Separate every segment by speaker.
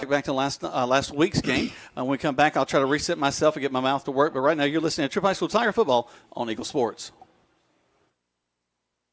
Speaker 1: back to last week's game. When we come back, I'll try to reset myself and get my mouth to work. But right now, you're listening to Troup High School Tiger Football on Eagle Sports.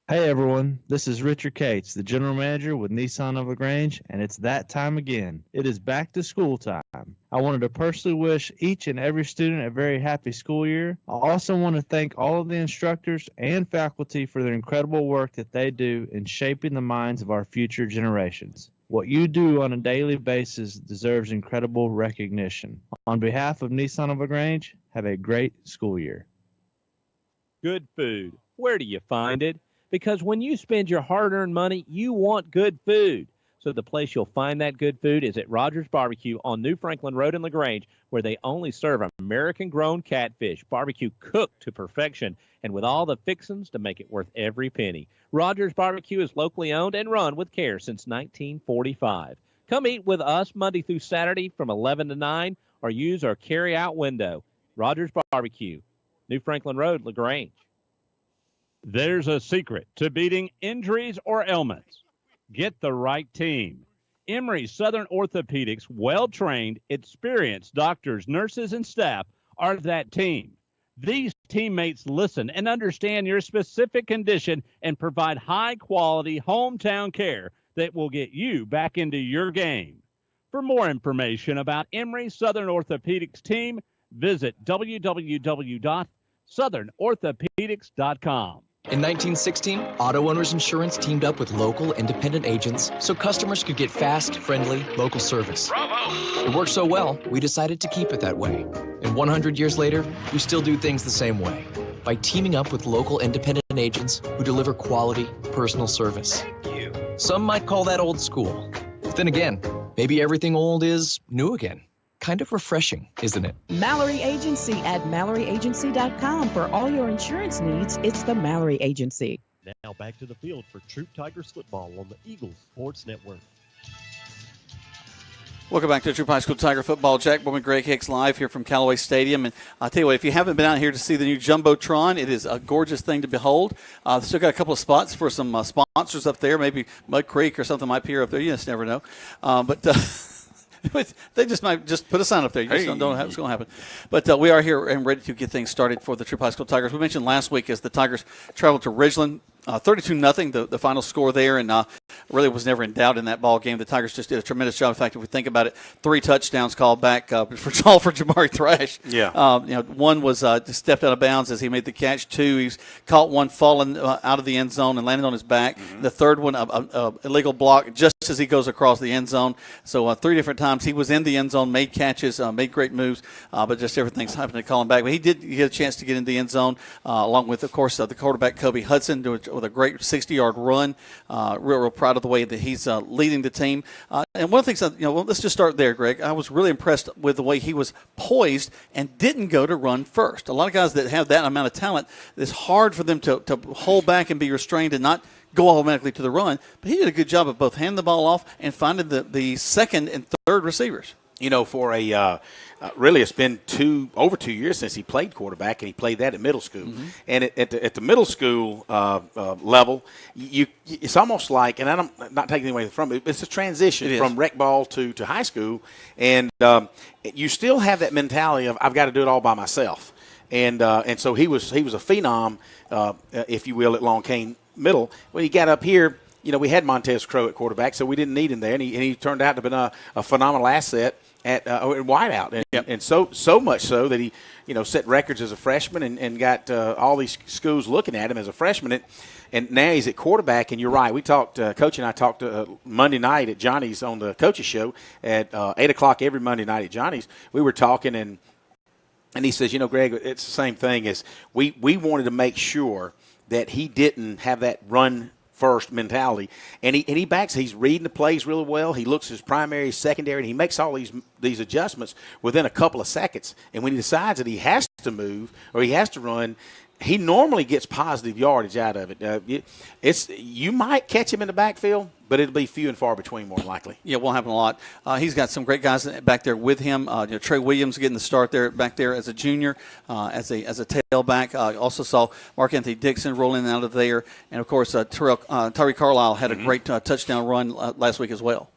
Speaker 2: Hey everyone, this is Richard Cates, the general manager with Nissan of LaGrange, and it's that time again. It is back to school time. I wanted to personally wish each and every student a very happy school year. I also want to thank all of the instructors and faculty for their incredible work that they do in shaping the minds of our future generations. What you do on a daily basis deserves incredible recognition. On behalf of Nissan of LaGrange, have a great school year.
Speaker 3: Good food. Where do you find it? Because when you spend your hard-earned money, you want good food. So the place you'll find that good food is at Rogers Barbecue on New Franklin Road in LaGrange, where they only serve American-grown catfish, barbecue cooked to perfection, and with all the fixings to make it worth every penny. Rogers Barbecue is locally owned and run with care since 1945. Come eat with us Monday through Saturday from 11 to 9 or use our carry-out window. Rogers Barbecue, New Franklin Road, LaGrange.
Speaker 4: There's a secret to beating injuries or ailments. Get the right team. Emory Southern Orthopedics' well-trained, experienced doctors, nurses, and staff are that team. These teammates listen and understand your specific condition and provide high-quality hometown care that will get you back into your game. For more information about Emory Southern Orthopedics team, visit www.southernorthopedics.com.
Speaker 5: In 1916, Auto Owners Insurance teamed up with local independent agents so customers could get fast, friendly, local service. Bravo! It worked so well, we decided to keep it that way. And 100 years later, we still do things the same way, by teaming up with local independent agents who deliver quality, personal service. Some might call that old school. But then again, maybe everything old is new again. Kind of refreshing, isn't it?
Speaker 6: Mallory Agency at MalloryAgency.com. For all your insurance needs, it's the Mallory Agency.
Speaker 7: Now back to the field for Troup Tigers football on the Eagles Sports Network.
Speaker 1: Welcome back to Troup High School Tiger Football. Jack Bowman, Greg Hicks live here from Callaway Stadium. And I'll tell you what, if you haven't been out here to see the new Jumbotron, it is a gorgeous thing to behold. Still got a couple of spots for some sponsors up there. Maybe Mud Creek or something might appear up there. You just never know. But they just might just put a sign up there. You just don't know what's going to happen. But we are here and ready to get things started for the Troup High School Tigers. We mentioned last week as the Tigers traveled to Ridgeland, 32-0, the final score there, and really was never in doubt in that ball game. The Tigers just did a tremendous job. In fact, if we think about it, 3 touchdowns called back for Jamari Thrash.
Speaker 8: Yeah.
Speaker 1: One was just stepped out of bounds as he made the catch. 2, he's caught one falling out of the end zone and landed on his back. Mm-hmm. The third one, illegal block just as he goes across the end zone. So 3 different times he was in the end zone, made catches, made great moves, but just everything's happened to call him back. But he did get a chance to get in the end zone, along with, of course, the quarterback Kobe Hudson with a great 60-yard run. Real proud of the way that he's leading the team. And one of the things, let's just start there, Greg. I was really impressed with the way he was poised and didn't go to run first. A lot of guys that have that amount of talent, it's hard for them to hold back and be restrained and not go automatically to the run. But he did a good job of both handing the ball off and finding the second and third receivers.
Speaker 8: For really it's been over 2 years since he played quarterback, and he played that at middle school. Mm-hmm. And at the middle school level, it's almost like, and I'm not taking anything away from it, it's a transition from rec ball to high school, and you still have that mentality of I've got to do it all by myself. And so he was a phenom, if you will, at Long Cane Middle. When he got up here, we had Montez Crow at quarterback, so we didn't need him there, and he turned out to have been a phenomenal asset at wideout, and so much so that he set records as a freshman and got all these schools looking at him as a freshman, and now he's at quarterback. And you're right, we talked, Coach and I talked Monday night at Johnny's on the Coaches Show at 8:00 every Monday night at Johnny's. We were talking, and he says, Greg, it's the same thing as we wanted to make sure that he didn't have that run first mentality, and he backs. He's reading the plays really well. He looks his primary, secondary, and he makes all these adjustments within a couple of seconds. And when he decides that he has to move or he has to run, he normally gets positive yardage out of it. You might catch him in the backfield, but it'll be few and far between, more than likely.
Speaker 1: Yeah, it won't happen a lot. He's got some great guys back there with him. Trey Williams getting the start back there as a junior, as a tailback. Also saw Mark Anthony Dixon rolling out of there, and of course Tyree Carlisle had a great touchdown run last week as well.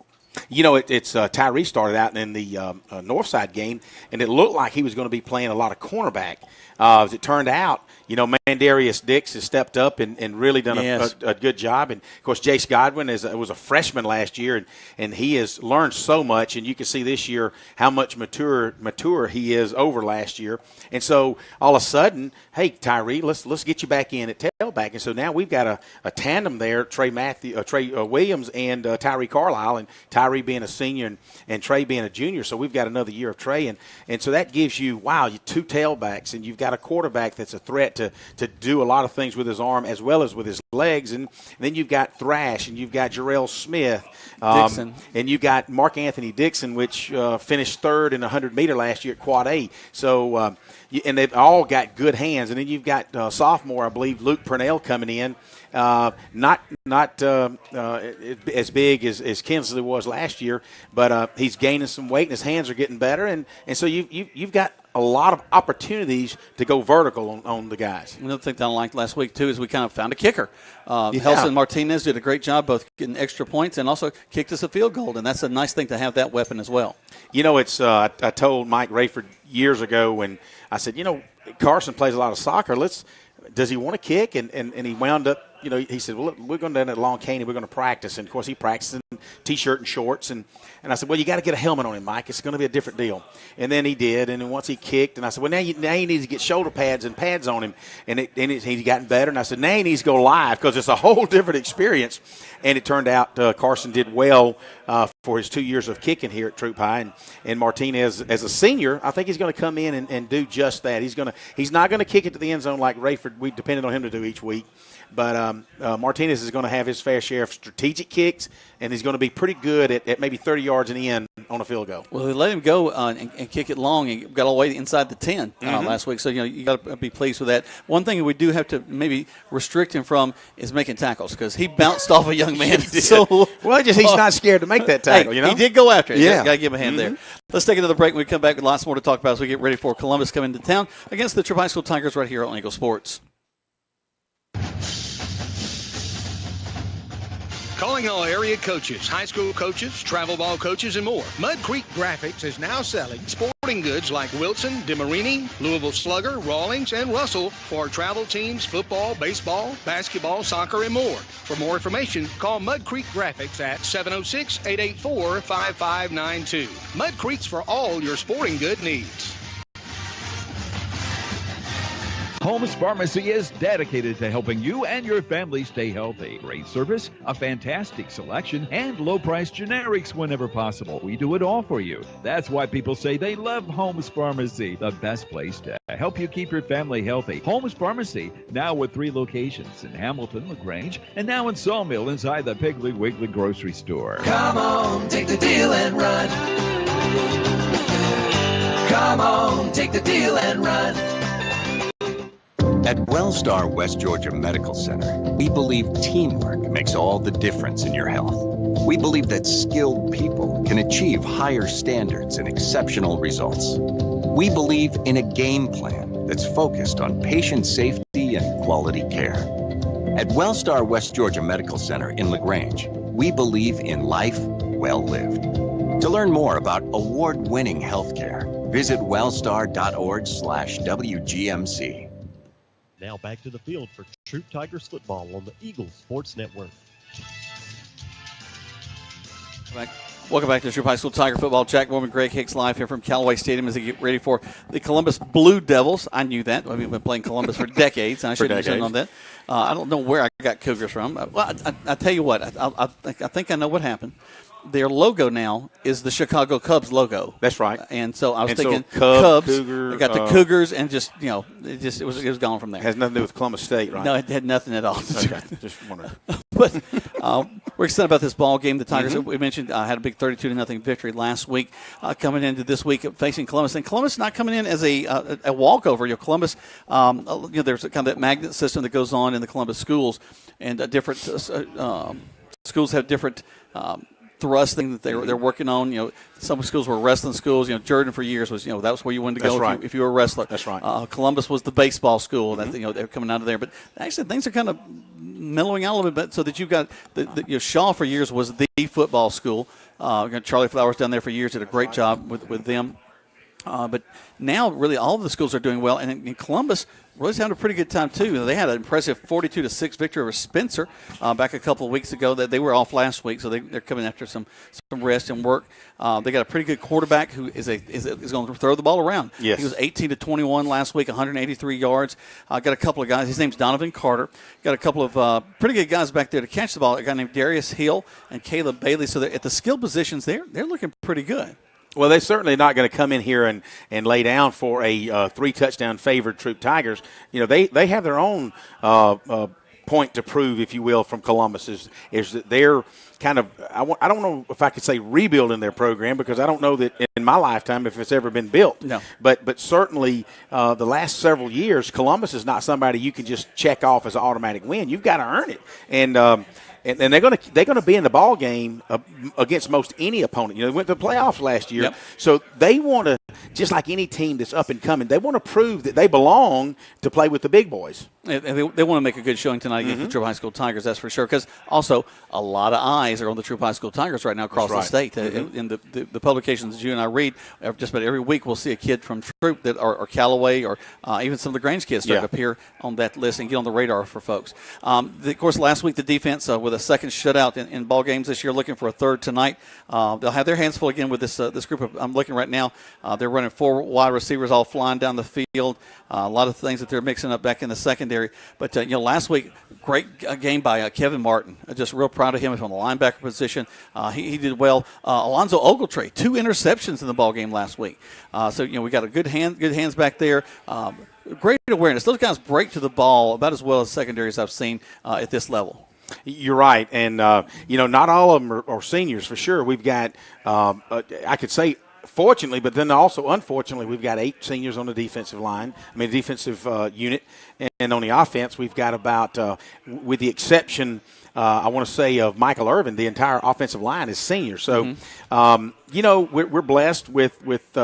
Speaker 8: You know, it's Tyree started out in the Northside game, and it looked like he was going to be playing a lot of cornerback. As it turned out, you know, Mandarius Dix has stepped up and really done a good job. And, of course, Jace Godwin was a freshman last year, and he has learned so much. And you can see this year how much mature he is over last year. And so all of a sudden, hey, Tyree, let's get you back in at tailback. And so now we've got a tandem there, Trey Williams and Tyree Carlisle, and Tyree being a senior and Trey being a junior. So we've got another year of Trey. And so that gives you, you two tailbacks, and you've got a quarterback that's a threat to do a lot of things with his arm as well as with his legs. And then you've got Thrash, and you've got Jarrell Smith.
Speaker 1: Dixon.
Speaker 8: And you got Mark Anthony Dixon, which finished third in the 100-meter last year at Quad A. So, and they've all got good hands. And then you've got sophomore, I believe, Luke Purnell coming in. Not as big as Kinsley was last year, but he's gaining some weight and his hands are getting better. And so you've got a lot of opportunities to go vertical on the guys.
Speaker 1: Another thing that I liked last week, too, is we kind of found a kicker. Helson Martinez did a great job both getting extra points and also kicked us a field goal, and that's a nice thing to have that weapon as well.
Speaker 8: You know, it's I told Mike Rayford years ago when I said, you know, Carson plays a lot of soccer. Does he want to kick? And he wound up, you know, he said, well, look, we're going down at Long Caney. We're going to practice. And, of course, he practiced in T-shirt and shorts. And I said, well, you got to get a helmet on him, Mike. It's going to be a different deal. And then he did. And then once he kicked, and I said, well, now you need to get shoulder pads and pads on him. And he's gotten better. And I said, now he needs to go live because it's a whole different experience. And it turned out Carson did well for his 2 years of kicking here at Troup High. And Martinez, as a senior, I think he's going to come in and do just that. He's not going to kick it to the end zone like Rayford. We depended on him to do each week. But Martinez is going to have his fair share of strategic kicks, and he's going to be pretty good at maybe 30 yards in the end on a field goal.
Speaker 1: Well, they let him go and kick it long and got all the way inside the 10 last week. So, you know, you got to be pleased with that. One thing we do have to maybe restrict him from is making tackles because he bounced off a young man. So
Speaker 8: well, he's not scared to make that tackle,
Speaker 1: hey,
Speaker 8: you know.
Speaker 1: He did go after it.
Speaker 8: Yeah.
Speaker 1: Got to give him a hand there. Let's take another break. When we come back with lots more to talk about as we get ready for Columbus coming to town against the Troup High School Tigers right here on Eagle Sports.
Speaker 9: Calling all area coaches, high school coaches, travel ball coaches, and more. Mud Creek Graphics is now selling sporting goods like Wilson, DeMarini, Louisville Slugger, Rawlings, and Russell for travel teams, football, baseball, basketball, soccer, and more. For more information, call Mud Creek Graphics at 706-884-5592. Mud Creek's for all your sporting good needs.
Speaker 10: Holmes Pharmacy is dedicated to helping you and your family stay healthy. Great service, a fantastic selection, and low-price generics whenever possible. We do it all for you. That's why people say they love Holmes Pharmacy, the best place to help you keep your family healthy. Holmes Pharmacy, now with 3 locations in Hamilton, LaGrange, and now in Sawmill inside the Piggly Wiggly grocery store.
Speaker 11: Come on, take the deal and run. Come on, take the deal and run.
Speaker 12: At Wellstar West Georgia Medical Center, we believe teamwork makes all the difference in your health. We believe that skilled people can achieve higher standards and exceptional results. We believe in a game plan that's focused on patient safety and quality care. At Wellstar West Georgia Medical Center in LaGrange, we believe in life well lived. To learn more about award-winning healthcare, visit wellstar.org/WGMC.
Speaker 7: Now back to the field for Troup Tigers football on the Eagle Sports Network.
Speaker 1: Welcome back to Troup High School Tiger football. Jack Mormon, Greg Hicks live here from Callaway Stadium as they get ready for the Columbus Blue Devils. I knew that. We've been playing Columbus for decades, and I shouldn't have known that. I don't know where I got Cougars from. Well, I tell you what, I think I know what happened. Their logo now is the Chicago Cubs logo.
Speaker 8: That's right.
Speaker 1: And so I was thinking
Speaker 8: Cubs.
Speaker 1: Cougar, they got the Cougars, and just it was gone from there.
Speaker 8: Has nothing to do with Columbus State, right?
Speaker 1: No, it had nothing at all.
Speaker 8: Okay, just wondering.
Speaker 1: But we're excited about this ball game. The Tigers, we mentioned, had a big 32-0 victory last week. Coming into this week facing Columbus, and Columbus not coming in as a walkover. Columbus, there's kind of that magnet system that goes on in the Columbus schools, and different schools have different. Thrust thing that they're working on. Some schools were wrestling schools. Jordan for years was that was where you wanted to go if you were a wrestler.
Speaker 8: That's right.
Speaker 1: Columbus was the baseball school. That they're coming out of there. But actually things are kind of mellowing out a little bit so that you've got Shaw for years was the football school. Charlie Flowers down there for years did a great job with them. But now, really, all of the schools are doing well. And in Columbus, really having a pretty good time, too. They had an impressive 42-6 victory over Spencer back a couple of weeks ago. They were off last week, so they're coming after some rest and work. They got a pretty good quarterback who is going to throw the ball around.
Speaker 8: Yes.
Speaker 1: He was 18-21 last week, 183 yards. Got a couple of guys. His name's Donovan Carter. Got a couple of pretty good guys back there to catch the ball. A guy named Darius Hill and Caleb Bailey. So at the skill positions, they're looking pretty good.
Speaker 8: Well, they're certainly not going to come in here and lay down for a 3-touchdown favored Troup Tigers. They have their own point to prove, if you will, from Columbus is that they're kind of I don't know if I could say rebuilding their program, because I don't know that in my lifetime if it's ever been built.
Speaker 1: No.
Speaker 8: But certainly the last several years, Columbus is not somebody you can just check off as an automatic win. You've got to earn it. And they're going to be in the ball game against most any opponent. They went to the playoffs last year, so they want to, just like any team that's up and coming, they want to prove that they belong to play with the big boys.
Speaker 1: And they want to make a good showing tonight against the Troup High School Tigers, that's for sure. Because also a lot of eyes are on the Troup High School Tigers right now across the state. In the publications that you and I read, just about every week we'll see a kid from Troup or Callaway or even some of the Grange kids start to appear on that list and get on the radar for folks. Of course, last week the defense with a second shutout in ball games this year, looking for a third tonight. They'll have their hands full again with this group I'm looking right now. They're running 4 wide receivers all flying down the field. A lot of things that they're mixing up back in the secondary. But, last week, great game by Kevin Martin. Just real proud of him from the linebacker position. He did well. Alonzo Ogletree, 2 interceptions in the ball game last week. So we got a good hands back there. Great awareness. Those guys break to the ball about as well as secondaries I've seen at this level.
Speaker 8: You're right. And, not all of them are seniors for sure. We've got, I could say, fortunately, but then also unfortunately, we've got 8 seniors on the defensive line, defensive unit. And on the offense, we've got about, with the exception, I want to say, of Michael Irvin, the entire offensive line is senior. So, we're blessed with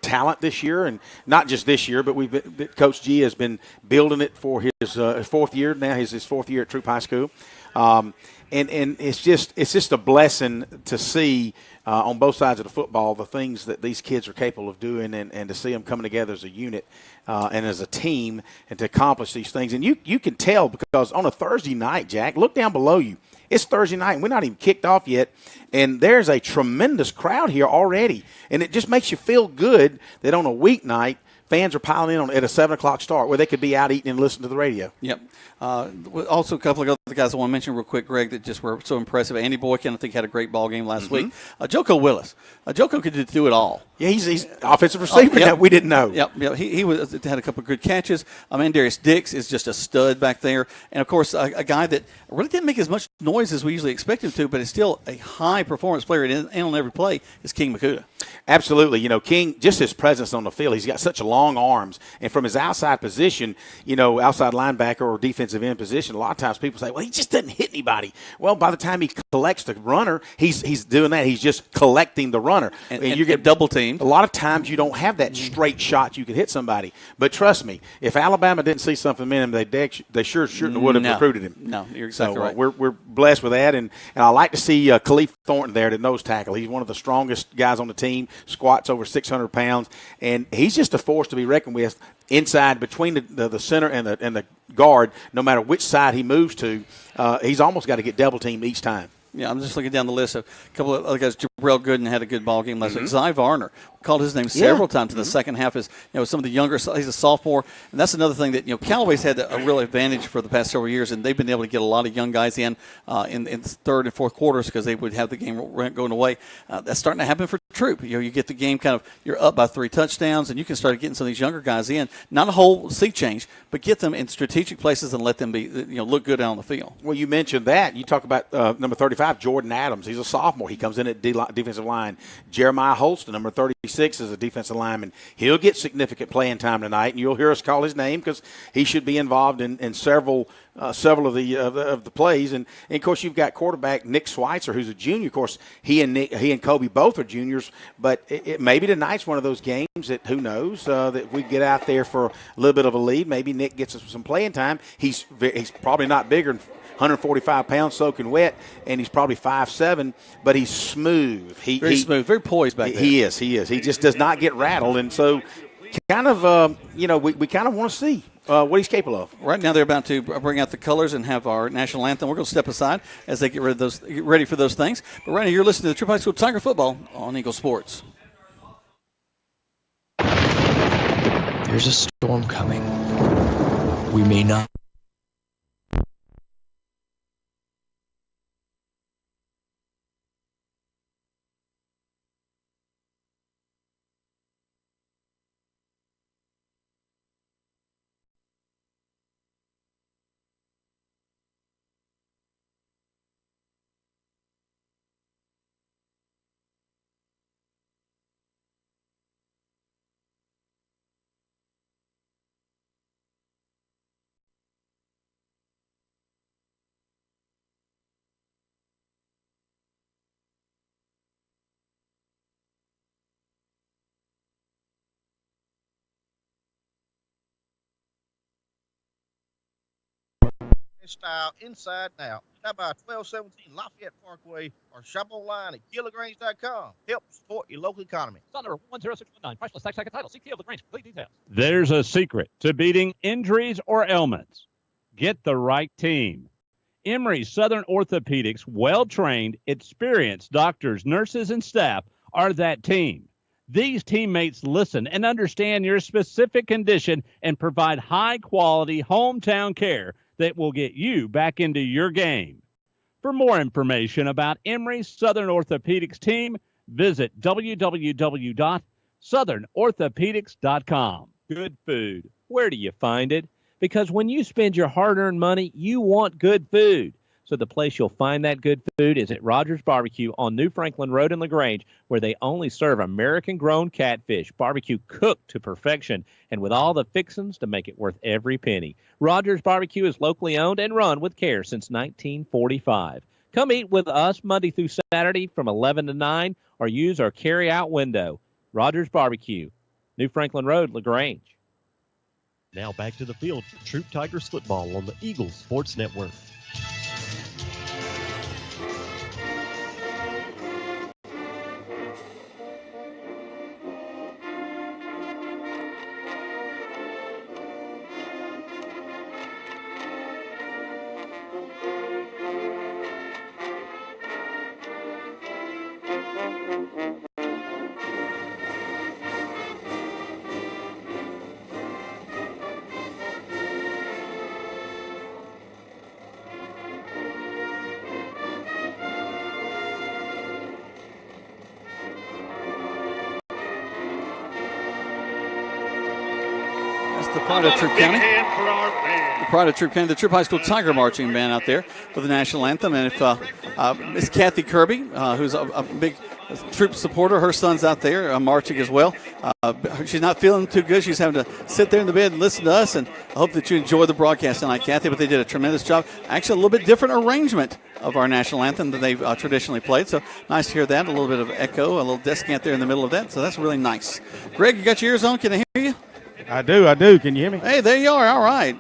Speaker 8: talent this year, and not just this year, but Coach G has been building it for his 4th year now. His 4th year at Troup High School. And it's just a blessing to see on both sides of the football the things that these kids are capable of doing, and to see them coming together as a unit and as a team and to accomplish these things. And you can tell, because on a Thursday night, Jack, look down below you. It's Thursday night, and we're not even kicked off yet, and there's a tremendous crowd here already. And it just makes you feel good that on a weeknight, fans are piling in at a 7 o'clock start where they could be out eating and listening to the radio.
Speaker 1: Yep. Also, a couple of other guys I want to mention real quick, Greg, that just were so impressive. Andy Boykin, I think, had a great ball game last week. Joko Willis. Joko could do it all.
Speaker 8: Yeah, he's offensive receiver that we didn't know.
Speaker 1: Yep. He had a couple of good catches. Darius Dix is just a stud back there. And, of course, a guy that really didn't make as much noise as we usually expect him to, but is still a high-performance player and on every play, is King Makuta.
Speaker 8: Absolutely. King, just his presence on the field, he's got such long arms. And from his outside position, outside linebacker or defensive end position, a lot of times people say, well, he just doesn't hit anybody. Well, by the time he collects the runner, he's doing that. He's just collecting the runner.
Speaker 1: And you get double teamed.
Speaker 8: A lot of times you don't have that straight shot you can hit somebody. But trust me, if Alabama didn't see something in him, they sure would have recruited him.
Speaker 1: No, you're exactly right.
Speaker 8: We're blessed with that. And I like to see Khalif Thornton there at nose tackle. He's one of the strongest guys on the team, squats over 600 pounds. And he's just a force to be reckoned with inside between the center and the guard. No matter which side he moves to, he's almost got to get double teamed each time.
Speaker 1: Yeah, I'm just looking down the list of a couple of other guys. Jabrell Gooden had a good ball game last week. Zy Varner called his name several times in the second half. Is some of the younger. He's a sophomore, and that's another thing that Callaway's had a real advantage for the past several years, and they've been able to get a lot of young guys in third and fourth quarters because they would have the game going away. That's starting to happen for Troup. You get the game you're up by 3 touchdowns, and you can start getting some of these younger guys in. Not a whole sea change, but get them in strategic places and let them be look good out on the field.
Speaker 8: Well, you mentioned that. You talk about number 35, Jordan Adams. He's a sophomore. He comes in at defensive line. Jeremiah Holston, number 36, is a defensive lineman. He'll get significant playing time tonight, and you'll hear us call his name because he should be involved in several of the plays. And of course, you've got quarterback Nick Schweitzer, who's a junior. Of course, he and Kobe both are juniors, but maybe tonight's one of those games that, who knows, that we get out there for a little bit of a lead. Maybe Nick gets us some playing time. He's probably not bigger 145 pounds soaking wet, and he's probably 5'7", but he's smooth.
Speaker 1: Very smooth, very poised back there.
Speaker 8: He is. He just does not get rattled, and so kind of, we kind of want to see what he's capable of.
Speaker 1: Right now, they're about to bring out the colors and have our national anthem. We're going to step aside as they get ready for those things. But right now, you're listening to the Troup High School Tiger Football on Eagle Sports.
Speaker 5: There's a storm coming. We may not.
Speaker 13: Style inside and out. Stop by 1217 Lafayette Parkway or shop online at gillagrange.com. Help support your local economy.
Speaker 3: It's on number 10619. Priceless tax second title. CTO of the Grange. Complete details.
Speaker 4: There's a secret to beating injuries or ailments. Get the right team. Emory Southern Orthopedics, well-trained, experienced doctors, nurses, and staff are that team. These teammates listen and understand your specific condition and provide high-quality hometown care that will get you back into your game. For more information about Emory Southern Orthopedics team, visit www.southernorthopedics.com. Good food. Where do you find it? Because when you spend your hard-earned money, you want good food. So the place you'll find that good food is at Rogers Barbecue on New Franklin Road in LaGrange, where they only serve American-grown catfish, barbecue cooked to perfection, and with all the fixings to make it worth every penny. Rogers Barbecue is locally owned and run with care since 1945. Come eat with us Monday through Saturday from 11 to 9 or use our carry-out window. Rogers Barbecue, New Franklin Road, LaGrange.
Speaker 7: Now back to the field for Troup Tigers football on the Eagles Sports Network.
Speaker 1: The pride of Troup County. The pride of Troup County, the Troup High School Tiger Marching Band out there with the national anthem. And if Miss Kathy Kirby, who's a big Troup supporter, her son's out there marching as well. She's not feeling too good. She's having to sit there in the bed and listen to us. And I hope that you enjoy the broadcast tonight, Kathy. But they did a tremendous job. Actually, a little bit different arrangement of our national anthem than they've traditionally played. So nice to hear that. A little bit of echo, a little descant there in the middle of that. So that's really nice. Greg, you got your ears on? Can I hear you?
Speaker 14: I do. Can you hear me?
Speaker 1: Hey, there you are. All right.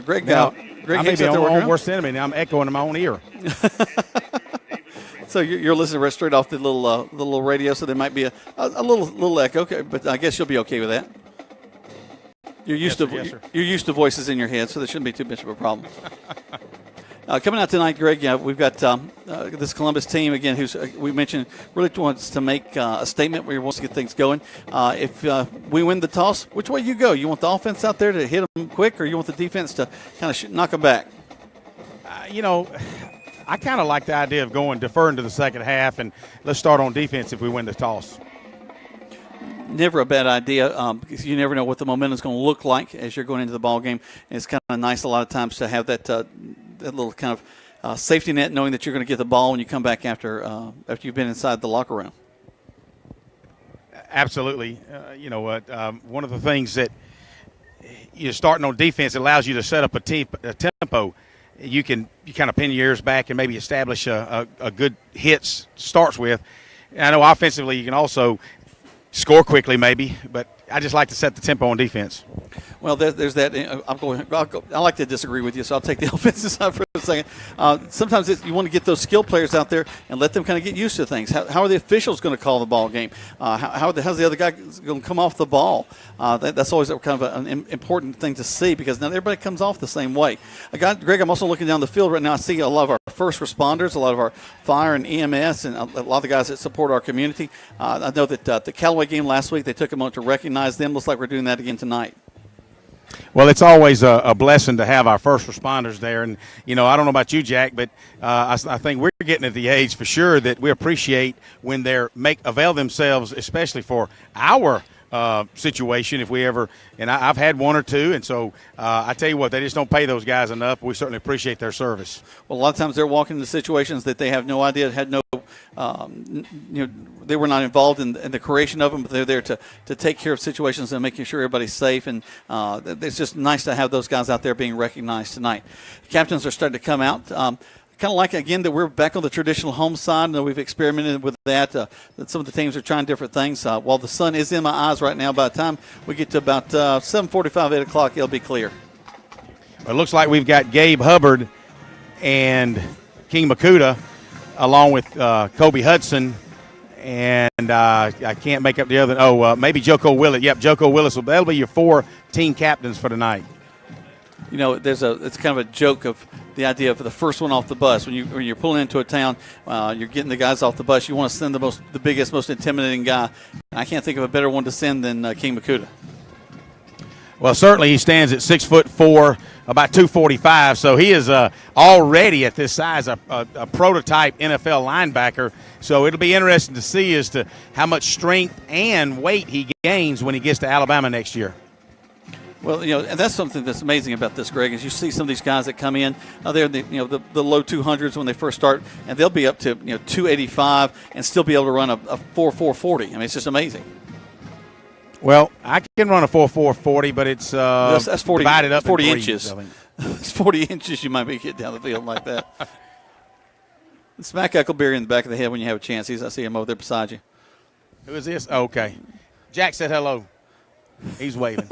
Speaker 1: Greg,
Speaker 14: now,
Speaker 1: Greg
Speaker 14: I may be on worse enemy. Now I'm echoing in my own ear.
Speaker 1: So you're listening right straight off the little radio, so there might be a little echo, okay, but I guess you'll be okay with that. You're used to voices in your head, so there shouldn't be too much of a problem. Coming out tonight, Greg, we've got this Columbus team, again, who's we mentioned really wants to make a statement where he wants to get things going. If we win the toss, which way you go? You want the offense out there to hit them quick, or you want the defense to kind of knock them back?
Speaker 14: I kind of like the idea of deferring to the second half, and let's start on defense if we win the toss.
Speaker 1: Never a bad idea because you never know what the momentum is going to look like as you're going into the ball game. And it's kind of nice a lot of times to have that little kind of safety net, knowing that you're going to get the ball when you come back after you've been inside the locker room.
Speaker 14: Absolutely. You know what? One of the things that you're starting on defense allows you to set up a tempo. You kind of pin your ears back and maybe establish a good hits starts with. And I know offensively you can also score quickly maybe, but I just like to set the tempo on defense.
Speaker 1: Well, there's that. I like to disagree with you, so I'll take the offensive side for a a second. Sometimes you want to get those skill players out there and let them kind of get used to things. How are the officials going to call the ball game? How's the other guy going to come off the ball? That's always kind of an important thing to see because not everybody comes off the same way. Greg, I'm also looking down the field right now. I see a lot of our first responders, a lot of our fire and EMS, and a lot of the guys that support our community. I know that the Callaway game last week, they took a moment to recognize them. Looks like we're doing that again tonight.
Speaker 14: Well, it's always a blessing to have our first responders there. And, I don't know about you, Jack, but I think we're getting at the age for sure that we appreciate when they're avail themselves, especially for our situation if we ever – and I've had one or two, and so I tell you what, they just don't pay those guys enough. We certainly appreciate their service.
Speaker 1: Well, a lot of times they're walking into situations that they have no idea, had no they were not involved in the creation of them, but they're there to take care of situations and making sure everybody's safe. And it's just nice to have those guys out there being recognized tonight. Captains are starting to come out. Kind of like, again, that we're back on the traditional home side. We've experimented with that. That some of the teams are trying different things. While the sun is in my eyes right now, by the time we get to about 7:45, 8 o'clock, it'll be clear.
Speaker 14: It looks like we've got Gabe Hubbard and King Makuta along with Kobe Hudson. And I can't make up the other. Maybe Joko Willis. Yep, Joko Willis. That'll be your 4 team captains for tonight.
Speaker 1: It's kind of a joke of the idea of the first one off the bus. When you're pulling into a town, you're getting the guys off the bus. You want to send the biggest, most intimidating guy. I can't think of a better one to send than King Makuta.
Speaker 14: Well, certainly he stands at 6'4", about 245. So he is already at this size a prototype NFL linebacker. So it'll be interesting to see as to how much strength and weight he gains when he gets to Alabama next year.
Speaker 1: Well, and that's something that's amazing about this, Greg, is you see some of these guys that come in, they're in the low 200s when they first start, and they'll be up to 285 and still be able to run a 4.40. I mean, it's just amazing.
Speaker 14: Well, I can run a 4.40, but it's
Speaker 1: that's 40,
Speaker 14: divided up
Speaker 1: 40
Speaker 14: in
Speaker 1: inches. It's 40 inches. You might be getting down the field like that. Smack Eccleberry in the back of the head when you have a chance. I see him over there beside you.
Speaker 14: Who is this? Oh, okay. Jack said hello. He's waving.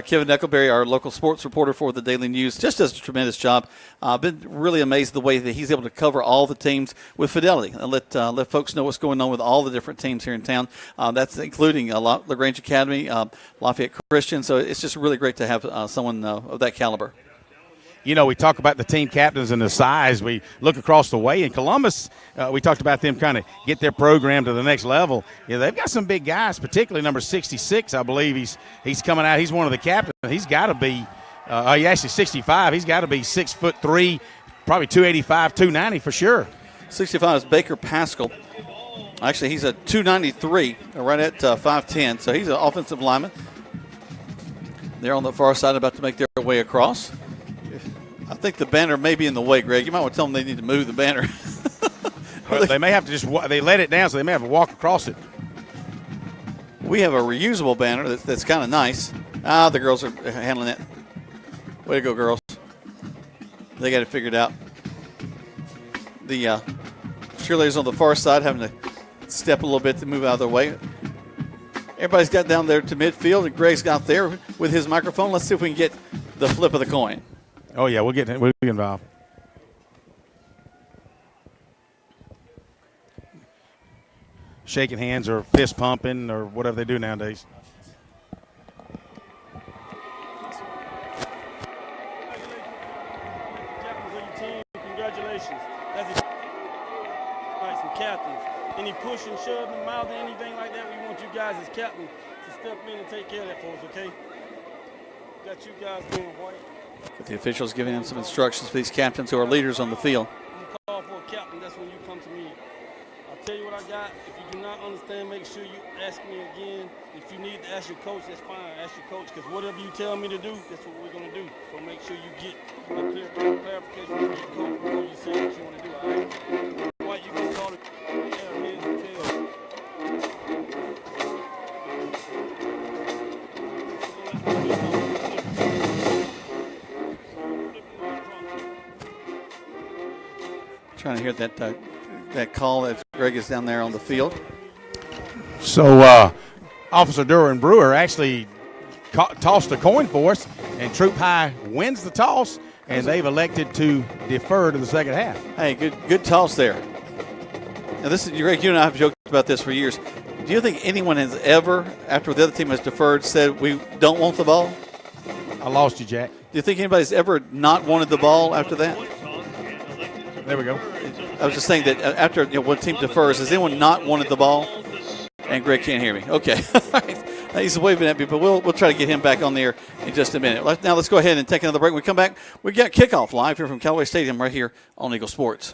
Speaker 1: Kevin Eccleberry, our local sports reporter for the Daily News, just does a tremendous job. I've been really amazed the way that he's able to cover all the teams with fidelity and let folks know what's going on with all the different teams here in town. That's including LaGrange Academy, Lafayette Christian. So it's just really great to have someone of that caliber.
Speaker 14: We talk about the team captains and the size. We look across the way in Columbus. We talked about them kind of get their program to the next level. They've got some big guys, particularly number 66. I believe he's coming out. He's one of the captains. He's got to be. He's actually 65. He's got to be 6'3", probably 285, 290 for sure.
Speaker 1: 65 is Baker Pascal. Actually, he's a 293, right at 5'10". So he's an offensive lineman. They're on the far side, about to make their way across. I think the banner may be in the way, Greg. You might want to tell them they need to move the banner.
Speaker 14: Well, they may have to they let it down, so they may have to walk across it.
Speaker 1: We have a reusable banner that's kind of nice. The girls are handling that. Way to go, girls. They got it figured out. The cheerleaders on the far side having to step a little bit to move out of their way. Everybody's got down there to midfield, and Greg's got there with his microphone. Let's see if we can get the flip of the coin.
Speaker 14: Oh, yeah, we'll get involved. Shaking hands or fist pumping or whatever they do nowadays.
Speaker 15: Congratulations. That's some captains. Any push and shove and mouth or anything like that, we want you guys as captains to step in and take care of that for us, okay? Got you guys doing white.
Speaker 1: With the officials giving them some instructions for these captains who are leaders on the field.
Speaker 15: Call for a captain, that's when you come to me. I'll tell you what I got. If you do not understand, make sure you ask me again. If you need to ask your coach, that's fine. Ask your coach, because whatever you tell me to do, that's what we're going to do. So make sure you get a clear clarification from your coach before you say what you want to do, all right? What you can call it, heads and tails.
Speaker 1: Trying to hear that call that Greg is down there on the field.
Speaker 14: So Officer Duran Brewer actually tossed a coin for us, and Troup High wins the toss. and they've elected to defer to the second half.
Speaker 1: Hey, good toss there. Now, this is Greg. You and I have joked about this for years. Do you think anyone has ever, after the other team has deferred, said we don't want the ball?
Speaker 14: I lost you, Jack.
Speaker 1: Do you think anybody's ever not wanted the ball after that?
Speaker 14: There we go.
Speaker 1: I was just saying that after one team defers, has anyone not wanted the ball? And Greg can't hear me. Okay. He's waving at me, but we'll try to get him back on there in just a minute. Now let's go ahead and take another break. When we come back, we got kickoff live here from Callaway Stadium right here on Eagle Sports.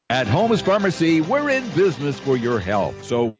Speaker 10: At Holmes Pharmacy, we're in business for your health. So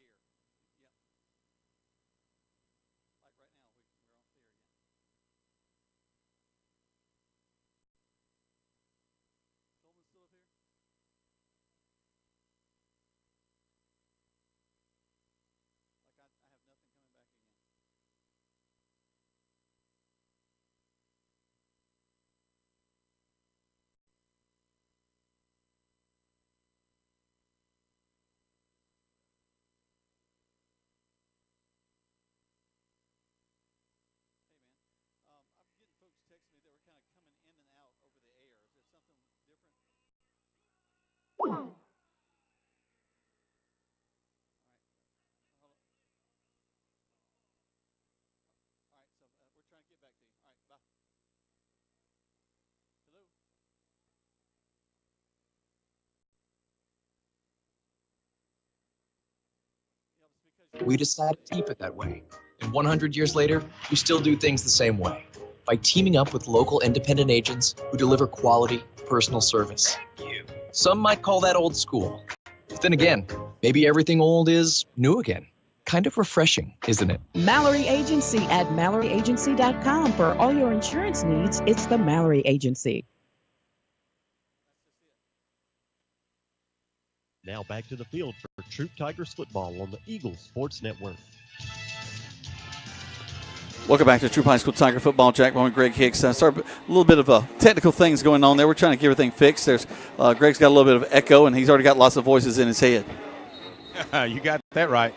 Speaker 5: We decided to keep it that way. And 100 years later, we still do things the same way. By teaming up with local independent agents who deliver quality, personal service. Some might call that old school. But then again, maybe everything old is new again. Kind of refreshing, isn't it?
Speaker 6: Mallory Agency at MalloryAgency.com. For all your insurance needs, it's the Mallory Agency.
Speaker 7: Now back to the field for Troup Tigers football on the Eagles Sports Network.
Speaker 1: Welcome back to Troup High School Tiger Football. Jack Bowman, Greg Hicks. Sorry, a little bit of technical things going on there. We're trying to get everything fixed. There's Greg's got a little bit of echo, and he's already got lots of voices in his head.
Speaker 14: You got that right.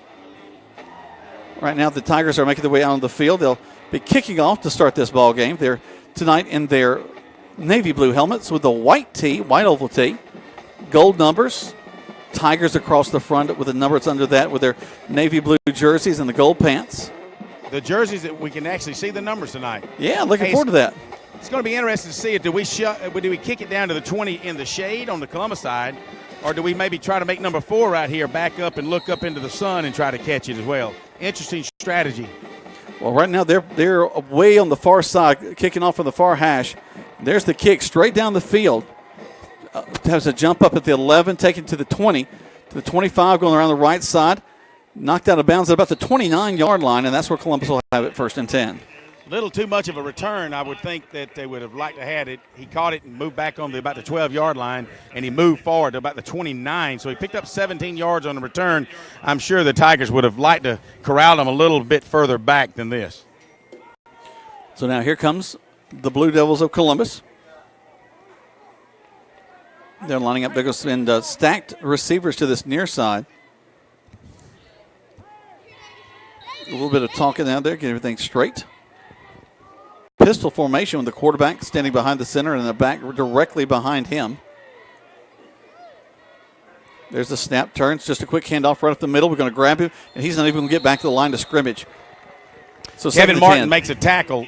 Speaker 1: Right now, the Tigers are making their way out on the field. They'll be kicking off to start this ball game. They're tonight in their navy blue helmets with the white tee, white oval tee, gold numbers. Tigers across the front with the numbers under that with their navy blue jerseys and the gold pants.
Speaker 14: The jerseys that we can actually see the numbers tonight.
Speaker 1: Yeah, looking forward to that.
Speaker 14: It's going to be interesting to see it. Do we kick it down to the 20 in the shade on the Columbus side, or do we maybe try to make number 4 right here back up and look up into the sun and try to catch it as well? Interesting strategy.
Speaker 1: Well, right now they're way on the far side, kicking off from the far hash. There's the kick straight down the field. Has a jump up at the 11, taken to the 20, to the 25, going around the right side. Knocked out of bounds at about the 29-yard line, and that's where Columbus will have it 1st and 10.
Speaker 14: A little too much of a return. I would think that they would have liked to have had it. He caught it and moved back on about the 12-yard line, and he moved forward to about the 29. So he picked up 17 yards on the return. I'm sure the Tigers would have liked to corral him a little bit further back than this.
Speaker 1: So now here comes the Blue Devils of Columbus. They're lining up. They're going to send stacked receivers to this near side. A little bit of talking out there, get everything straight. Pistol formation with the quarterback standing behind the center and the back directly behind him. There's the snap, turns, just a quick handoff right up the middle. We're going to grab him, and he's not even going to get back to the line of scrimmage. So
Speaker 14: Kevin Martin makes a tackle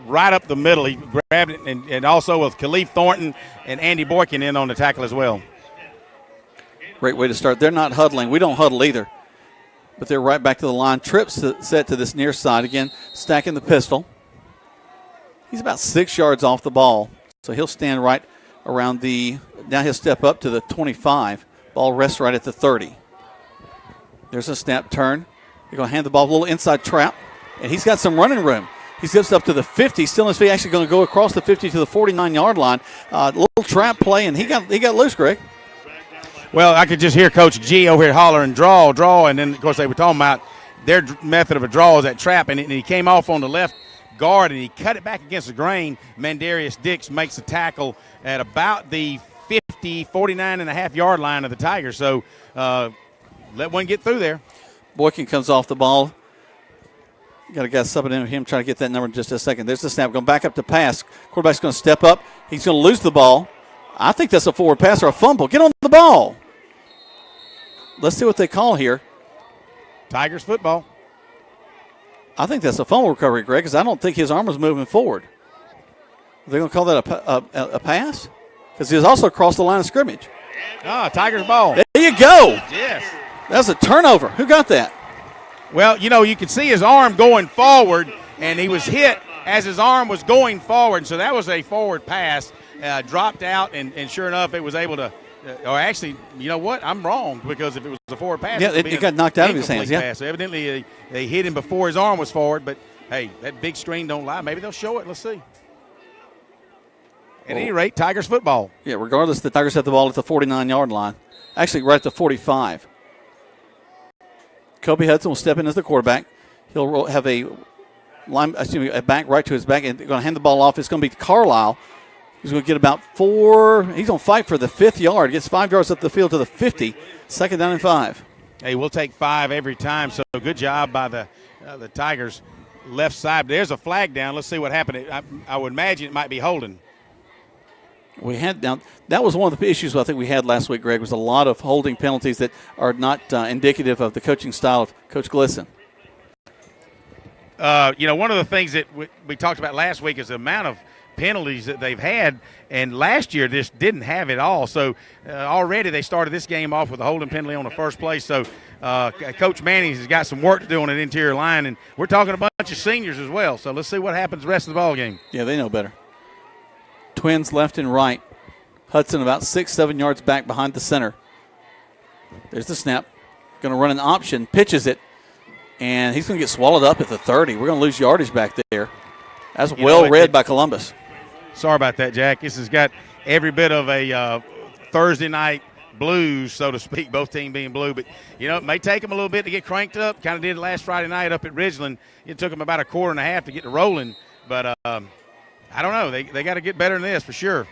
Speaker 14: right up the middle. He grabbed it, and also with Khalif Thornton and Andy Boykin in on the tackle as well.
Speaker 1: Great way to start. They're not huddling. We don't huddle either. But they're right back to the line. Tripp set to this near side. Again, stacking the pistol. He's about 6 yards off the ball. So he'll stand right around now he'll step up to the 25. Ball rests right at the 30. There's a snap turn. They're going to hand the ball a little inside trap. And he's got some running room. He steps up to the 50. Still in his feet, actually going to go across the 50 to the 49-yard line. Little trap play, and he got loose, Greg.
Speaker 14: Well, I could just hear Coach G over here hollering, draw, and then, of course, they were talking about their method of a draw is that trap, and he came off on the left guard, and he cut it back against the grain. Mandarius Dix makes a tackle at about the 49 and a half yard line of the Tigers. So let one get through there.
Speaker 1: Boykin comes off the ball. Got a guy subbing in with him, trying to get that number in just a second. There's the snap. Going back up to pass. Quarterback's going to step up. He's going to lose the ball. I think that's a forward pass or a fumble. Get on the ball. Let's see what they call here.
Speaker 14: Tigers football.
Speaker 1: I think that's a fumble recovery, Greg, because I don't think his arm was moving forward. Are they going to call that a pass? Because he was also across the line of scrimmage.
Speaker 14: Tigers ball.
Speaker 1: There you go.
Speaker 14: Yes.
Speaker 1: That was a turnover. Who got that?
Speaker 14: Well, you could see his arm going forward, and he was hit as his arm was going forward. So that was a forward pass, dropped out, and sure enough, it was able to or actually, you know what? I'm wrong, because if it was a forward pass,
Speaker 1: it got knocked out of his hands. Yeah.
Speaker 14: Pass. So evidently, they hit him before his arm was forward. But hey, that big screen don't lie. Maybe they'll show it. Let's see. At any rate, Tigers football.
Speaker 1: Yeah. Regardless, the Tigers have the ball at the 49-yard line. Actually, right at the 45. Kobe Hudson will step in as the quarterback. He'll have a back right to his back, and they're going to hand the ball off. It's going to be Carlisle. He's going to get about 4. He's going to fight for the 5th yard. Gets 5 yards up the field to the 50. 2nd down and 5.
Speaker 14: Hey, we'll take 5 every time. So good job by the Tigers left side. There's a flag down. Let's see what happened. I would imagine it might be holding.
Speaker 1: That was one of the issues I think we had last week, Greg, was a lot of holding penalties that are not indicative of the coaching style of Coach Glisson.
Speaker 14: One of the things that we talked about last week is the amount of penalties that they've had, and last year this didn't have it all. So already they started this game off with a holding penalty on the first play. So Coach Manning has got some work to do on an interior line, and we're talking a bunch of seniors as well. So let's see what happens the rest of the ball game.
Speaker 1: Yeah, they know better. Twins left and right. Hudson about 6-7 yards back behind the center. There's the snap. Going to run an option, pitches it, and he's going to get swallowed up at the 30. We're going to lose yardage back there. That's well read by Columbus.
Speaker 14: Sorry about that, Jack. This has got every bit of a Thursday night blues, so to speak, both teams being blue. But, it may take them a little bit to get cranked up. Kind of did last Friday night up at Ridgeland. It took them about a quarter and a half to get to rolling. But I don't know. They got to get better than this for sure.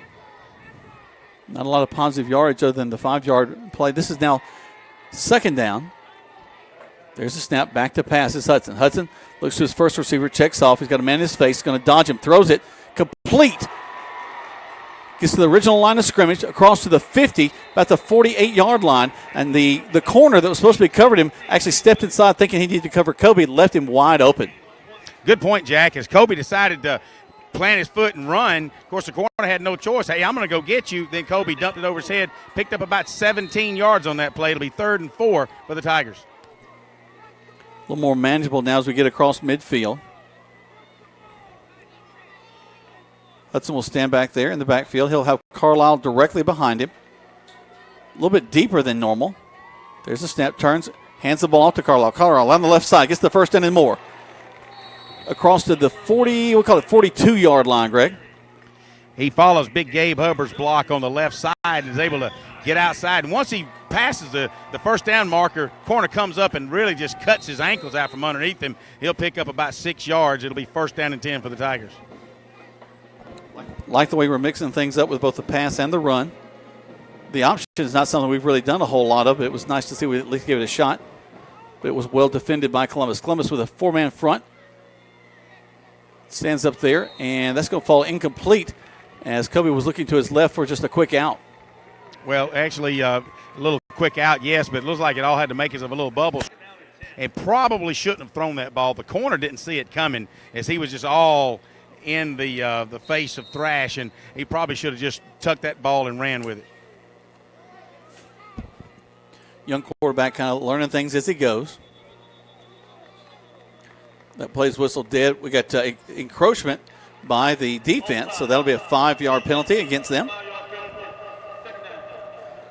Speaker 1: Not a lot of positive yardage other than the 5-yard play. This is now 2nd down. There's a snap, back to pass. It's Hudson. Hudson looks to his first receiver, checks off. He's got a man in his face. He's going to dodge him, throws it, complete. Gets to the original line of scrimmage, across to the 50, about the 48-yard line. And the corner that was supposed to be covered him actually stepped inside thinking he needed to cover Kobe, left him wide open.
Speaker 14: Good point, Jack. As Kobe decided to plant his foot and run, of course, the corner had no choice. Hey, I'm going to go get you. Then Kobe dumped it over his head, picked up about 17 yards on that play. It'll be 3rd and 4 for the Tigers.
Speaker 1: A little more manageable now as we get across midfield. Hudson will stand back there in the backfield. He'll have Carlisle directly behind him. A little bit deeper than normal. There's a snap, turns, hands the ball off to Carlisle. Carlisle on the left side, gets the 1st down and more. Across to the 42-yard line, Greg.
Speaker 14: He follows Big Gabe Hubbard's block on the left side and is able to get outside. And once he passes the 1st down marker, corner comes up and really just cuts his ankles out from underneath him. He'll pick up about 6 yards. It'll be 1st down and 10 for the Tigers.
Speaker 1: Like the way we're mixing things up with both the pass and the run. The option is not something we've really done a whole lot of. It was nice to see we at least gave it a shot. But it was well defended by Columbus. Columbus with a 4-man front. Stands up there, and that's going to fall incomplete as Kobe was looking to his left for just a quick out.
Speaker 14: Well, actually, a little quick out, yes, but it looks like it all had to make us of a little bubble. And probably shouldn't have thrown that ball. The corner didn't see it coming as he was just all in the face of Thrash, and he probably should have just tucked that ball and ran with it.
Speaker 1: Young quarterback kind of learning things as he goes. That play's whistle dead. We got encroachment by the defense, so that'll be a 5-yard penalty against them.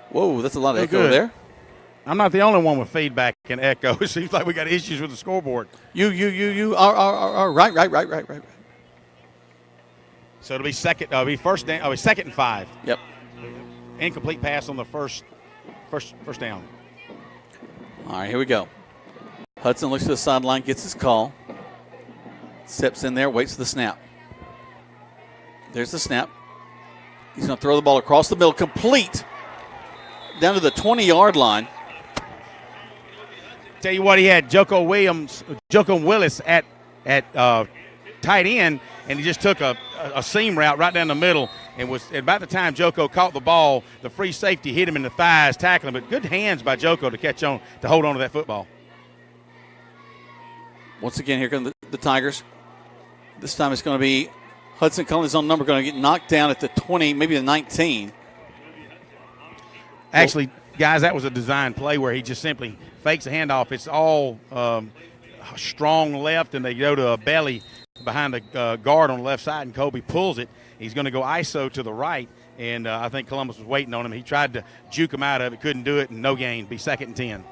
Speaker 1: Whoa, that's a lot of echo there.
Speaker 14: I'm not the only one with feedback and echo. It seems like we got issues with the scoreboard.
Speaker 1: You. Right.
Speaker 14: So it'll be second. It'll be 1st down. It'll be 2nd and 5.
Speaker 1: Yep.
Speaker 14: Incomplete pass on the first down.
Speaker 1: All right, here we go. Hudson looks to the sideline, gets his call. Steps in there, waits for the snap. There's the snap. He's going to throw the ball across the middle, complete, down to the 20-yard line.
Speaker 14: Tell you what, he had Joko Willis at tight end, and he just took a seam route right down the middle. And about the time Joko caught the ball, the free safety hit him in the thighs, tackling him. But good hands by Joko to hold on to that football.
Speaker 1: Once again, here come the Tigers. This time it's going to be Hudson calling his own number, going to get knocked down at the 20, maybe the 19.
Speaker 14: Actually, guys, that was a design play where he just simply fakes a handoff. It's all strong left, and they go to a belly behind the guard on the left side, and Kobe pulls it. He's going to go ISO to the right, and I think Columbus was waiting on him. He tried to juke him out of it, couldn't do it, and no gain. Be 2nd and 10.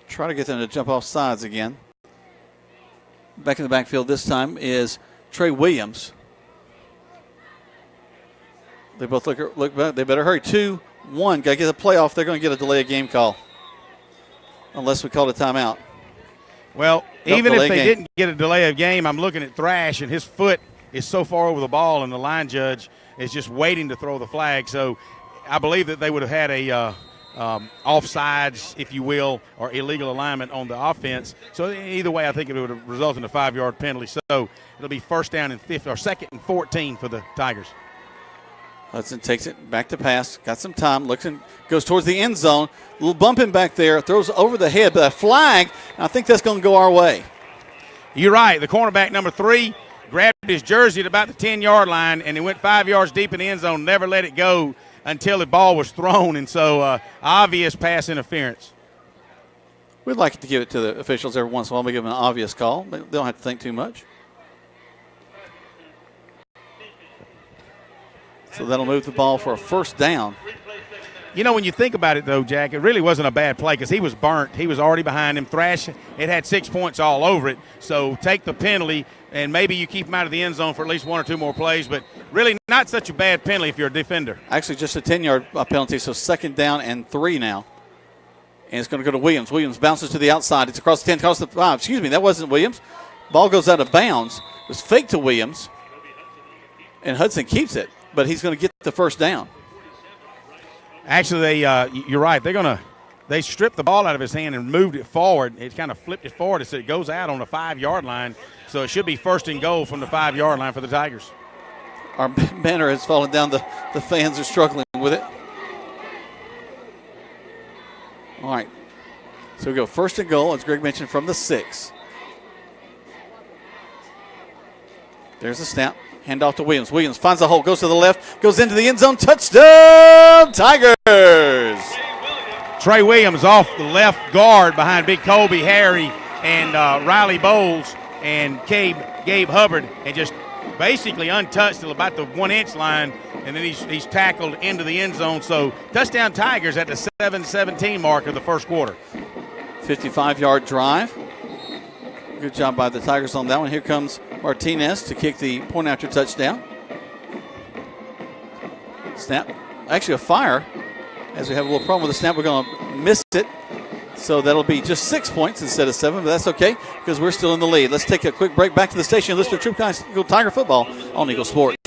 Speaker 1: Try to get them to jump off sides again. Back in the backfield this time is Trey Williams. They both look back. They better hurry. 2-1. Got to get the playoff. They're going to get a delay of game call. Unless we call a timeout.
Speaker 14: Well, even if they didn't get a delay of game, I'm looking at Thrash, and his foot is so far over the ball, and the line judge is just waiting to throw the flag. So I believe that they would have had a offsides, if you will, or illegal alignment on the offense. So either way, I think it would have resulted in a 5-yard penalty. So it'll be 1st down and 2nd and 14 for the Tigers.
Speaker 1: Hudson takes it back to pass. Got some time. Goes towards the end zone. A little bumping back there. Throws over the head. But a flag, I think that's going to go our way.
Speaker 14: You're right. The cornerback, number 3, grabbed his jersey at about the 10-yard line, and he went 5 yards deep in the end zone, never let it go until the ball was thrown. And so obvious pass interference.
Speaker 1: We'd like to give it to the officials every once in a while. We give them an obvious call. They don't have to think too much. So that'll move the ball for a 1st down.
Speaker 14: You know, when you think about it, though, Jack, it really wasn't a bad play because he was burnt. He was already behind him. Thrash, it had 6 points all over it. So take the penalty, and maybe you keep him out of the end zone for at least 1 or 2 more plays. But really not such a bad penalty if you're a defender.
Speaker 1: Actually, just a 10-yard penalty, so 2nd down and 3 now. And it's going to go to Williams. Williams bounces to the outside. It's across the 10, across the 5. Excuse me, that wasn't Williams. Ball goes out of bounds. It was fake to Williams. And Hudson keeps it, but he's going to get the 1st down.
Speaker 14: Actually, you're right. They stripped the ball out of his hand and moved it forward. It kind of flipped it forward. So it goes out on the 5-yard line. So it should be 1st and goal from the 5-yard line for the Tigers.
Speaker 1: Our banner has fallen down. The fans are struggling with it. All right. So we go 1st and goal, as Greg mentioned, from the 6. There's the snap. Hand off to Williams. Williams finds the hole, goes to the left, goes into the end zone. Touchdown, Tigers!
Speaker 14: Trey Williams off the left guard behind Big Colby, Harry, and Riley Bowles and Gabe Hubbard, and just basically untouched till about the 1-inch line, and then he's tackled into the end zone. So touchdown Tigers at the 7:17 mark of the 1st quarter.
Speaker 1: 55-yard drive. Good job by the Tigers on that one. Here comes Martinez to kick the point after touchdown. Snap. Actually a fire. As we have a little problem with the snap, we're going to miss it. So that'll be just 6 points instead of 7, but that's okay because we're still in the lead. Let's take a quick break. Back to the station. Listen to Troup Eagle Tiger football on Eagle Sports.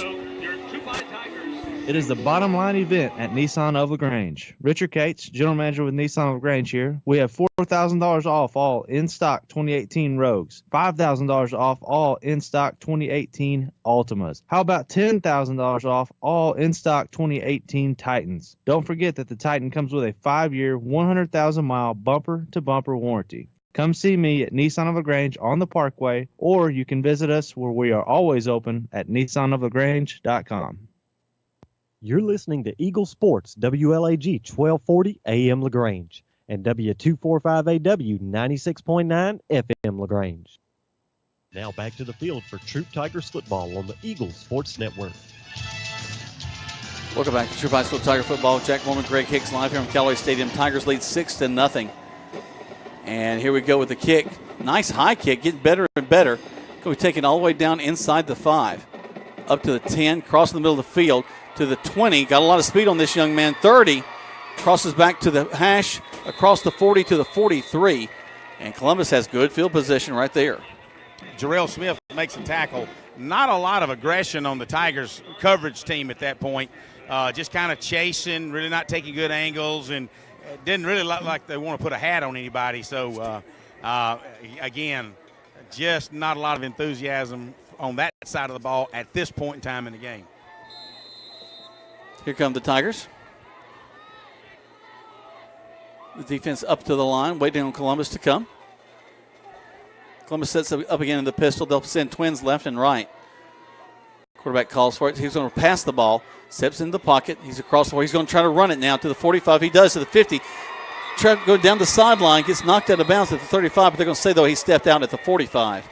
Speaker 2: It is the bottom line event at Nissan of LaGrange. Richard Cates, General Manager with Nissan of LaGrange here. We have $4,000 off all in-stock 2018 Rogues, $5,000 off all in-stock 2018 Altimas. How about $10,000 off all in-stock 2018 Titans? Don't forget that the Titan comes with a 5-year, 100,000-mile bumper-to-bumper warranty. Come see me at Nissan of LaGrange on the Parkway, or you can visit us where we are always open at nissanoflagrange.com.
Speaker 7: You're listening to Eagle Sports, WLAG 1240 AM LaGrange, and W245AW 96.9 FM LaGrange. Now back to the field for Troup Tigers football on the Eagle Sports Network.
Speaker 1: Welcome back to Troup High School Tiger football. Jack Mormon, Greg Hicks live here from Callaway Stadium. Tigers lead 6-0. And here we go with the kick. Nice high kick, getting better and better. Going to be taken all the way down inside the 5. Up to the 10, crossing the middle of the field. To the 20, got a lot of speed on this young man. 30, crosses back to the hash, across the 40 to the 43. And Columbus has good field position right there.
Speaker 14: Jarrell Smith makes a tackle not a lot of aggression on the Tigers coverage team at that point. Just kind of chasing, really not taking good angles, and it didn't really look like they want to put a hat on anybody. So, again, just not a lot of enthusiasm on that side of the ball at this point in time in the game.
Speaker 1: Here come the Tigers. The defense up to the line, waiting on Columbus to come. Columbus sets up again in the pistol. They'll send twins left and right. Quarterback calls for it. He's going to pass the ball, steps in the pocket. He's across the floor. He's going to try to run it now to the 45. He does to the 50. Try to go down the sideline, gets knocked out of bounds at the 35, but they're going to say, though, he stepped out at the 45.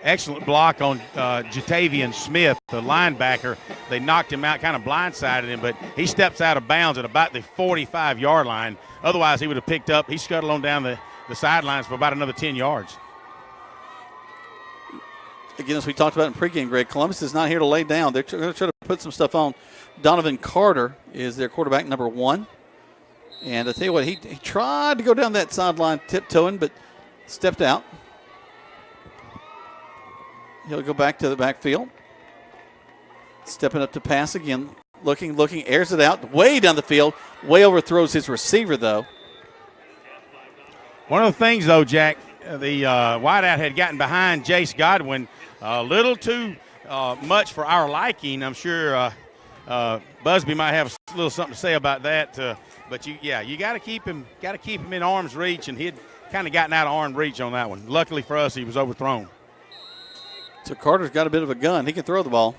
Speaker 14: Excellent block on Jatavian Smith, the linebacker. They knocked him out, kind of blindsided him, but he steps out of bounds at about the 45-yard line. Otherwise, he would have picked up. He scuttled on down the sidelines for about another 10 yards.
Speaker 1: Again, as we talked about in pregame, Greg, Columbus is not here to lay down. They're going to try to put some stuff on. Donovan Carter is their quarterback, number 1. And I tell you what, he tried to go down that sideline tiptoeing, but stepped out. He'll go back to the backfield. Stepping up to pass again. Looking, airs it out. Way down the field. Way overthrows his receiver, though.
Speaker 14: One of the things, though, Jack, the wideout had gotten behind Jace Godwin a little too much for our liking. I'm sure Busby might have a little something to say about that. But you got to keep him in arm's reach, and he'd kind of gotten out of arm's reach on that one. Luckily for us, he was overthrown.
Speaker 1: So Carter's got a bit of a gun. He can throw the ball.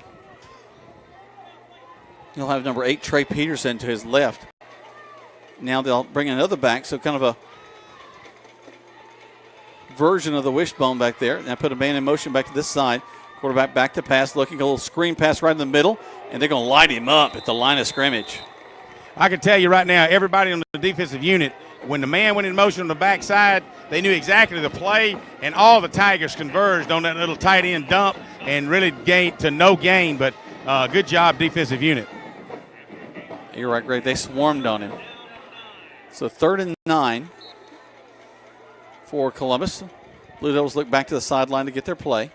Speaker 1: He'll have number 8, Trey Peterson, to his left. Now they'll bring another back, so kind of a version of the wishbone back there. Now put a man in motion back to this side. Quarterback back to pass, looking a little screen pass right in the middle, and they're going to light him up at the line of scrimmage.
Speaker 14: I can tell you right now, everybody on the defensive unit, when the man went in motion on the backside, they knew exactly the play, and all the Tigers converged on that little tight end dump and really gained to no gain, but good job, defensive unit.
Speaker 1: You're right, Greg. They swarmed on him. So 3rd and 9 for Columbus. Blue Devils look back to the sideline to get their play.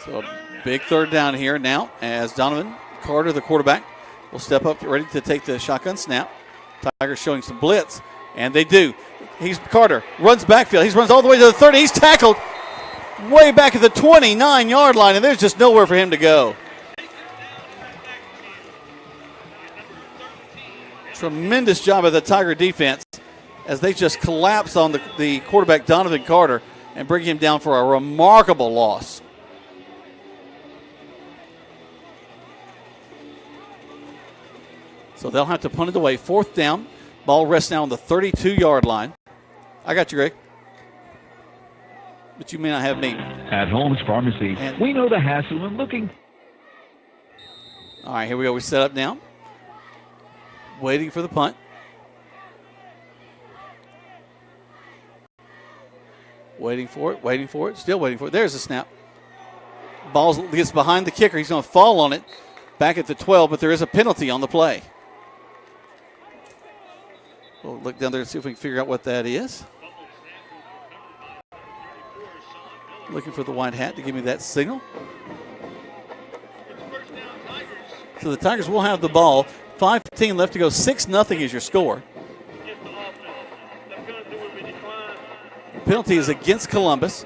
Speaker 1: So a big 3rd down here now as Donovan Carter, the quarterback, will step up, ready to take the shotgun snap. Tigers showing some blitz, and they do. Carter runs backfield. He runs all the way to the 30. He's tackled way back at the 29-yard line, and there's just nowhere for him to go. Tremendous job of the Tiger defense as they just collapse on the quarterback, Donovan Carter, and bring him down for a remarkable loss. So they'll have to punt it away. 4th down. Ball rests now on the 32-yard line. I got you, Greg. But you may not have me.
Speaker 10: At Holmes Pharmacy, we know the hassle in looking.
Speaker 1: All right, here we go. We set up now. Waiting for the punt. Waiting for it. Still waiting for it. There's the snap. Ball gets behind the kicker. He's going to fall on it back at the 12, but there is a penalty on the play. We'll look down there and see if we can figure out what that is. Looking for the white hat to give me that signal. So the Tigers will have the ball. 5:15 left to go. 6-0 is your score. The penalty is against Columbus.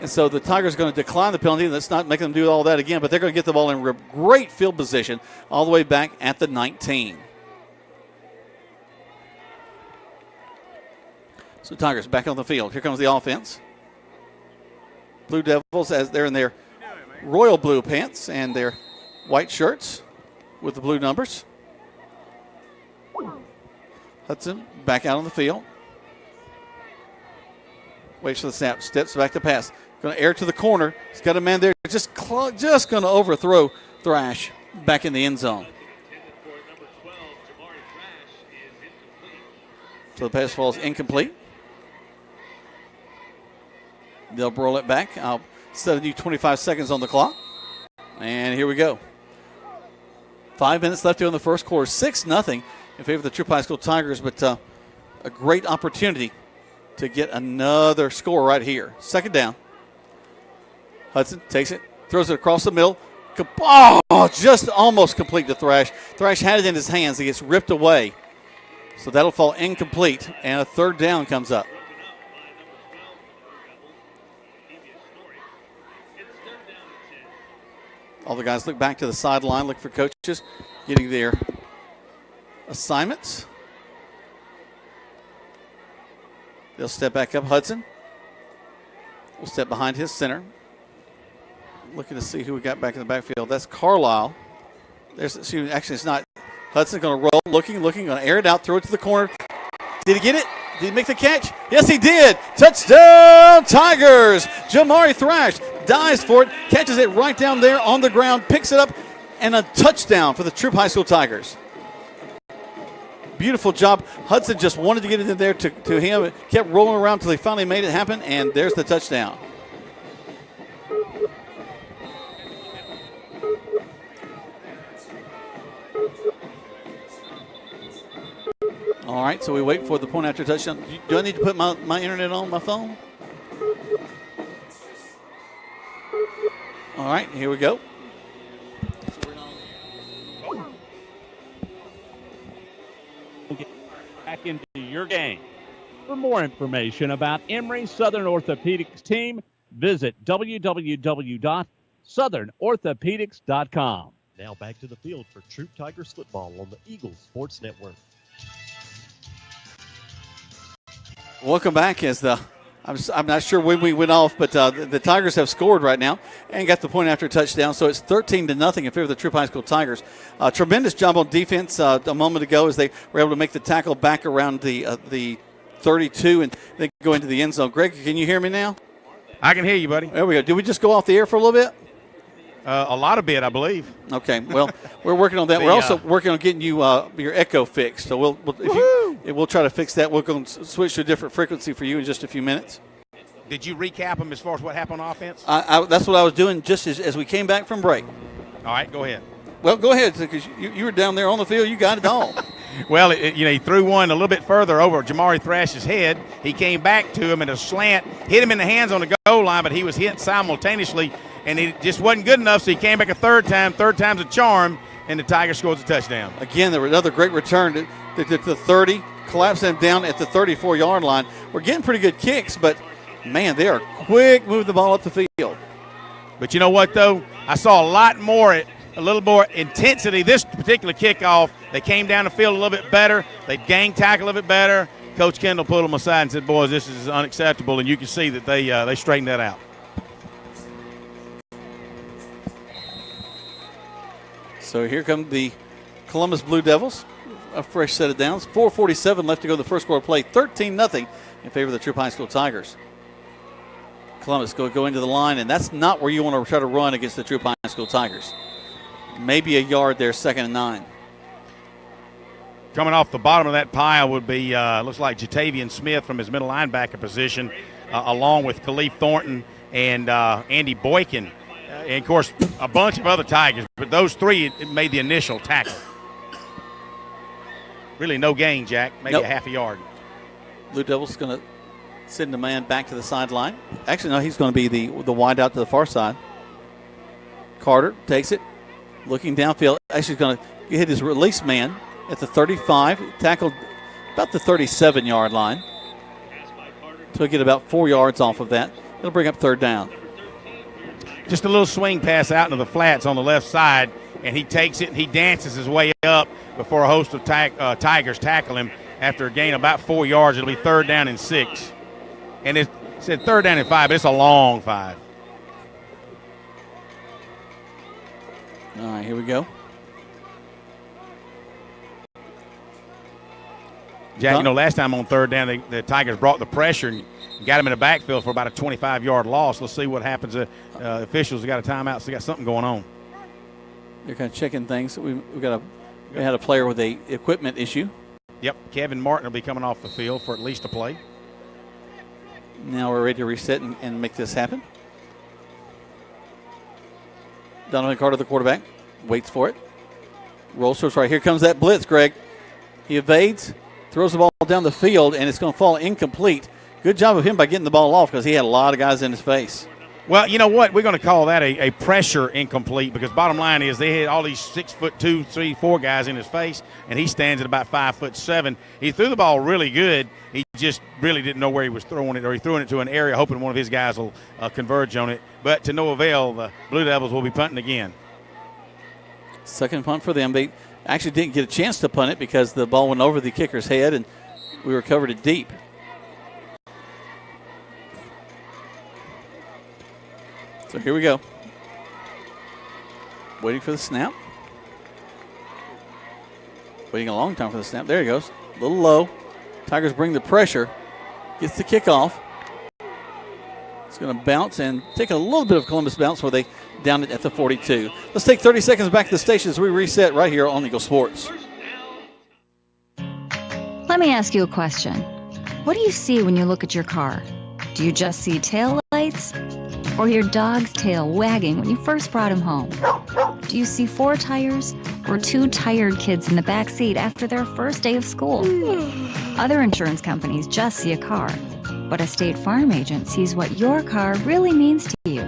Speaker 1: And so the Tigers are going to decline the penalty. Let's not make them do all that again, but they're going to get the ball in great field position all the way back at the 19. So Tigers back on the field. Here comes the offense. Blue Devils, as they're in their royal blue pants and their white shirts with the blue numbers. Hudson back out on the field. Waits for the snap. Steps back to pass. Going to air to the corner. He's got a man there. Just going to overthrow Thrash back in the end zone. So the pass falls incomplete. They'll roll it back. I'll set a new 25 seconds on the clock. And here we go. 5 minutes left here in the first quarter. 6-0 in favor of the Troup High School Tigers, but a great opportunity to get another score right here. Second down. Hudson takes it, throws it across the middle. Oh, just almost complete to Thrash. Thrash had it in his hands. He gets ripped away. So that'll fall incomplete, and a third down comes up. All the guys look back to the sideline, look for coaches getting their assignments. They'll step back up. Hudson will step behind his center. Looking to see who we got back in the backfield. That's Carlisle. Actually, it's not. Hudson's going to roll, looking, going to air it out, throw it to the corner. Did he get it? Did he make the catch? Yes, he did. Touchdown, Tigers. Jamari Thrash dives for it, catches it right down there on the ground, picks it up, and a touchdown for the Troup High School Tigers. Beautiful job. Hudson just wanted to get it in there to him. It kept rolling around until he finally made it happen, and there's the touchdown. All right, so we wait for the point after touchdown. Do I need to put my internet on my phone? All right, here we go.
Speaker 4: Back into your game. For more information about Emory Southern Orthopedics team, visit www.southernorthopedics.com.
Speaker 7: Now back to the field for Troup Tigers football on the Eagles Sports Network.
Speaker 1: Welcome back. I'm not sure when we went off, but the Tigers have scored right now and got the point after touchdown. So it's 13-0 in favor of the Troup High School Tigers. Tremendous job on defense a moment ago as they were able to make the tackle back around the 32 and then go into the end zone. Greg, can you hear me now?
Speaker 14: I can hear you, buddy.
Speaker 1: There we go. Did we just go off the air for a little bit?
Speaker 14: A lot of bit, I believe.
Speaker 1: Okay. Well, we're working on that. We're also working on getting you your echo fixed. So we'll try to fix that. We're going to switch to a different frequency for you in just a few minutes.
Speaker 14: Did you recap them as far as what happened on offense?
Speaker 1: That's what I was doing just as we came back from break.
Speaker 14: All right, go ahead.
Speaker 1: Well, go ahead, because you were down there on the field. You got it all.
Speaker 14: Well, he threw one a little bit further over Jamari Thrash's head. He came back to him in a slant, hit him in the hands on the goal line, but he was hit simultaneously, and it just wasn't good enough, so he came back a third time. Third time's a charm, and the Tigers scores a touchdown. Again,
Speaker 1: there was another great return to the 30, collapsing him down at the 34-yard line. We're getting pretty good kicks, but, man, they are quick moving the ball up the field.
Speaker 14: But you know what, though? I saw a little more intensity this particular kickoff. They came down the field a little bit better. They gang tackle a little bit better. Coach Kendall pulled them aside and said, boys, this is unacceptable, and you can see that they straightened that out.
Speaker 1: So here come the Columbus Blue Devils, a fresh set of downs. 4:47 left to go the first quarter play, 13-0 in favor of the Troup High School Tigers. Columbus go into the line, and that's not where you want to try to run against the Troup High School Tigers. Maybe a yard there, 2nd and 9.
Speaker 14: Coming off the bottom of that pile would be, looks like Jatavian Smith from his middle linebacker position, along with Khalif Thornton and Andy Boykin. And, of course, a bunch of other Tigers, but those three made the initial tackle. Really no gain, Jack, maybe a half a yard.
Speaker 1: Blue Devils going to send the man back to the sideline. Actually, no, he's going to be the wide out to the far side. Carter takes it, looking downfield. Actually, he's going to hit his release man at the 35, tackled about the 37-yard line. So he'll get about 4 yards off of that. It'll bring up third down.
Speaker 14: Just a little swing pass out into the flats on the left side, and he takes it and he dances his way up before a host of Tigers tackle him. After a gain of about 4 yards, it'll be 3rd down and 6. And it said 3rd down and 5, but it's a long 5.
Speaker 1: All right, here we go.
Speaker 14: Jack, last time on 3rd down, the Tigers brought the pressure and got him in the backfield for about a 25-yard loss. Let's see what happens. Officials have got a timeout, so they got something going on.
Speaker 1: They're kind of checking things. We had a player with a equipment issue.
Speaker 14: Yep, Kevin Martin will be coming off the field for at least a play.
Speaker 1: Now we're ready to reset and make this happen. Donovan Carter, the quarterback, waits for it. Rolls towards right. Here comes that blitz, Greg. He evades, throws the ball down the field, and it's going to fall incomplete. good job of him by getting the ball off because he had a lot of guys in his face.
Speaker 14: Well, you know what? We're going to call that a pressure incomplete because bottom line is they had all these 6'2", 3, 4 guys in his face, and he stands at about 5'7". He threw the ball really good. He just really didn't know where he was throwing it, or he threw it to an area hoping one of his guys will converge on it. But to no avail, the Blue Devils will be punting again.
Speaker 1: Second punt for them. They actually didn't get a chance to punt it because the ball went over the kicker's head, and we recovered it deep. So here we go. Waiting for the snap. Waiting a long time for the snap. There he goes. A little low. Tigers bring the pressure. Gets the kickoff. It's going to bounce and take a little bit of Columbus bounce where they down it at the 42. Let's take 30 seconds back to the station as we reset right here on Eagle Sports.
Speaker 16: Let me ask you a question. What do you see when you look at your car? Do you just see tail lights? Or your dog's tail wagging when you first brought him home? Do you see 4 tires or 2 tired kids in the back seat after their first day of school? Other insurance companies just see a car, but a State Farm agent sees what your car really means to you.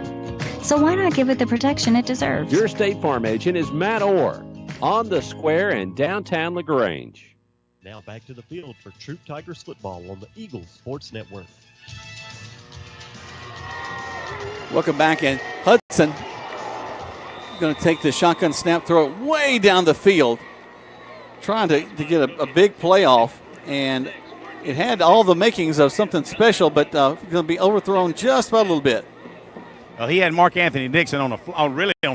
Speaker 16: So why not give it the protection it deserves?
Speaker 3: Your State Farm agent is Matt Orr on the square in downtown LaGrange.
Speaker 7: Now back to the field for Troup Tigers football on the Eagles Sports Network.
Speaker 1: Welcome back, and Hudson going to take the shotgun snap, throw it way down the field, trying to get a big play off, and it had all the makings of something special, but going to be overthrown just about a little bit.
Speaker 14: Well, he had Mark Anthony Dixon on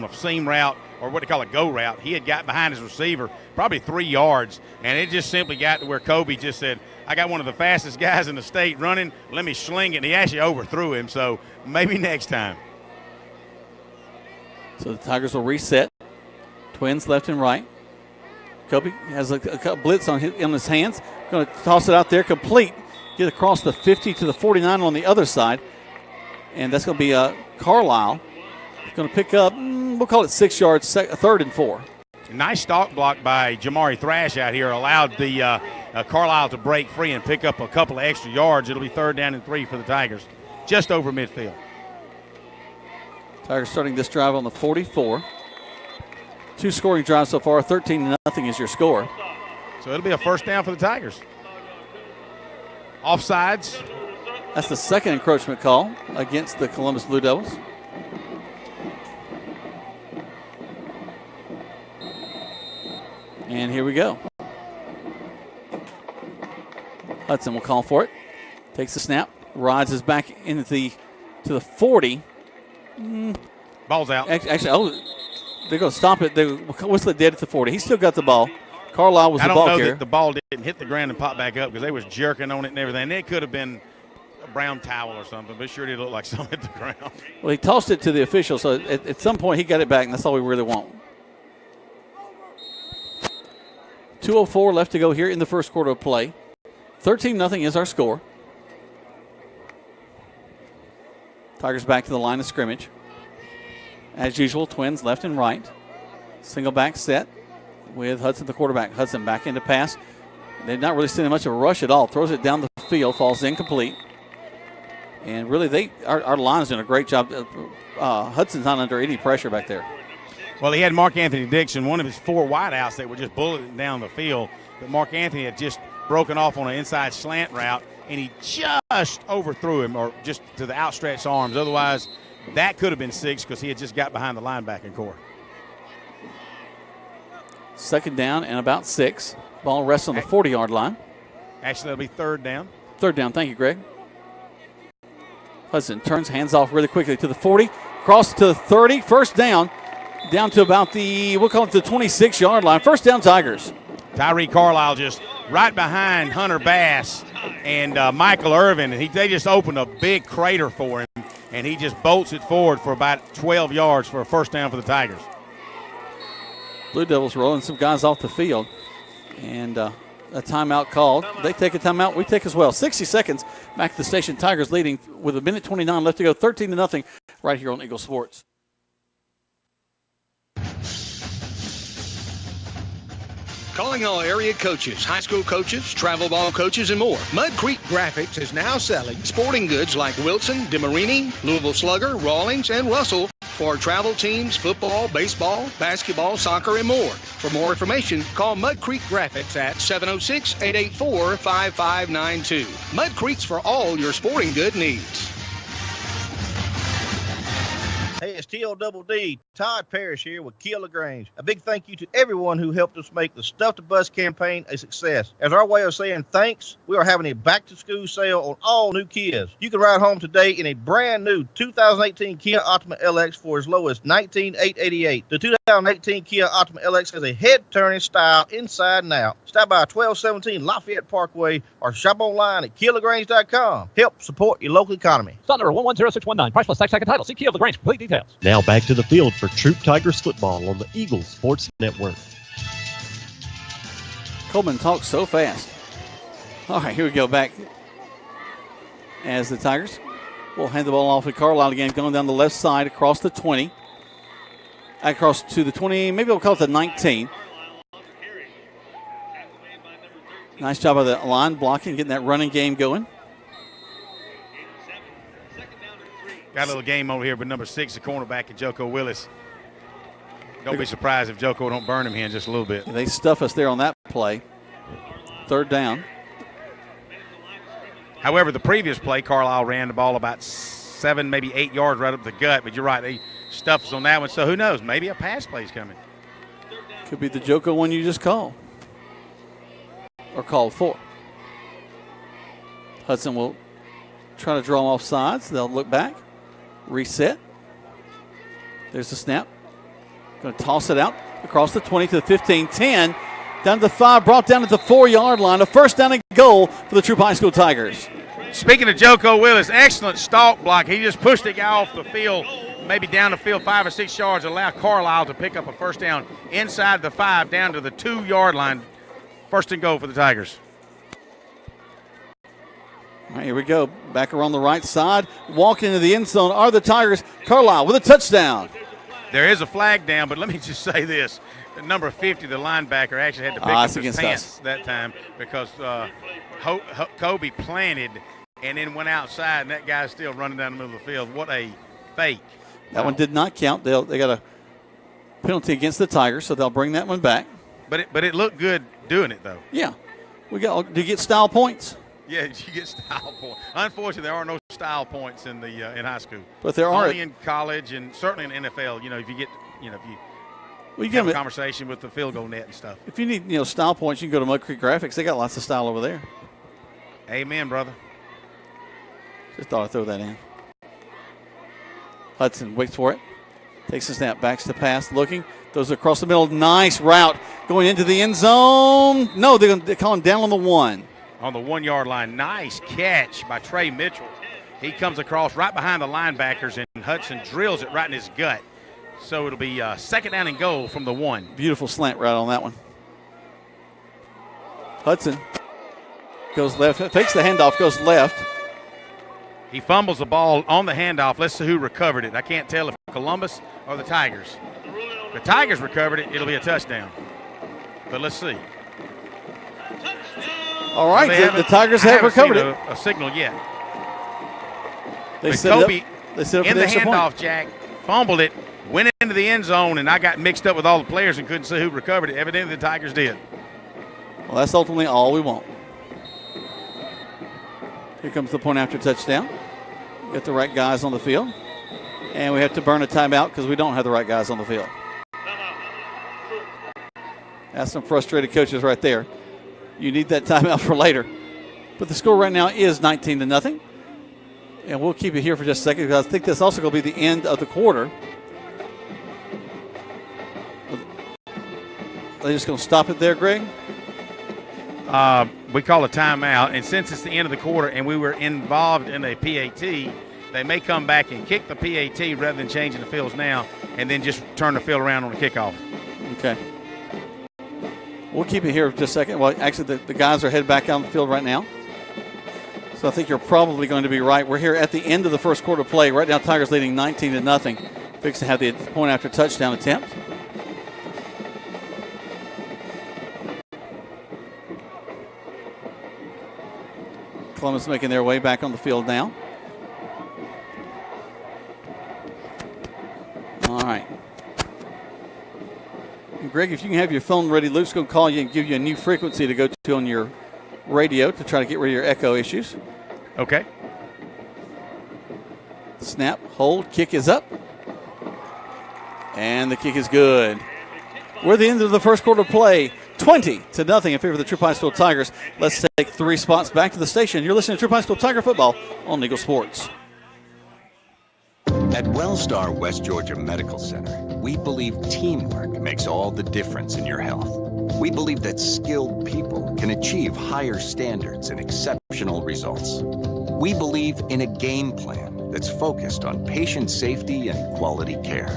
Speaker 14: a seam route, or what they call a go route. He had got behind his receiver probably 3 yards, and it just simply got to where Kobe just said, I got one of the fastest guys in the state running, let me sling it, and he actually overthrew him, so maybe next time.
Speaker 1: So the Tigers will reset. Twins left and right. Kobe has a blitz on his hands. Going to toss it out there, complete. Get across the 50 to the 49 on the other side. And that's going to be Carlisle. Going to pick up, we'll call it 6 yards, 3rd and 4.
Speaker 14: Nice stalk block by Jamari Thrash out here. Allowed the Carlisle to break free and pick up a couple of extra yards. It'll be 3rd down and 3 for the Tigers, just over midfield.
Speaker 1: Tigers starting this drive on the 44. 2 scoring drives so far. 13-0 is your score.
Speaker 14: So it'll be a 1st down for the Tigers. Offsides.
Speaker 1: That's the second encroachment call against the Columbus Blue Devils. And here we go. Hudson will call for it. Takes the snap. Rides is back into to the 40.
Speaker 14: Ball's out.
Speaker 1: Actually, they're going to stop it. They whistle it dead at the 40. He's still got the ball. Carlisle was the ball carrier.
Speaker 14: I don't know that the ball didn't hit the ground and pop back up because they was jerking on it and everything. It could have been a brown towel or something, but it sure did look like something hit the ground.
Speaker 1: Well, he tossed it to the official, so at some point he got it back, and that's all we really want. 2:04 left to go here in the first quarter of play. 13-0 is our score. Tigers back to the line of scrimmage. As usual, Twins left and right. Single back set with Hudson, the quarterback. Hudson back into pass. They're not really seeing much of a rush at all. Throws it down the field, falls incomplete. And really, our line's doing a great job. Hudson's not under any pressure back there.
Speaker 14: Well, he had Mark Anthony Dixon, one of his 4 wideouts that were just bulleting down the field. But Mark Anthony had just broken off on an inside slant route, and he just overthrew him, or just to the outstretched arms. Otherwise, that could have been 6 because he had just got behind the linebacking core.
Speaker 1: 2nd down and about 6. Ball rests on the 40-yard line.
Speaker 14: Actually, that'll be 3rd down.
Speaker 1: 3rd down. Thank you, Greg. Hudson turns, hands off really quickly to the 40, across to the 30, 1st down. Down to about we'll call it the 26-yard line. 1st down, Tigers.
Speaker 14: Tyree Carlisle just right behind Hunter Bass and Michael Irvin. And they just opened a big crater for him, and he just bolts it forward for about 12 yards for a 1st down for the Tigers.
Speaker 1: Blue Devils rolling some guys off the field. And a timeout called. They take a timeout. We take as well. 60 seconds back to the station. Tigers leading with 1:29 left to go. 13-0 right here on Eagle Sports.
Speaker 9: Calling all area coaches, high school coaches, travel ball coaches, and more. Mud Creek Graphics is now selling sporting goods like Wilson, DeMarini, Louisville Slugger, Rawlings, and Russell for travel teams, football, baseball, basketball, soccer, and more. For more information, call Mud Creek Graphics at 706-884-5592. Mud Creek's for all your sporting good needs.
Speaker 13: Hey, it's TLDD, Todd Parrish here with Kia LaGrange. A big thank you to everyone who helped us make the Stuff to Bus campaign a success. As our way of saying thanks, we are having a back-to-school sale on all new Kias. You can ride home today in a brand new 2018 Kia Optima LX for as low as $19,888. The 2018 Kia Optima LX has a head-turning style inside and out. Stop by 1217 Lafayette Parkway or shop online at KiaLaGrange.com. Help support your local economy.
Speaker 3: Stop number 110619. Price plus tax second title. See Kia LaGrange. Complete details.
Speaker 7: Now back to the field for Troup Tigers football on the Eagles Sports Network.
Speaker 1: Coleman talks so fast. All right, here we go back as the Tigers will hand the ball off to Carlisle again, going down the left side across the 20. Across to the 20, maybe we'll call it the 19. Nice job of the line blocking, getting that running game going.
Speaker 14: Got a little game over here with number 6, the cornerback, and Joko Willis. Don't be surprised if Joko don't burn him here in just a little bit.
Speaker 1: They stuff us there on that play. Third down.
Speaker 14: However, the previous play, Carlisle ran the ball about 7, maybe 8 yards right up the gut, but you're right, they stuffed us on that one. So who knows? Maybe a pass play's coming.
Speaker 1: Could be the Joko one you just called. Or called for. Hudson will try to draw them off sides. They'll look back. Reset. There's the snap. Going to toss it out across the 20 to the 15, 10, down to the 5, brought down to the 4-yard line. A first down and goal for the Troup High School Tigers.
Speaker 14: Speaking of Joko Willis, excellent stalk block. He just pushed the guy off the field, maybe down the field 5 or 6 yards, allow Carlisle to pick up a first down inside the 5 down to the 2-yard line. First and goal for the Tigers.
Speaker 1: All right, here we go. Back around the right side. Walking into the end zone are the Tigers. Carlisle with a touchdown.
Speaker 14: There is a flag down, but let me just say this. Number 50, the linebacker, actually had to pick up his pants that time because Kobe planted and then went outside, and that guy's still running down the middle of the field. What a fake.
Speaker 1: That one did not count. They got a penalty against the Tigers, so they'll bring that one back.
Speaker 14: But it looked good doing it, though.
Speaker 1: Yeah. Do you get style points?
Speaker 14: Yeah, you get style points. Unfortunately, there are no style points in in high school.
Speaker 1: But there are
Speaker 14: only in college and certainly in the NFL. If you get have a conversation with the field goal net and stuff.
Speaker 1: If you need style points, you can go to Mud Creek Graphics. They got lots of style over there.
Speaker 14: Amen, brother.
Speaker 1: Just thought I'd throw that in. Hudson waits for it. Takes the snap, backs to pass, looking. Those across the middle. Nice route going into the end zone. No, they're calling down on the 1.
Speaker 14: On the 1-yard line. Nice catch by Trey Mitchell. He comes across right behind the linebackers, and Hudson drills it right in his gut. So it'll be second down and goal from the 1.
Speaker 1: Beautiful slant route on that one. Hudson goes left, fakes the handoff, goes left.
Speaker 14: He fumbles the ball on the handoff. Let's see who recovered it. I can't tell if Columbus or the Tigers. If the Tigers recovered it, it'll be a touchdown. But let's see.
Speaker 1: All right, the Tigers have recovered it.
Speaker 14: A signal yet.
Speaker 1: They set
Speaker 14: Kobe
Speaker 1: it up
Speaker 14: in
Speaker 1: for
Speaker 14: the
Speaker 1: extra
Speaker 14: handoff,
Speaker 1: point.
Speaker 14: Jack, fumbled it, went into the end zone, and I got mixed up with all the players and couldn't see who recovered it. Evidently, the Tigers did.
Speaker 1: Well, that's ultimately all we want. Here comes the point after touchdown. Got the right guys on the field. And we have to burn a timeout because we don't have the right guys on the field. That's some frustrated coaches right there. You need that timeout for later. But the score right now is 19-0. And we'll keep it here for just a second because I think that's also going to be the end of the quarter. Are they just going to stop it there, Greg?
Speaker 14: We call a timeout, and since it's the end of the quarter and we were involved in a PAT, they may come back and kick the PAT rather than changing the fields now and then just turn the field around on the kickoff.
Speaker 1: Okay. We'll keep it here for just a second. Well, actually, the guys are headed back out on the field right now. So I think you're probably going to be right. We're here at the end of the first quarter play. Right now, Tigers leading 19-0. Fix to have the point after touchdown attempt. Columbus making their way back on the field now. All right. And Greg, if you can have your phone ready, Luke's going to call you and give you a new frequency to go to on your radio to try to get rid of your echo issues.
Speaker 14: Okay.
Speaker 1: Snap, hold, kick is up. And the kick is good. We're at the end of the first quarter play. 20-0 in favor of the Troup High School Tigers. Let's take 3 spots back to the station. You're listening to Troup High School Tiger Football on Eagle Sports.
Speaker 12: At Wellstar West Georgia Medical Center, we believe teamwork makes all the difference in your health. We believe that skilled people can achieve higher standards and exceptional results. We believe in a game plan that's focused on patient safety and quality care.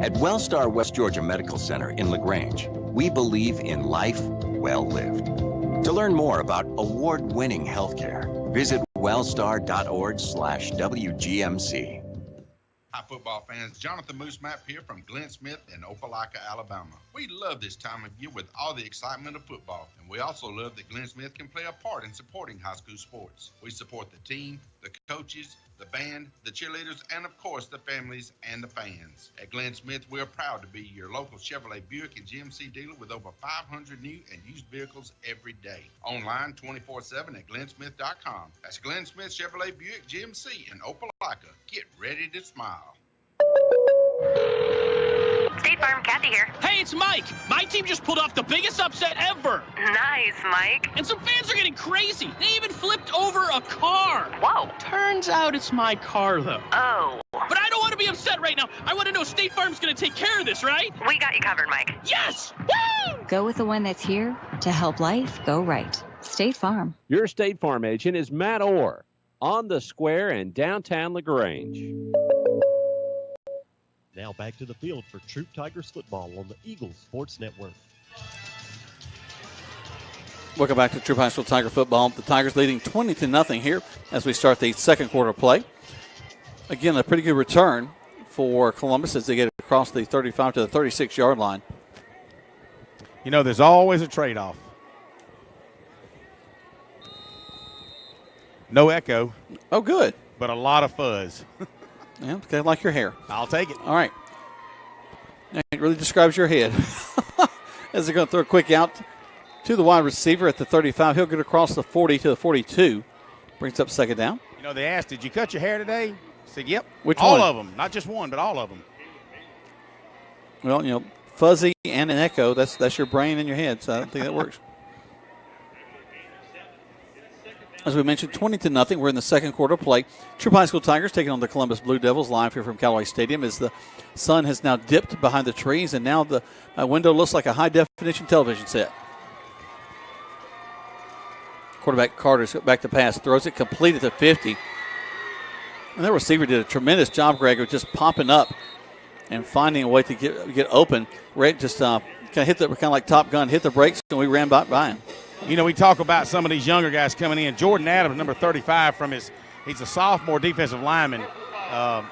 Speaker 12: At Wellstar West Georgia Medical Center in LaGrange, we believe in life well lived. To learn more about award-winning healthcare, visit wellstar.org/WGMC.
Speaker 17: Hi, football fans. Jonathan Moose Map here from Glenn Smith in Opelika, Alabama. We love this time of year with all the excitement of football, and we also love that Glenn Smith can play a part in supporting high school sports. We support the team, the coaches, the band, the cheerleaders, and of course the families and the fans. At Glenn Smith, we're proud to be your local Chevrolet Buick and GMC dealer with over 500 new and used vehicles every day. Online 24/7 at glennsmith.com. That's Glenn Smith Chevrolet Buick GMC in Opelika. Get ready to smile.
Speaker 18: State Farm, Kathy here.
Speaker 19: Hey, it's Mike. My team just pulled off the biggest upset ever.
Speaker 18: Nice, Mike.
Speaker 19: And some fans are getting crazy. They even flipped over a car.
Speaker 18: Whoa.
Speaker 19: Turns out it's my car, though.
Speaker 18: Oh.
Speaker 19: But I don't want to be upset right now. I want to know State Farm's going to take care of this, right?
Speaker 18: We got you covered, Mike.
Speaker 19: Yes! Woo!
Speaker 16: Go with the one that's here to help life go right. State Farm.
Speaker 3: Your State Farm agent is Matt Orr on the square in downtown LaGrange.
Speaker 7: Now back to the field for Troup Tigers football on the Eagle Sports Network.
Speaker 1: Welcome back to Troup High School Tiger Football. The Tigers leading 20-0 here as we start the second quarter play. Again, a pretty good return for Columbus as they get across the 35 to the 36-yard line.
Speaker 14: You know, there's always a trade-off. No echo.
Speaker 1: Oh, good.
Speaker 14: But a lot of fuzz.
Speaker 1: Yeah, kind of like your hair.
Speaker 14: I'll take it.
Speaker 1: All right. It really describes your head. As they're going to throw a quick out to the wide receiver at the 35. He'll get across the 40 to the 42. Brings up second down.
Speaker 14: You know, they asked, did you cut your hair today? I said, yep.
Speaker 1: Which
Speaker 14: all
Speaker 1: one?
Speaker 14: of them. Not just one, but all of them.
Speaker 1: Well, you know, fuzzy and an echo, that's your brain and your head, so I don't think that works. As we mentioned, 20-0. We're in the second quarter play. Troup High School Tigers taking on the Columbus Blue Devils live here from Callaway Stadium as the sun has now dipped behind the trees, and now the window looks like a high-definition television set. Quarterback Carter's back to pass, throws it complete at the 50. And their receiver did a tremendous job, Greg, of just popping up and finding a way to get open. Ray just kind of like Top Gun, hit the brakes, and we ran by him.
Speaker 14: You know, we talk about some of these younger guys coming in. Jordan Adams, number 35, he's a sophomore defensive lineman.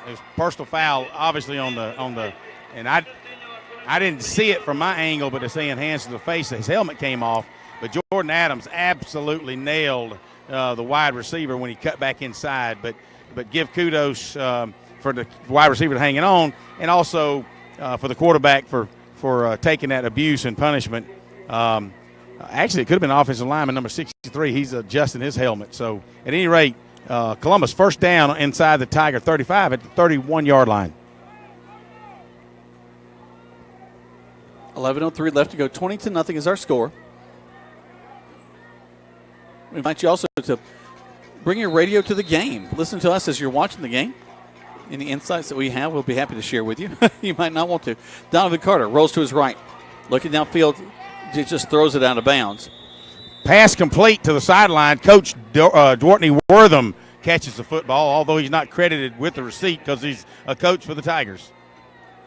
Speaker 14: His personal foul, obviously on the, and I didn't see it from my angle, but it's saying hands to the face. His helmet came off, but Jordan Adams absolutely nailed the wide receiver when he cut back inside. But give kudos for the wide receiver hanging on, and also for the quarterback for taking that abuse and punishment. Actually, it could have been offensive lineman number 63. He's adjusting his helmet. So, at any rate, Columbus first down inside the Tiger 35 at the 31-yard line.
Speaker 1: 11:03 left to go. 20-0 is our score. We invite you also to bring your radio to the game. Listen to us as you're watching the game. Any insights that we have, we'll be happy to share with you. You might not want to. Donovan Carter rolls to his right. Looking downfield, he just throws it out of bounds.
Speaker 14: Pass complete to the sideline. Coach Dwartney Wortham catches the football, although he's not credited with the receipt because he's a coach for the Tigers.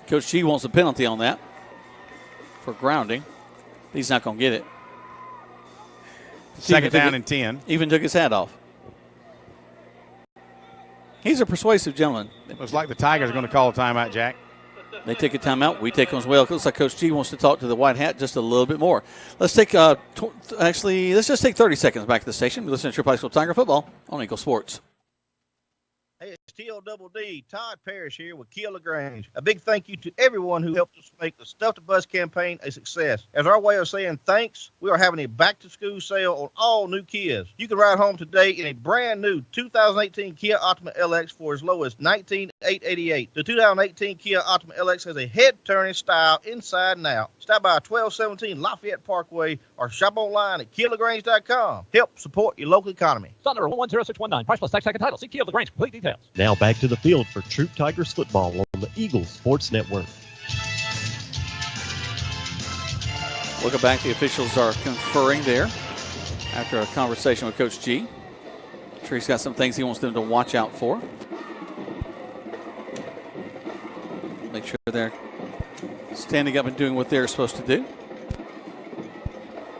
Speaker 1: Coach G wants a penalty on that for grounding. He's not going to get it.
Speaker 14: Second down and 10.
Speaker 1: Even took his hat off. He's a persuasive gentleman.
Speaker 14: Looks like the Tigers are going to call a timeout, Jack.
Speaker 1: They take a timeout. We take them as well. It looks like Coach G wants to talk to the white hat just a little bit more. Let's take let's just take 30 seconds back to the station. We listen to Troup High School Tiger football on Eagle Sports.
Speaker 13: Hey, it's TLDD, Todd Parrish here with Kia LaGrange. A big thank you to everyone who helped us make the Stuff the Bus campaign a success. As our way of saying thanks, we are having a back-to-school sale on all new Kias. You can ride home today in a brand-new 2018 Kia Optima LX for as low as $19,888. The 2018 Kia Optima LX has a head-turning style inside and out. Stop by 1217 Lafayette Parkway or shop online at KiaLaGrange.com. Help support your local economy.
Speaker 3: Stop number 10619. Price plus tax second title. See Kia LaGrange. Complete details.
Speaker 7: Now back to the field for Troup Tigers football on the Eagle Sports Network.
Speaker 1: Welcome back. The officials are conferring there after a conversation with Coach G. I'm sure he's got some things he wants them to watch out for. Make sure they're standing up and doing what they're supposed to do.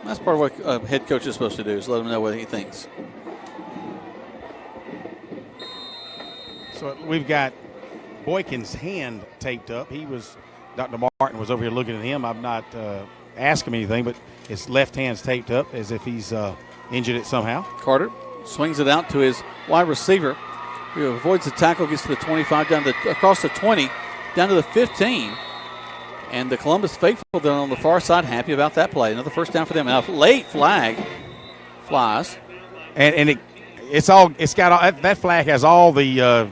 Speaker 1: That's part of what a head coach is supposed to do, is let them know what he thinks.
Speaker 14: So we've got Boykin's hand taped up. Dr. Martin was over here looking at him. I've not asked him anything, but his left hand's taped up as if he's injured it somehow.
Speaker 1: Carter swings it out to his wide receiver, who avoids the tackle, gets to the 25, across the 20, down to the 15. And the Columbus faithful then on the far side happy about that play. Another first down for them. Now, late flag flies.
Speaker 14: And that flag has all the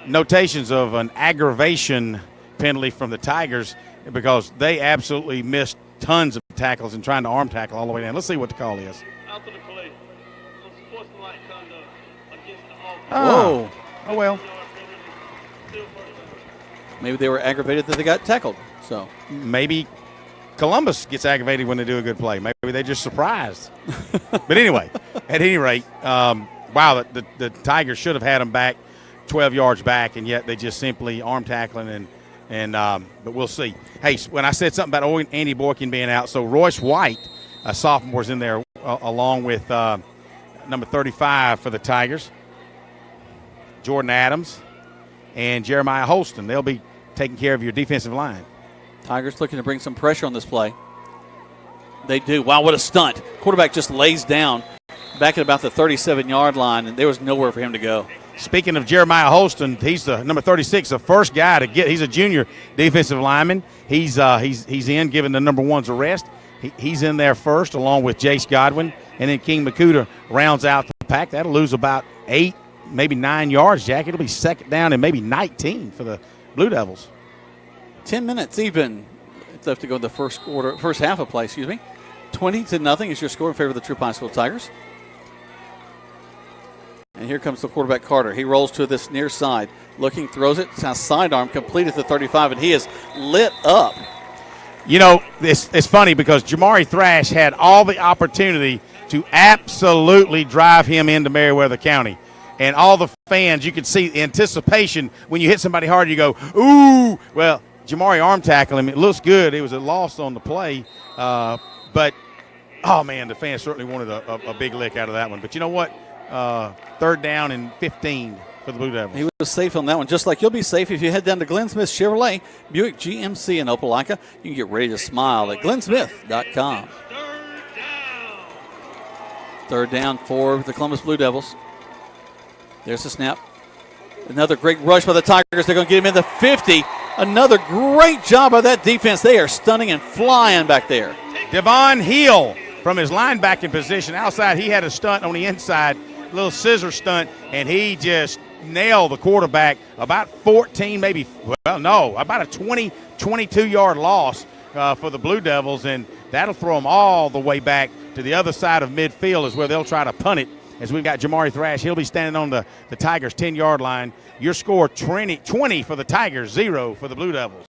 Speaker 14: notations of an aggravation penalty from the Tigers because they absolutely missed tons of tackles and trying to arm tackle all the way down. Let's see what the call is.
Speaker 15: After the play, unsportsmanlike conduct against the offense.
Speaker 1: Whoa.
Speaker 14: Oh, well.
Speaker 1: Maybe they were aggravated that they got tackled. So
Speaker 14: maybe Columbus gets aggravated when they do a good play. Maybe they're just surprised. But anyway, at any rate, wow, the Tigers should have had them back 12 yards back, and yet they just simply arm tackling but we'll see. Hey, when I said something about Andy Boykin being out, so Royce White, a sophomore, is in there along with number 35 for the Tigers, Jordan Adams, and Jeremiah Holston. They'll be taking care of your defensive line.
Speaker 1: Tigers looking to bring some pressure on this play. They do. Wow, what a stunt. Quarterback just lays down back at about the 37-yard line, and there was nowhere for him to go.
Speaker 14: Speaking of Jeremiah Holston, he's the number 36, the first guy to get. He's a junior defensive lineman. He's in, giving the number ones a rest. He's in there first, along with Jace Godwin, and then King Makuta rounds out the pack. That'll lose about 8, maybe 9 yards, Jack. It'll be second down and maybe 19 for the Blue Devils.
Speaker 1: 10 minutes even. It's left to go in the first half of play, 20-0 is your score in favor of the Troup High School Tigers. And here comes the quarterback, Carter. He rolls to this near side. Looking, throws it. It's a sidearm, complete at the 35, and he is lit up.
Speaker 14: You know, it's funny because Jamari Thrash had all the opportunity to absolutely drive him into Meriwether County. And all the fans, you could see the anticipation. When you hit somebody hard, you go, ooh. Well, Jamari arm tackled him. It looks good. It was a loss on the play. But, oh, man, the fans certainly wanted a big lick out of that one. But you know what? Third down and 15 for the Blue Devils.
Speaker 1: He was safe on that one, just like you'll be safe if you head down to Glenn Smith Chevrolet, Buick GMC in Opelika. You can get ready to smile at glennsmith.com. Third down for the Columbus Blue Devils. There's the snap. Another great rush by the Tigers. They're going to get him in the 50. Another great job by that defense. They are stunning and flying back there.
Speaker 14: Devon Hill from his linebacking position outside. He had a stunt on the inside, a little scissor stunt, and he just nailed the quarterback. About 14, maybe, about a 20, 22-yard loss for the Blue Devils, and that'll throw them all the way back to the other side of midfield is where they'll try to punt it. As we've got Jamari Thrash, he'll be standing on the Tigers' 10-yard line. Your score 20 for the Tigers, 0 for the Blue Devils.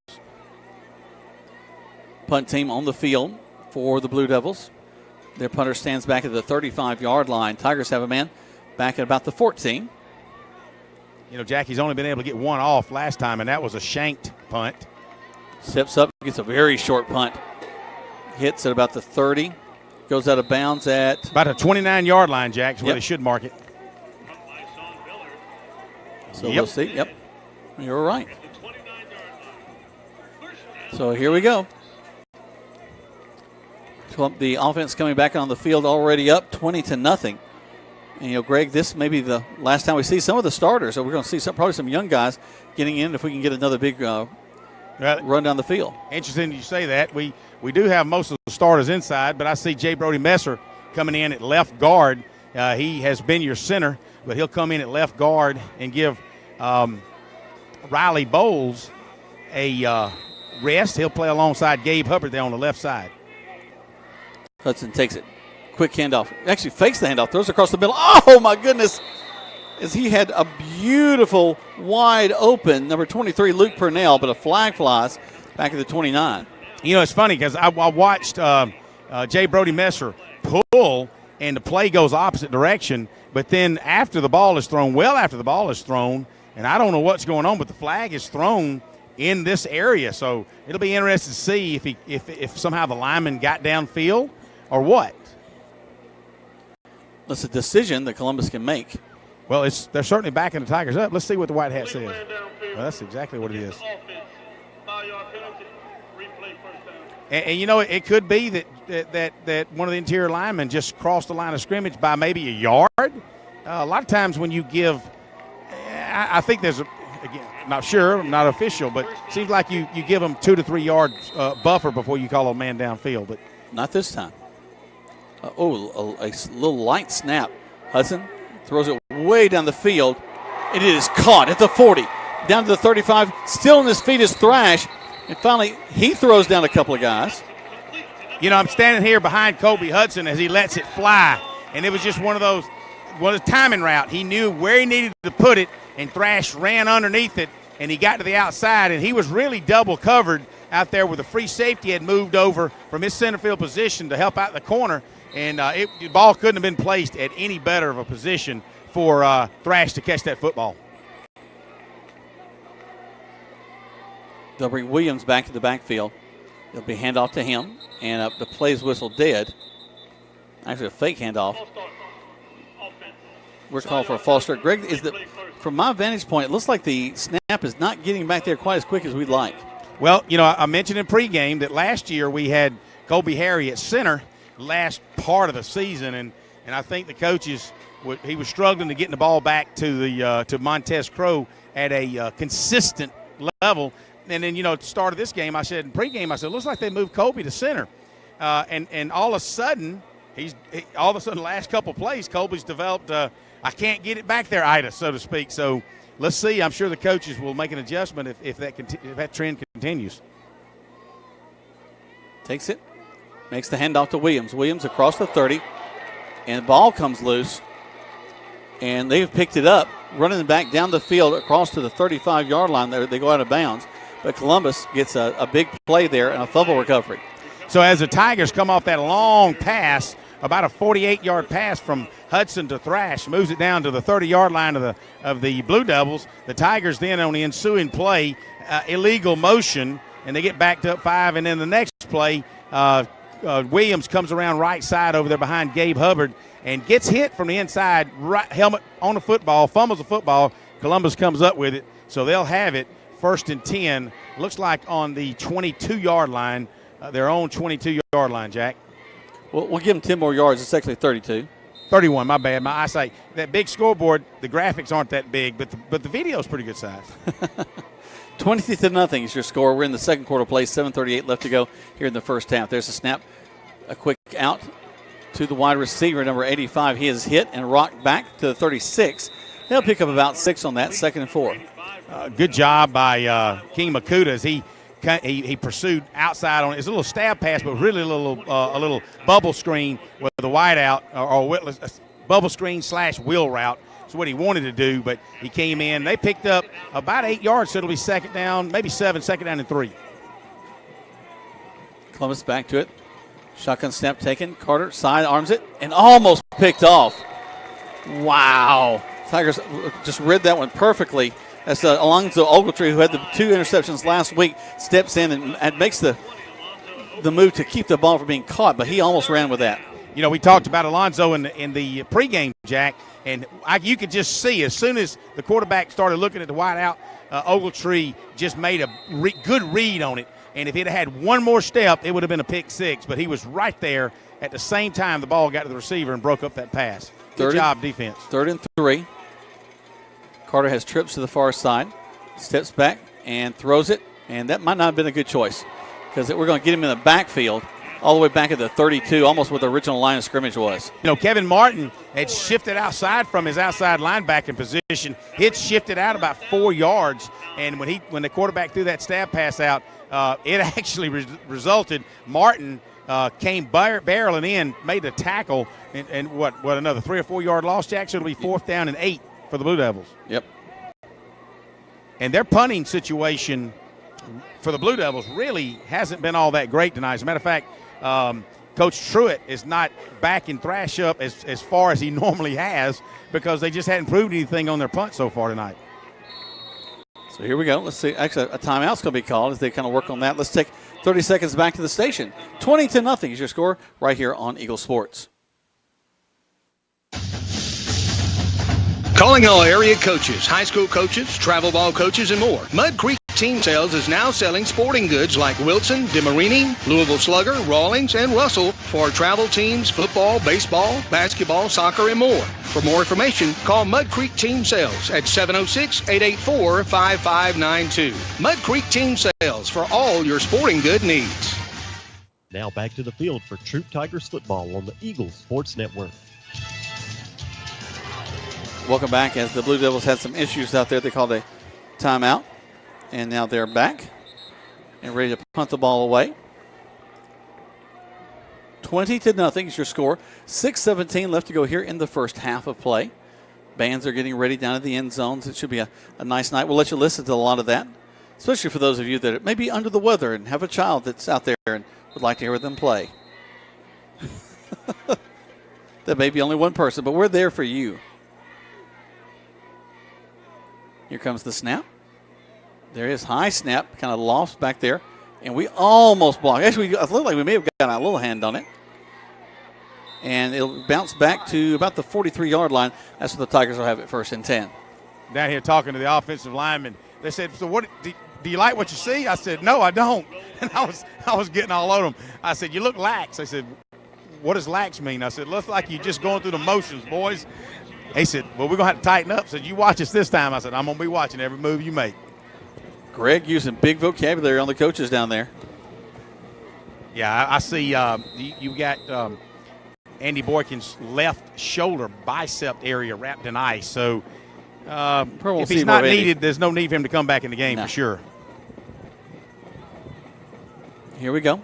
Speaker 1: Punt team on the field for the Blue Devils. Their punter stands back at the 35-yard line. Tigers have a man back at about the 14.
Speaker 14: You know, Jackie's only been able to get one off last time, and that was a shanked punt.
Speaker 1: Steps up, gets a very short punt. Hits at about the 30. Goes out of bounds at
Speaker 14: about a 29-yard line, Jack, is where they should mark it.
Speaker 1: So we'll see. Yep. You're right. So here we go. The offense coming back on the field already up 20-0. And, Greg, this may be the last time we see some of the starters. So we're going to see probably some young guys getting in if we can get another big run down the field.
Speaker 14: Interesting you say that. We do have most of the starters inside, but I see J. Brody Messer coming in at left guard. He has been your center, but he'll come in at left guard and give Riley Bowles a rest. He'll play alongside Gabe Hubbard there on the left side.
Speaker 1: Hudson takes it. Quick handoff. Actually fakes the handoff. Throws across the middle. Oh, my goodness. As he had a beautiful wide open, number 23, Luke Purnell, but a flag flies back at the 29.
Speaker 14: It's funny because I watched J. Brody Messer pull, and the play goes opposite direction. But then after the ball is thrown, and I don't know what's going on, but the flag is thrown in this area. So it'll be interesting to see if somehow the lineman got downfield or what.
Speaker 1: That's a decision that Columbus can make.
Speaker 14: Well, they're certainly backing the Tigers up. Let's see what the white hat says. Well, that's exactly what it is. And it could be that one of the interior linemen just crossed the line of scrimmage by maybe a yard. A lot of times when you give, I think there's again, not sure, not official, but it seems like you give them 2 to 3 yard buffer before you call a man downfield. But
Speaker 1: not this time. A little light snap. Hudson throws it way down the field. It is caught at the 40, down to the 35. Still on his feet is Thrash. And finally, he throws down a couple of guys.
Speaker 14: I'm standing here behind Kobe Hudson as he lets it fly. And it was just one of those timing route. He knew where he needed to put it, and Thrash ran underneath it, and he got to the outside, and he was really double covered out there where the free safety had moved over from his center field position to help out the corner. And the ball couldn't have been placed at any better of a position for Thrash to catch that football.
Speaker 1: They'll bring Williams back to the backfield. It'll be handoff to him, and the play's whistle dead. Actually, a fake handoff. We're calling for a false start. Greg, from my vantage point, it looks like the snap is not getting back there quite as quick as we'd like.
Speaker 14: Well, I mentioned in pregame that last year we had Colby Harry at center last part of the season, and I think the coaches he was struggling to get the ball back to Montez Crow at a consistent level. And then at the start of this game, I said in pregame, it looks like they moved Colby to center, and all of a sudden the last couple plays, Colby's developed I can't get it back there, Ida, so to speak. So let's see. I'm sure the coaches will make an adjustment if that trend continues.
Speaker 1: Takes it. Makes the handoff to Williams. Williams across the 30, and the ball comes loose. And they've picked it up, running it back down the field across to the 35-yard line. They go out of bounds. But Columbus gets a big play there and a fumble recovery.
Speaker 14: So as the Tigers come off that long pass, about a 48-yard pass from Hudson to Thrash, moves it down to the 30-yard line of the Blue Devils. The Tigers then on the ensuing play, illegal motion, and they get backed up 5. And then the next play, Williams comes around right side over there behind Gabe Hubbard and gets hit from the inside, right helmet on the football, fumbles the football. Columbus comes up with it, so they'll have it 1st and 10. Looks like on the 22-yard line, their own 22-yard line, Jack.
Speaker 1: We'll give them 10 more yards. It's actually 32.
Speaker 14: 31, my bad. My eyesight. That big scoreboard, the graphics aren't that big, but the video's pretty good size.
Speaker 1: 20-0 is your score. We're in the second quarter play, 7:38 left to go here in the first half. There's a snap, a quick out to the wide receiver, number 85. He is hit and rocked back to the 36. They'll pick up about 6 on that, 2nd and 4.
Speaker 14: Good job by King Makuta as he pursued outside on it. It's a little stab pass, but really a little bubble screen with the wide out or bubble screen / wheel route. That's what he wanted to do, but he came in. They picked up about 8 yards, so it'll be 2nd down, maybe 7, 2nd down and 3.
Speaker 1: Columbus back to it. Shotgun snap taken. Carter side arms it and almost picked off. Wow. Tigers just read that one perfectly. That's Alonzo Ogletree, who had the 2 interceptions last week, steps in and makes the move to keep the ball from being caught, but he almost ran with that.
Speaker 14: We talked about Alonzo in the pregame, Jack, and you could just see as soon as the quarterback started looking at the wide out, Ogletree just made a good read on it. and if he'd had one more step, it would have been a pick six. But he was right there at the same time the ball got to the receiver and broke up that pass. Good job, defense.
Speaker 1: 3rd and 3. Carter has trips to the far side, steps back and throws it, and that might not have been a good choice because we're going to get him in the backfield all the way back at the 32, almost where the original line of scrimmage was.
Speaker 14: You know, Kevin Martin had shifted outside from his outside linebacking position. It shifted out about 4 yards, and when the quarterback threw that stab pass out, it actually resulted. Martin came barreling in, made the tackle, and what another 3 or 4 yard loss, Jack? So it'll be 4th down and 8 for the Blue Devils.
Speaker 1: Yep.
Speaker 14: And their punting situation for the Blue Devils really hasn't been all that great tonight. As a matter of fact, Coach Troup is not backing Thrash up as far as he normally has because they just hadn't proved anything on their punt so far tonight.
Speaker 1: So here we go. Let's see. Actually, a timeout's going to be called as they kind of work on that. Let's take 30 seconds back to the station. 20-0 is your score right here on Eagle Sports.
Speaker 9: Calling all area coaches, high school coaches, travel ball coaches, and more. Mud Creek Team Sales is now selling sporting goods like Wilson, DeMarini, Louisville Slugger, Rawlings, and Russell for travel teams, football, baseball, basketball, soccer, and more. For more information, call Mud Creek Team Sales at 706-884-5592. Mud Creek Team Sales for all your sporting good needs.
Speaker 7: Now back to the field for Troup Tigers football on the Eagle Sports Network.
Speaker 1: Welcome back. As the Blue Devils had some issues out there, they called a timeout. And now they're back and ready to punt the ball away. 20-0 is your score. 6:17 left to go here in the first half of play. Bands are getting ready down at the end zones. It should be a nice night. We'll let you listen to a lot of that, especially for those of you that may be under the weather and have a child that's out there and would like to hear them play. That may be only one person, but we're there for you. Here comes the snap. There is high snap, kind of lost back there, and we almost blocked. Actually, it looked like we may have got a little hand on it. And it'll bounce back to about the 43-yard line. That's where the Tigers will have it 1st and 10.
Speaker 14: Down here talking to the offensive lineman, they said, "So what? Do you like what you see?" I said, "No, I don't." And I was getting all over them. I said, "You look lax." They said, "What does lax mean?" I said, "Looks like you're just going through the motions, boys." He said, "Well, we're going to have to tighten up." I said, "You watch us this time." I said, "I'm going to be watching every move you make."
Speaker 1: Greg using big vocabulary on the coaches down there.
Speaker 14: Yeah, I see you got Andy Boykin's left shoulder bicep area wrapped in ice. So if he's not needed, there's no need for him to come back in the game for sure.
Speaker 1: Here we go.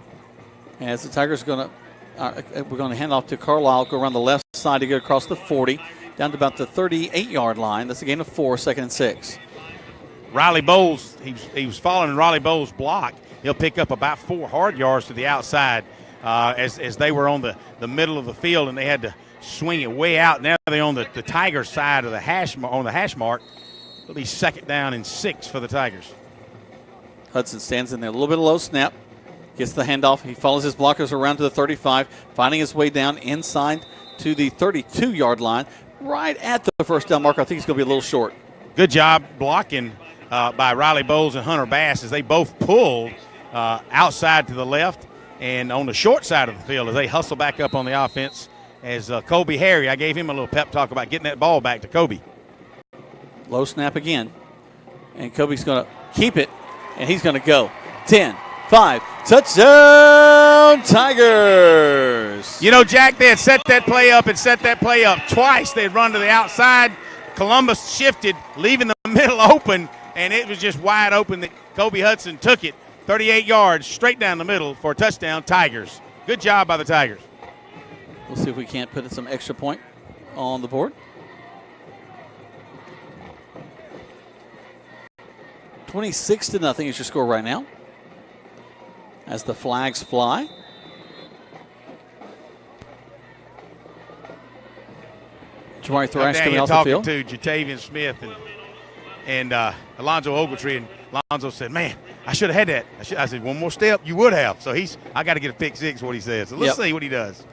Speaker 1: As the Tigers are going to we're going to hand off to Carlisle, go around the left side to get across the 40, down to about the 38-yard line. That's a gain of 4, 2nd and 6.
Speaker 14: Riley Bowles, he was following Riley Bowles' block. He'll pick up about 4 hard yards to the outside as they were on the middle of the field and they had to swing it way out. Now they're on the Tigers side of the hash mark. It'll be 2nd down and 6 for the Tigers.
Speaker 1: Hudson stands in there, a little bit of low snap, gets the handoff. He follows his blockers around to the 35, finding his way down inside to the 32-yard line, right at the 1st down marker. I think he's going to be a little short.
Speaker 14: Good job blocking by Riley Bowles and Hunter Bass as they both pulled outside to the left and on the short side of the field as they hustle back up on the offense as Kobe Harry, I gave him a little pep talk about getting that ball back to Kobe.
Speaker 1: Low snap again, and Kobe's going to keep it, and he's going to go. 10, 5, touchdown Tigers!
Speaker 14: You know, Jack, they had set that play up twice. They'd run to the outside. Columbus shifted, leaving the middle open, and it was just wide open that Kobe Hudson took it 38 yards straight down the middle for a touchdown, Tigers. Good job by the Tigers.
Speaker 1: We'll see if we can't put some extra point on the board. 26-0 is your score right now as the flags fly. Jamari Thrash coming off the field.
Speaker 14: Talking to Jatavian Smith and Alonzo Ogletree, and Alonzo said, "Man, I should have had that." I said, "One more step, you would have." So I got to get a pick six, what he says. So let's see what he does.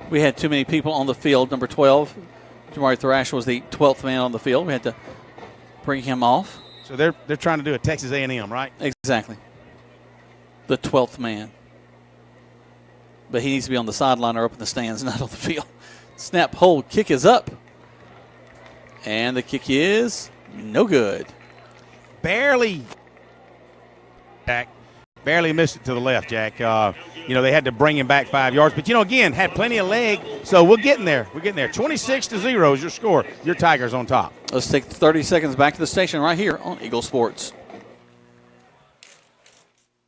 Speaker 1: We had too many people on the field. Number 12, Jamari Thrash was the 12th man on the field. We had to bring him off.
Speaker 14: So they're trying to do a Texas A&M, right?
Speaker 1: Exactly. the 12th man. But he needs to be on the sideline or up in the stands, not on the field. Snap, hold, kick is up. And the kick is no good.
Speaker 14: Barely missed it to the left, Jack. They had to bring him back 5 yards. But, again, had plenty of leg. So we're getting there. 26-0 is your score. Your Tigers on top.
Speaker 1: Let's take 30 seconds back to the station right here on Eagle Sports.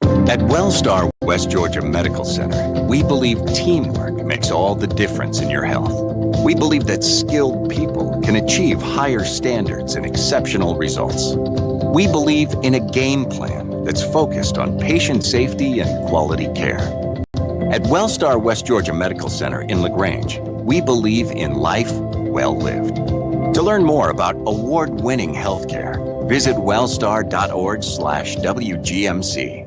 Speaker 12: At Wellstar West Georgia Medical Center, we believe teamwork makes all the difference in your health. We believe that skilled people can achieve higher standards and exceptional results. We believe in a game plan that's focused on patient safety and quality care. At Wellstar West Georgia Medical Center in LaGrange, we believe in life well lived. To learn more about award-winning healthcare, visit wellstar.org/WGMC.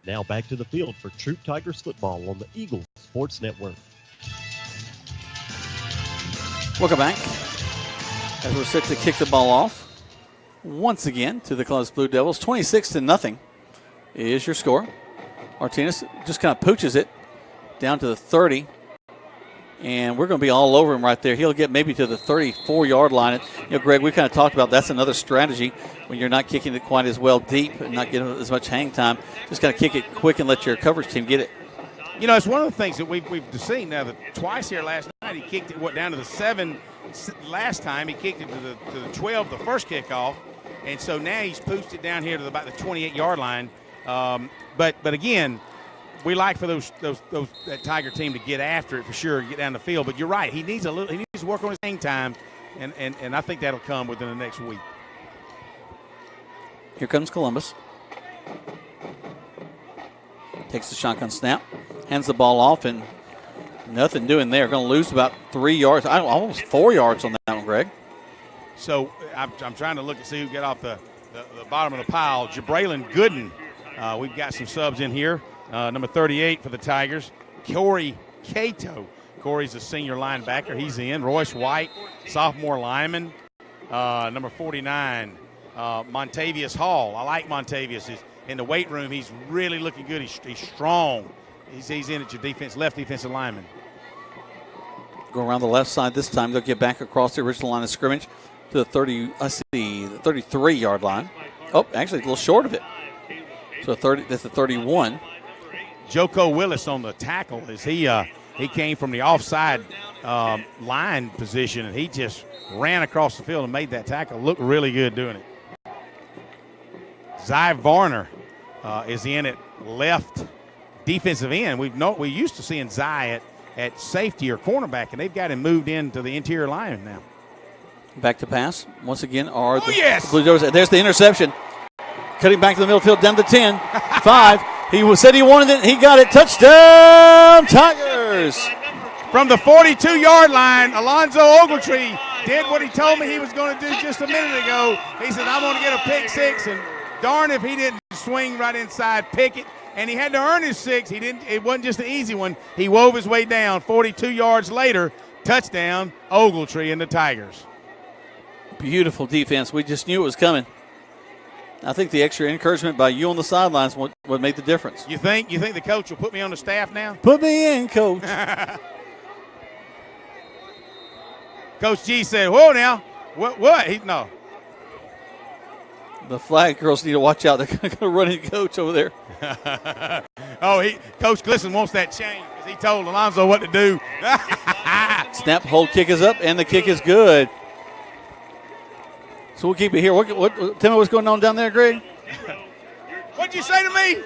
Speaker 7: Now back to the field for Troup Tigers football on the Eagle Sports Network.
Speaker 1: Welcome back as we're set to kick the ball off once again to the Columbus Blue Devils. 26-0 is your score. Martinez just kind of pooches it down to the 30, and we're going to be all over him right there. He'll get maybe to the 34-yard line. Greg, we kind of talked about that's another strategy when you're not kicking it quite as well deep and not getting as much hang time. Just kind of kick it quick and let your coverage team get it.
Speaker 14: It's one of the things that we've seen now. That twice here last night, he kicked it down to the 7 last time. He kicked it to the 12 the first kickoff, and so now he's pooched it down here to about the 28-yard line. But again, we like for that Tiger team to get after it for sure, get down the field. But you're right, he needs to work on his hang time, and I think that'll come within the next week.
Speaker 1: Here comes Columbus. Takes the shotgun snap, hands the ball off, and nothing doing there. Going to lose about 3 yards, almost 4 yards on that one, Greg.
Speaker 14: So I'm trying to look and see who got off the bottom of the pile. Jabraylon Gooden. We've got some subs in here. Number 38 for the Tigers, Corey Cato. Corey's a senior linebacker. He's in. Royce White, sophomore lineman. Number 49, Montavious Hall. I like Montavious. He's in the weight room. He's really looking good. He's strong. He's in at your left defensive lineman.
Speaker 1: Go around the left side this time. They'll get back across the original line of scrimmage to the 33-yard line. Oh, actually a little short of it. So that's the 31.
Speaker 14: Joko Willis on the tackle as he came from the offside line position, and he just ran across the field and made that tackle look really good doing it. Zy Varner is in at left defensive end. We used to seeing Zy at safety or cornerback, and they've got him moved into the interior line now.
Speaker 1: Back to pass once again are the
Speaker 14: yes!
Speaker 1: Blue Devils. There's the interception. Cutting back to the middle field, down to 10, 5. He said he wanted it. He got it. Touchdown, Tigers.
Speaker 14: From the 42-yard line, Alonzo Ogletree did what he told me he was going to do just a minute ago. He said, I'm going to get a pick six, and darn if he didn't swing right inside, pick it. And he had to earn his six. It wasn't just an easy one. He wove his way down. 42 yards later, touchdown, Ogletree and the Tigers.
Speaker 1: Beautiful defense. We just knew it was coming. I think the extra encouragement by you on the sidelines what made the difference.
Speaker 14: You think the coach will put me on the staff now?
Speaker 1: Put me in, Coach.
Speaker 14: Coach G said, whoa now. What? No.
Speaker 1: The flag girls need to watch out. They're going to run into Coach over there.
Speaker 14: Coach Glisson wants that change because he told Alonzo what to do.
Speaker 1: Snap, hold, kick is up, and the kick is good. So we'll keep it here. Tell me what's going on down there, Greg.
Speaker 14: What'd you say to me?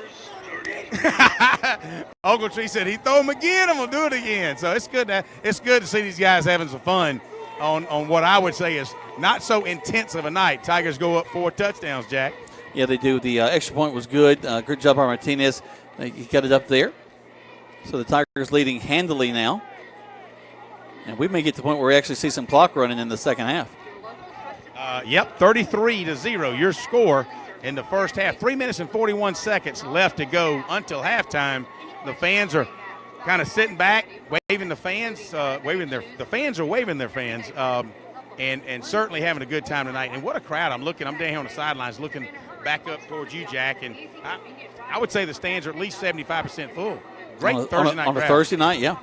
Speaker 14: Ogletree said he throw him again. I'm gonna do it again. So it's good to see these guys having some fun on what I would say is not so intense of a night. Tigers go up 4 touchdowns, Jack.
Speaker 1: Yeah, they do. The extra point was good. Good job by Martinez. He got it up there. So the Tigers leading handily now. And we may get to the point where we actually see some clock running in the second half.
Speaker 14: 33-0, your score in the first half. 3 minutes and 41 seconds left to go until halftime. The fans are kind of sitting back, waving the fans, the fans are waving their fans, and certainly having a good time tonight. And what a crowd. I'm down here on the sidelines looking back up towards you, Jack, and I would say the stands are at least 75% full. Great
Speaker 1: on
Speaker 14: Thursday night
Speaker 1: on a
Speaker 14: crowd.
Speaker 1: Thursday night, yeah.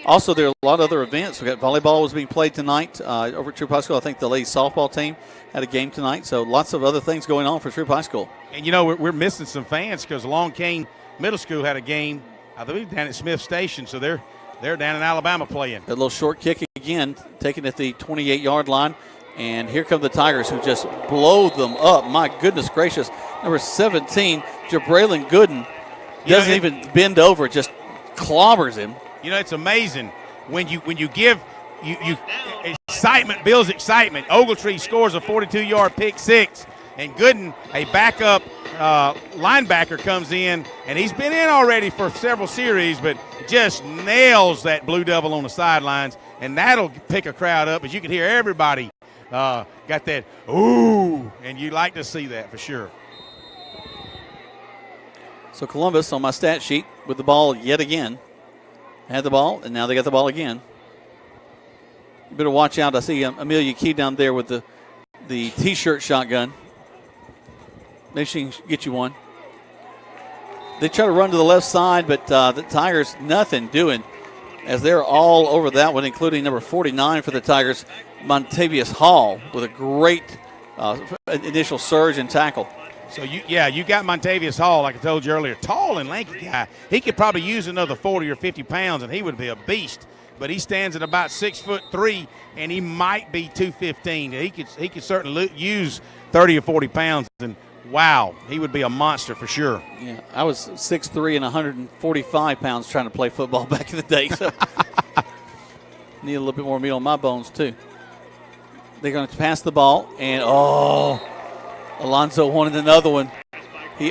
Speaker 1: Also, there are a lot of other events. We got volleyball was being played tonight over at Troup High School. I think the ladies softball team had a game tonight. So lots of other things going on for Troup High School.
Speaker 14: And, you know, we're missing some fans because Long Cane Middle School had a game, I believe, down at Smith Station. So they're down in Alabama playing.
Speaker 1: A little short kick again, taken at the 28-yard line. And here come the Tigers, who just blow them up. My goodness gracious. Number 17, Jabraylin Gooden, doesn't even bend over, just clobbers him.
Speaker 14: You know, it's amazing when you give you excitement builds excitement. Ogletree scores a 42-yard pick six, and Gooden, a backup linebacker, comes in, and he's been in already for several series, but just nails that Blue Devil on the sidelines, and that'll pick a crowd up. As you can hear, everybody got that ooh, and you like to see that for sure.
Speaker 1: So Columbus on my stat sheet with the ball yet again. Had the ball, and now they got the ball again. You better watch out. I see Amelia Key down there with the T-shirt shotgun. Maybe she can get you one. They try to run to the left side, but the Tigers, nothing doing as they're all over that one, including number 49 for the Tigers, Montavious Hall, with a great initial surge and tackle.
Speaker 14: So, you got Montavious Hall, like I told you earlier, tall and lanky guy. He could probably use another 40 or 50 pounds, and he would be a beast. But he stands at about 6'3", and he might be 215. He could certainly use 30 or 40 pounds, and wow, he would be a monster for sure.
Speaker 1: Yeah, I was 6'3" and 145 pounds trying to play football back in the day, so need a little bit more meat on my bones too. They're going to pass the ball, and Alonzo wanted another one. He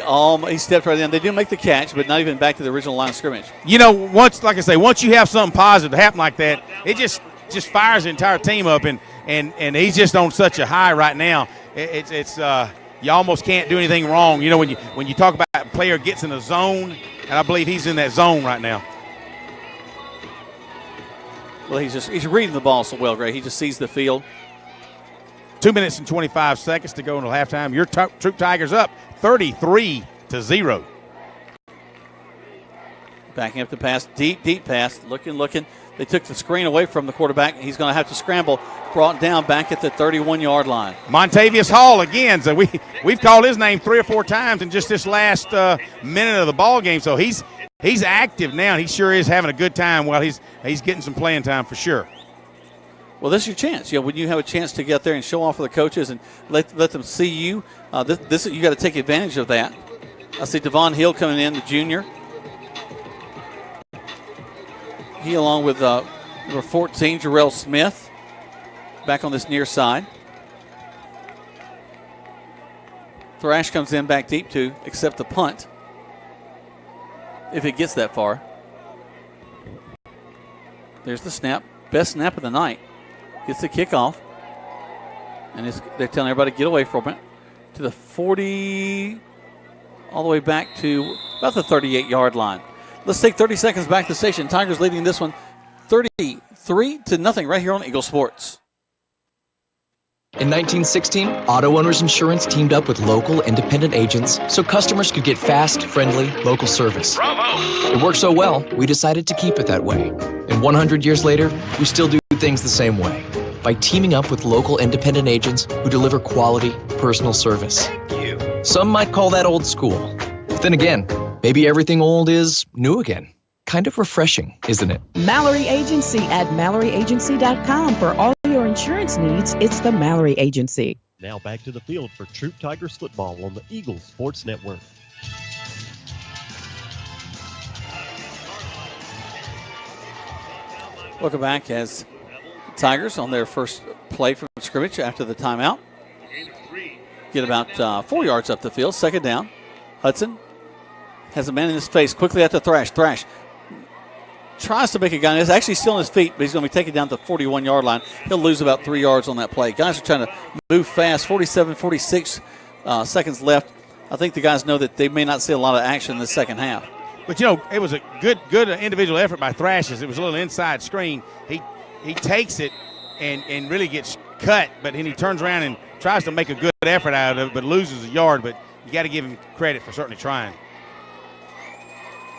Speaker 1: stepped right in. They didn't make the catch, but not even back to the original line of scrimmage.
Speaker 14: You know, once you have something positive happen like that, it just fires the entire team up, and he's just on such a high right now. It's you almost can't do anything wrong. You know, when you talk about a player gets in a zone, and I believe he's in that zone right now.
Speaker 1: Well, he's reading the ball so well, Gray. He just sees the field.
Speaker 14: 2 minutes and 25 seconds to go until halftime. Your Troup Tigers up 33-0.
Speaker 1: Backing up the pass, deep pass, looking. They took the screen away from the quarterback. He's going to have to scramble, brought down back at the 31-yard line.
Speaker 14: Montavious Hall again. So we've called his name 3 or 4 times in just this last minute of the ball game. So he's active now. He sure is having a good time while he's getting some playing time for sure.
Speaker 1: Well, this is your chance. When you have a chance to get there and show off for the coaches and let them see you, this you got to take advantage of that. I see Devon Hill coming in, the junior. He, along with number 14, Jarrell Smith, back on this near side. Thrash comes in back deep to accept the punt, if it gets that far. There's the snap. Best snap of the night. Gets the kickoff. And they're telling everybody to get away from it. To the 40, all the way back to about the 38-yard line. Let's take 30 seconds back to the station. Tigers leading this one 33-0 right here on Eagle Sports.
Speaker 5: In 1916, Auto Owners Insurance teamed up with local independent agents so customers could get fast, friendly, local service. Bravo! It worked so well, we decided to keep it that way. And 100 years later, we still do things the same way, by teaming up with local independent agents who deliver quality, personal service. Some might call that old school. But then again, maybe everything old is new again. Kind of refreshing, isn't it?
Speaker 6: Mallory Agency at MalloryAgency.com. For all your insurance needs, it's the Mallory Agency.
Speaker 7: Now back to the field for Troup Tigers football on the Eagles Sports Network.
Speaker 1: Welcome back as Tigers on their first play from scrimmage after the timeout. Get about 4 yards up the field. Second down. Hudson has a man in his face. Quickly at the Thrash. Thrash tries to make a guy. He's actually still on his feet, but he's going to be taken down to the 41-yard line. He'll lose about 3 yards on that play. Guys are trying to move fast. 47, 46 seconds left. I think the guys know that they may not see a lot of action in the second half.
Speaker 14: But, you know, it was a good individual effort by Thrashes. It was a little inside screen. He takes it and really gets cut, but then he turns around and tries to make a good effort out of it, but loses a yard. But you got to give him credit for certainly trying.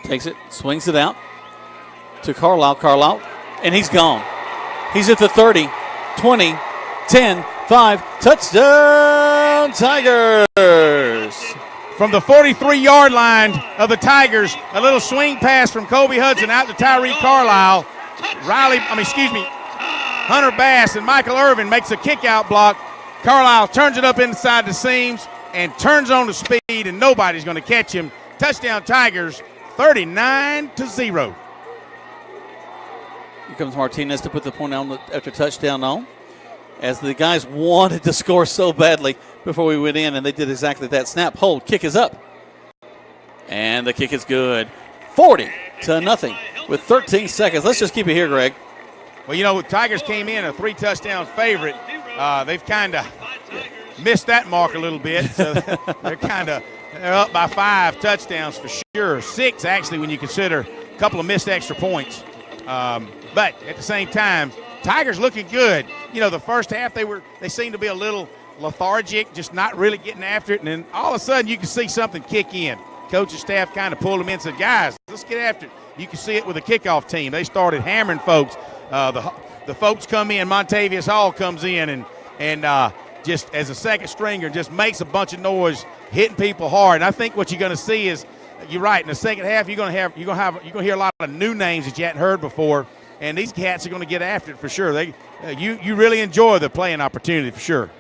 Speaker 1: Takes it, swings it out to Carlisle. Carlisle, and he's gone. He's at the 30, 20, 10, 5. Touchdown, Tigers.
Speaker 14: From the 43-yard line of the Tigers, a little swing pass from Kobe Hudson out to Tyree Carlisle. Hunter Bass and Michael Irvin makes a kick-out block. Carlisle turns it up inside the seams and turns on the speed, and nobody's going to catch him. Touchdown Tigers, 39-0.
Speaker 1: Here comes Martinez to put the point on after touchdown on. As the guys wanted to score so badly before we went in, and they did exactly that. Snap, hold, kick is up. And the kick is good. 40-0 with 13 seconds. Let's just keep it here, Greg.
Speaker 14: Well, you know, Tigers came in a 3-touchdown favorite. They've kind of missed that mark a little bit. So they're up by 5 touchdowns for sure. 6, actually, when you consider a couple of missed extra points. But at the same time, Tigers looking good. You know, the first half they seemed to be a little lethargic, just not really getting after it. And then all of a sudden you can see something kick in. Coach's staff kind of pulled them in and said, guys, let's get after it. You can see it with the kickoff team. They started hammering folks. The folks come in. Montavious Hall comes in and just as a second stringer just makes a bunch of noise, hitting people hard. And I think what you're going to see is, you're right, in the second half you're going to hear a lot of new names that you hadn't heard before. And these cats are going to get after it for sure. You really enjoy the playing opportunity for sure.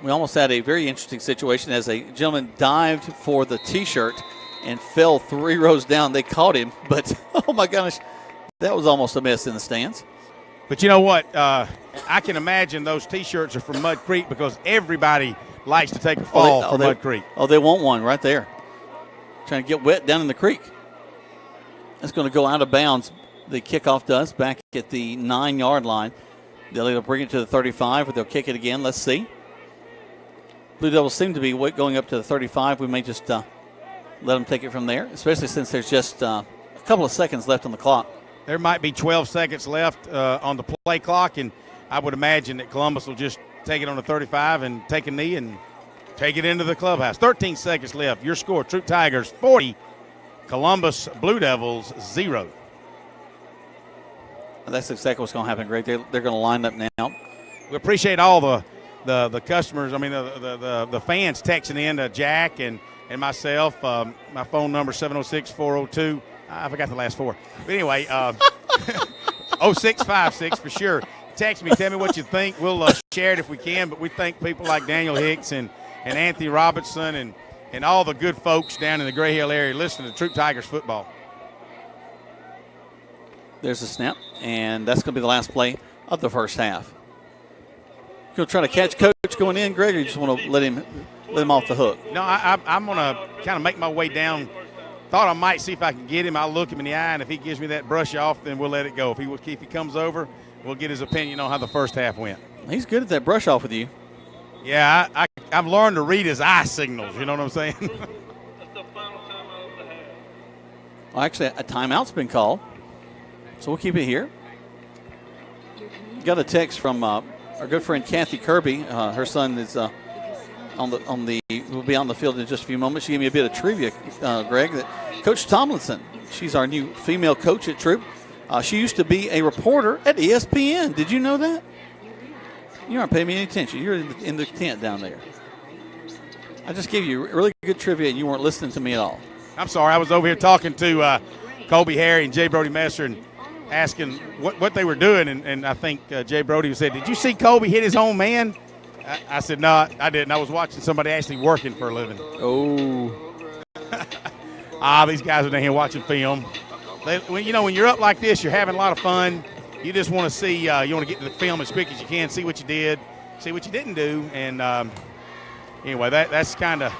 Speaker 1: We almost had a very interesting situation as a gentleman dived for the T-shirt and fell 3 rows down. They caught him, but oh my gosh, that was almost a miss in the stands.
Speaker 14: But you know what? I can imagine those T-shirts are from Mud Creek because everybody likes to take a fall from Mud Creek.
Speaker 1: Oh, they want one right there. Trying to get wet down in the creek. That's going to go out of bounds. The kickoff does back at the 9-yard line. They'll either bring it to the 35 or they'll kick it again. Let's see. Blue Devils seem to be going up to the 35. We may just let them take it from there, especially since there's just a couple of seconds left on the clock.
Speaker 14: There might be 12 seconds left on the play clock, and I would imagine that Columbus will just take it on the 35 and take a knee and take it into the clubhouse. 13 seconds left. Your score, Troup Tigers 40, Columbus Blue Devils 0.
Speaker 1: That's exactly what's going to happen, Greg. They're going to line up now.
Speaker 14: We appreciate all the customers. I mean, the fans texting in to Jack and myself. My phone number 706-402. I forgot the last 4. But anyway, 0656 for sure. Text me, tell me what you think. We'll share it if we can. But we thank people like Daniel Hicks and Anthony Robinson and all the good folks down in the Gray Hill area listening to Troup Tigers football.
Speaker 1: There's a snap, and that's going to be the last play of the first half. You'll try to catch Coach going in, Greg, or you just want to let him off the hook?
Speaker 14: No, I'm going to kind of make my way down. Thought I might see if I can get him. I'll look him in the eye, and if he gives me that brush off, then we'll let it go. If he comes over, we'll get his opinion on how the first half went.
Speaker 1: He's good at that brush off with you.
Speaker 14: Yeah, I've learned to read his eye signals. You know what I'm saying?
Speaker 1: Well, actually, a timeout's been called. So we'll keep it here. Got a text from our good friend Kathy Kirby. Her son is will be on the field in just a few moments. She gave me a bit of trivia, Greg, that Coach Tomlinson, she's our new female coach at Troup. She used to be a reporter at ESPN. Did you know that? You aren't paying me any attention. You're in the tent down there. I just gave you really good trivia, and you weren't listening to me at all.
Speaker 14: I'm sorry. I was over here talking to Colby Harry and Jay Brody Messer and asking what they were doing, and I think Jay Brody said, "Did you see Colby hit his own man?" I said, "No, I didn't. I was watching somebody actually working for a living."
Speaker 1: Oh.
Speaker 14: These guys are down here watching film. When you're up like this, you're having a lot of fun. You just want to see, you want to get to the film as quick as you can, see what you did, see what you didn't do, and anyway, that's kind of,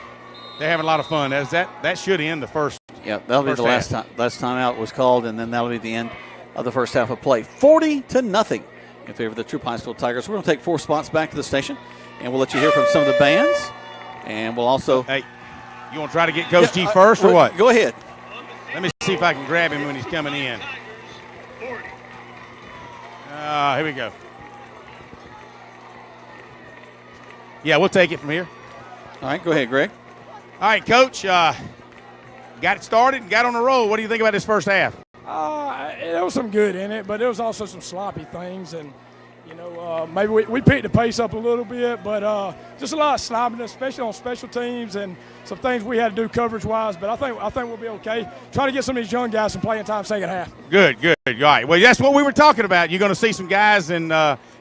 Speaker 14: they're having a lot of fun. That should end the first.
Speaker 1: Yeah, that'll be the last time out was called, and then that'll be the end of the first half of play. 40-0 in favor of the Troup High School Tigers. We're going to take 4 spots back to the station, and we'll let you hear from some of the bands, and we'll also.
Speaker 14: Hey, you want to try to get Coach G first or what?
Speaker 1: Go ahead.
Speaker 14: Let me see if I can grab him when he's coming in. Here we go. Yeah, we'll take it from here.
Speaker 1: All right, go ahead, Greg.
Speaker 14: All right, Coach. got it started and got on the roll. What do you think about this first half?
Speaker 20: There was some good in it, but there was also some sloppy things, and maybe we picked the pace up a little bit, but just a lot of sloppiness, especially on special teams, and some things we had to do coverage-wise. But I think we'll be okay. Try to get some of these young guys some playing time second half.
Speaker 14: Good. All right. Well, that's what we were talking about. You're going to see some guys, and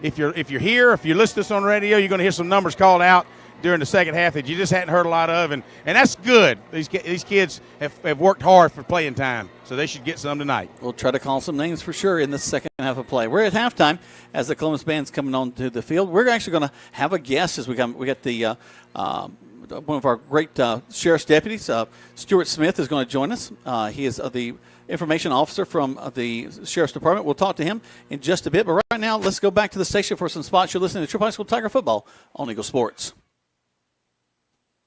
Speaker 14: if you're here, if you listen to us on radio, you're going to hear some numbers called out during the second half that you just hadn't heard a lot of, and that's good. These kids have worked hard for playing time, so they should get some tonight.
Speaker 1: We'll try to call some names for sure in the second half of play. We're at halftime as the Columbus band's coming on to the field. We're actually going to have a guest as we got the one of our great sheriff's deputies, Stuart Smith, is going to join us. He is the information officer from the Sheriff's Department. We'll talk to him in just a bit, but right now let's go back to the station for some spots. You're listening to Troup High School Tiger Football on Eagle Sports.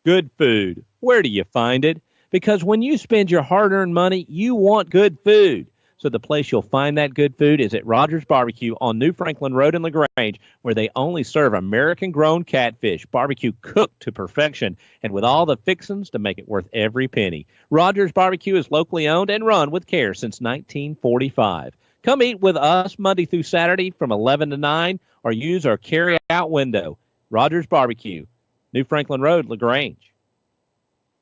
Speaker 3: Good food. Where do you find it? Because when you spend your hard-earned money, you want good food. So the place you'll find that good food is at Rogers Barbecue on New Franklin Road in LaGrange, where they only serve American-grown catfish, barbecue cooked to perfection, and with all the fixings to make it worth every penny. Rogers Barbecue is locally owned and run with care since 1945. Come eat with us Monday through Saturday from 11 to 9, or use our carry-out window. Rogers Barbecue, New Franklin Road, LaGrange.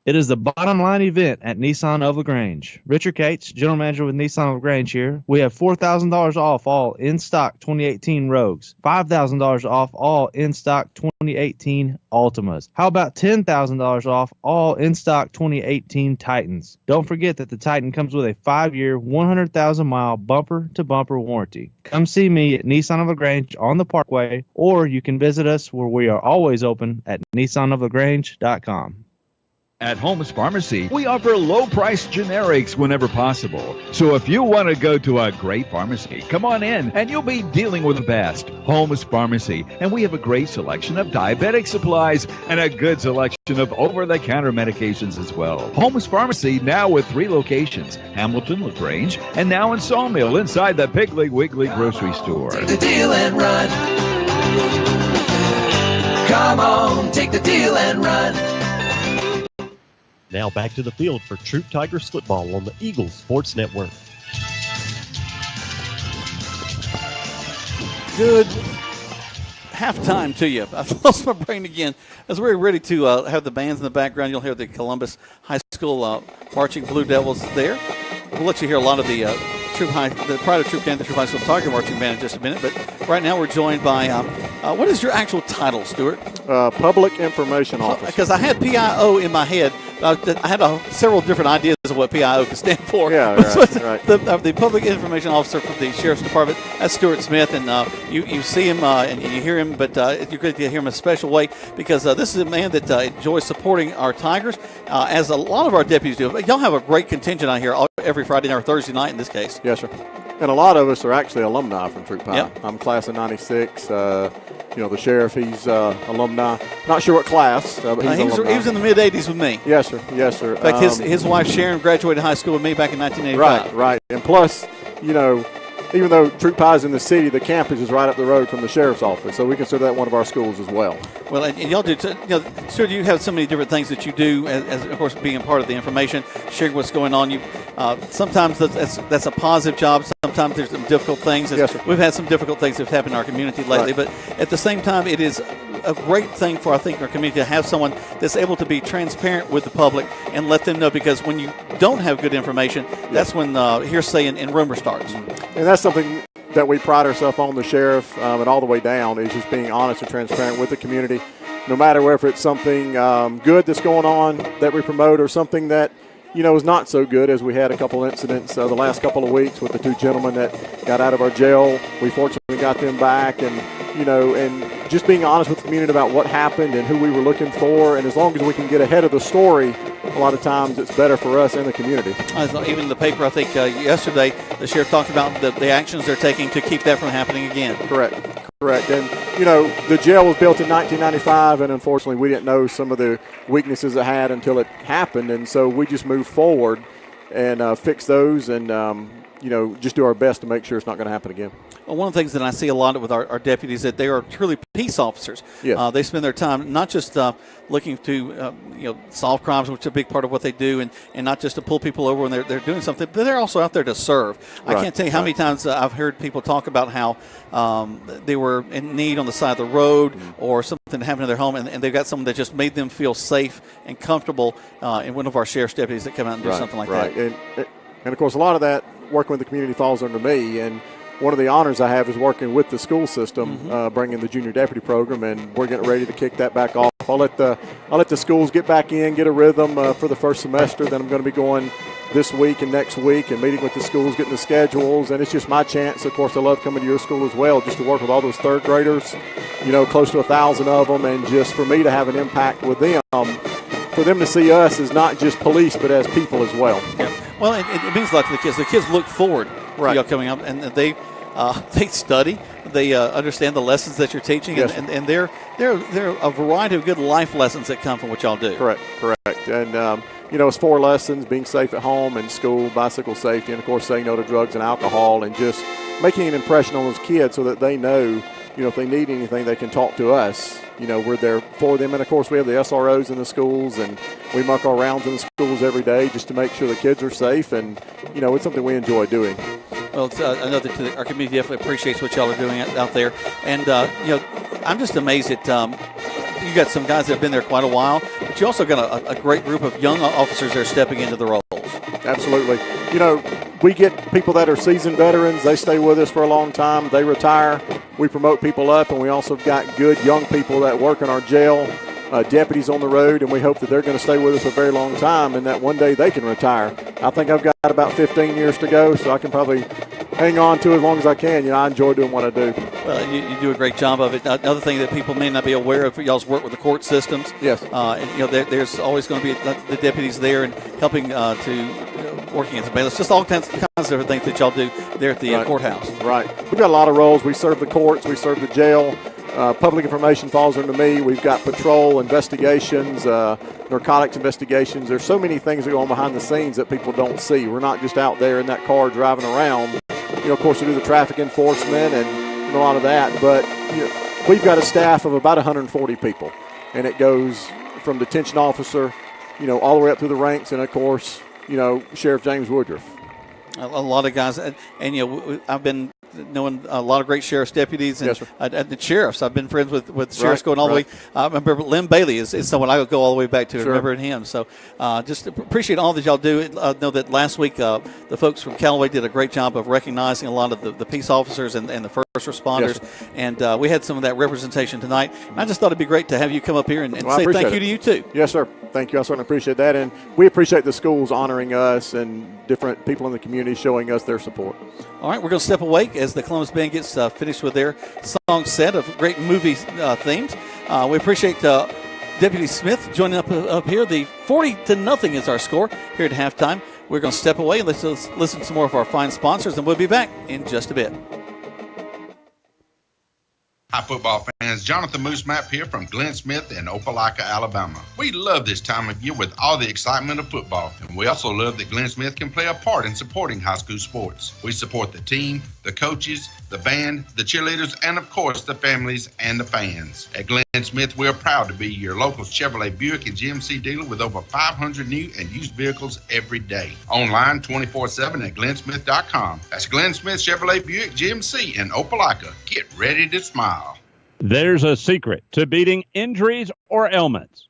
Speaker 2: It is the bottom line event at Nissan of LaGrange. Richard Cates, General Manager with Nissan of LaGrange here. We have $4,000 off all in-stock 2018 Rogues, $5,000 off all in-stock 2018 Altimas. How about $10,000 off all in-stock 2018 Titans? Don't forget that the Titan comes with a 5-year, 100,000-mile bumper-to-bumper warranty. Come see me at Nissan of LaGrange on the Parkway, or you can visit us where we are always open at nissanoflagrange.com.
Speaker 10: At Holmes Pharmacy, we offer low-price generics whenever possible. So if you want to go to a great pharmacy, come on in and you'll be dealing with the best. Holmes Pharmacy. And we have a great selection of diabetic supplies and a good selection of over-the-counter medications as well. Holmes Pharmacy now with 3 locations, Hamilton, LaGrange, and now in Sawmill inside the Piggly Wiggly grocery store.
Speaker 11: Take the deal and run. Come on, take the deal and run.
Speaker 7: Now back to the field for Troup Tigers football on the Eagles Sports Network.
Speaker 1: Good halftime to you. I've lost my brain again. As we're ready to have the bands in the background, you'll hear the Columbus High School marching Blue Devils there. We'll let you hear a lot of the the Pride of Troup and the Troup High School Tiger marching band in just a minute. But right now we're joined by what is your actual title, Stuart?
Speaker 19: Public Information Officer.
Speaker 1: Because I had PIO in my head. I had several different ideas of what PIO could stand for.
Speaker 19: Yeah, right.
Speaker 1: The Public Information Officer for the Sheriff's Department, that's Stuart Smith, and you see him and you hear him, but you're going to hear him in a special way because this is a man that enjoys supporting our Tigers, as a lot of our deputies do. Y'all have a great contingent out here every Friday night or Thursday night in this case.
Speaker 19: Yes, sir. And a lot of us are actually alumni from Troup High.
Speaker 1: Yep.
Speaker 19: I'm class of 96. The sheriff, he's alumni. Not sure what class, but he's alumni.
Speaker 1: He was in the mid-'80s with me.
Speaker 19: Yes, sir. Yes, sir.
Speaker 1: In fact, his wife Sharon graduated high school with me back in 1985.
Speaker 19: Right. And plus, even though Troup High is in the city, the campus is right up the road from the sheriff's office, so we consider that one of our schools as well.
Speaker 1: Well, and y'all do, Stuart, you have so many different things that you do, as of course, being part of the information, sharing what's going on. Sometimes that's a positive job. Sometimes there's some difficult things.
Speaker 19: Yes, sir.
Speaker 1: We've had some difficult things that have happened in our community lately, but at the same time, it is a great thing for, I think, our community to have someone that's able to be transparent with the public and let them know, because when you don't have good information, that's when hearsay and rumor starts.
Speaker 19: And that's something that we pride ourselves on, the sheriff, and all the way down, is just being honest and transparent with the community, no matter whether it's something good that's going on that we promote or something that is not so good, as we had a couple incidents the last couple of weeks with the 2 gentlemen that got out of our jail. We fortunately got them back, and just being honest with the community about what happened and who we were looking for. And as long as we can get ahead of the story, a lot of times it's better for us and the community.
Speaker 1: Even in the paper, I think yesterday, the sheriff talked about the actions they're taking to keep that from happening again.
Speaker 19: Correct. And, the jail was built in 1995, and unfortunately we didn't know some of the weaknesses it had until it happened. And so we just moved forward and fixed those. And just do our best to make sure it's not going to happen again.
Speaker 1: Well, one of the things that I see a lot with our deputies that they are truly peace officers.
Speaker 19: Yes.
Speaker 1: They spend their time not just looking to solve crimes, which is a big part of what they do, and not just to pull people over when they're doing something, but they're also out there to serve.
Speaker 19: Right.
Speaker 1: I can't tell you how many times I've heard people talk about how they were in need on the side of the road or something happened in their home, and they've got someone that just made them feel safe and comfortable in one of our sheriff's deputies that come out and do something like that.
Speaker 19: And, of course, a lot of that working with the community falls under me, and one of the honors I have is working with the school system, bringing the junior deputy program, and we're getting ready to kick that back off. I'll let the schools get back in, get a rhythm for the first semester. Then I'm going to be going this week and next week and meeting with the schools, getting the schedules, and it's just my chance. Of course, I love coming to your school as well, just to work with all those third graders, close to 1,000 of them, and just for me to have an impact with them, for them to see us as not just police but as people as well.
Speaker 1: Yeah. Well, it means a lot to the kids. The kids look forward to y'all coming up, and they study. They understand the lessons that you're teaching,
Speaker 19: yes.
Speaker 1: and they're a variety of good life lessons that come from what y'all do.
Speaker 19: Correct. And, it's 4 lessons: being safe at home and school, bicycle safety, and, of course, saying no to drugs and alcohol, and just making an impression on those kids so that they know, if they need anything, they can talk to us. We're there for them. And, of course, we have the SROs in the schools, and we mark our rounds in the schools every day just to make sure the kids are safe. And, it's something we enjoy doing.
Speaker 1: Well, I know that our community definitely appreciates what y'all are doing out there. And, I'm just amazed at you got some guys that have been there quite a while, but you also got a great group of young officers that are stepping into the roles.
Speaker 19: Absolutely. We get people that are seasoned veterans. They stay with us for a long time. They retire. We promote people up, and we also got good young people that work in our jail, deputies on the road, and we hope that they're going to stay with us a very long time and that one day they can retire. I think I've got about 15 years to go, so I can probably hang on to it as long as I can. I enjoy doing what I do.
Speaker 1: Well, you do a great job of it. Another thing that people may not be aware of, y'all's work with the court systems.
Speaker 19: Yes.
Speaker 1: There's always going to be the deputies there and helping working as a bailiff. Just all kinds of different things that y'all do there at the courthouse.
Speaker 19: Right. We've got a lot of roles. We serve the courts. We serve the jail. Public information falls under me. We've got patrol investigations, narcotics investigations. There's so many things that go on behind the scenes that people don't see. We're not just out there in that car driving around. Of course, we do the traffic enforcement and a lot of that. But we've got a staff of about 140 people, and it goes from detention officer, all the way up through the ranks, and of course, Sheriff James Woodruff.
Speaker 1: A lot of guys, and I've been knowing a lot of great sheriff's deputies and the sheriffs. I've been friends with sheriffs going all the way. I remember Lynn Bailey is someone I go all the way back to. Remembering him. So just appreciate all that y'all do. I know that last week the folks from Callaway did a great job of recognizing a lot of the peace officers and the first responders. And we had some of that representation tonight. And I just thought it'd be great to have you come up here and say thank you to you too.
Speaker 19: Yes, sir. Thank you. I certainly appreciate that. And we appreciate the schools honoring us and different people in the community showing us their support.
Speaker 1: All right, we're going to step away as the Columbus Band gets finished with their song set of great movie themes. We appreciate Deputy Smith joining up here. The 40-0 is our score here at halftime. We're going to step away and let's listen to some more of our fine sponsors, and we'll be back in just a bit.
Speaker 17: Hi, football fans. Jonathan Moose Map here from Glenn Smith in Opelika, Alabama. We love this time of year with all the excitement of football, and we also love that Glenn Smith can play a part in supporting high school sports. We support the team, the coaches, the band, the cheerleaders, and of course the families and the fans. At Glenn Smith, we're proud to be your local Chevrolet, Buick, and GMC dealer with over 500 new and used vehicles every day. Online 24/7 at glennsmith.com. That's Glenn Smith Chevrolet, Buick, GMC in Opelika. Get ready to smile.
Speaker 4: There's a secret to beating injuries or ailments.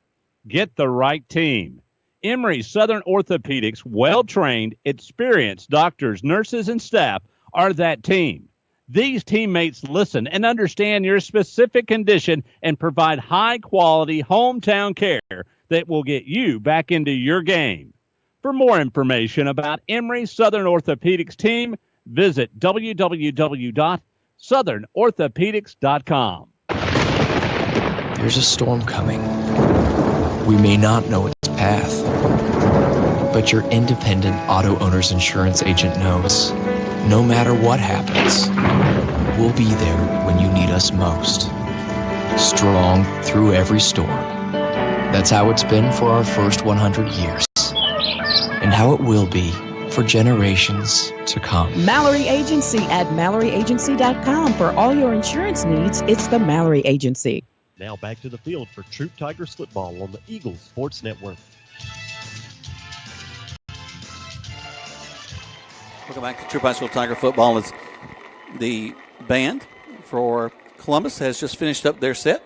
Speaker 4: Get the right team. Emory Southern Orthopedics' well-trained, experienced doctors, nurses, and staff are that team. These teammates listen and understand your specific condition and provide high-quality hometown care that will get you back into your game. For more information about Emory Southern Orthopedics team, visit www.southernorthopedics.com.
Speaker 5: There's a storm coming. We may not know its path, but your independent auto owner's insurance agent knows no matter what happens, we'll be there when you need us most. Strong through every storm. That's how it's been for our first 100 years, and how it will be for generations to come.
Speaker 6: Mallory Agency at MalloryAgency.com. For all your insurance needs, it's the Mallory Agency.
Speaker 7: Now back to the field for Troup Tigers football on the Eagles Sports Network.
Speaker 1: Welcome back to Troup High School Tiger football. As the band for Columbus has just finished up their set.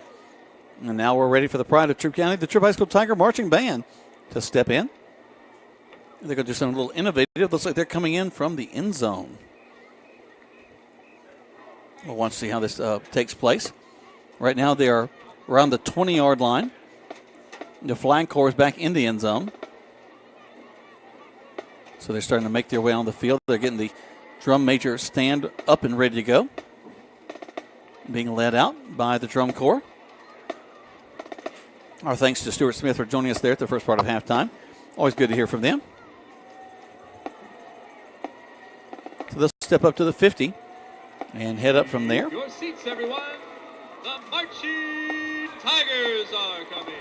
Speaker 1: And now we're ready for the pride of Troup County, the Troup High School Tiger Marching Band, to step in. They're going to do something a little innovative. Looks like they're coming in from the end zone. We'll watch to see how this takes place. Right now they are around the 20-yard line. The flag corps is back in the end zone. So they're starting to make their way on the field. They're getting the drum major stand up and ready to go. Being led out by the drum corps. Our thanks to Stuart Smith for joining us there at the first part of halftime. Always good to hear from them. So they'll step up to the 50 and head up from there.
Speaker 19: Your seats, everyone. The Marching Tigers are coming.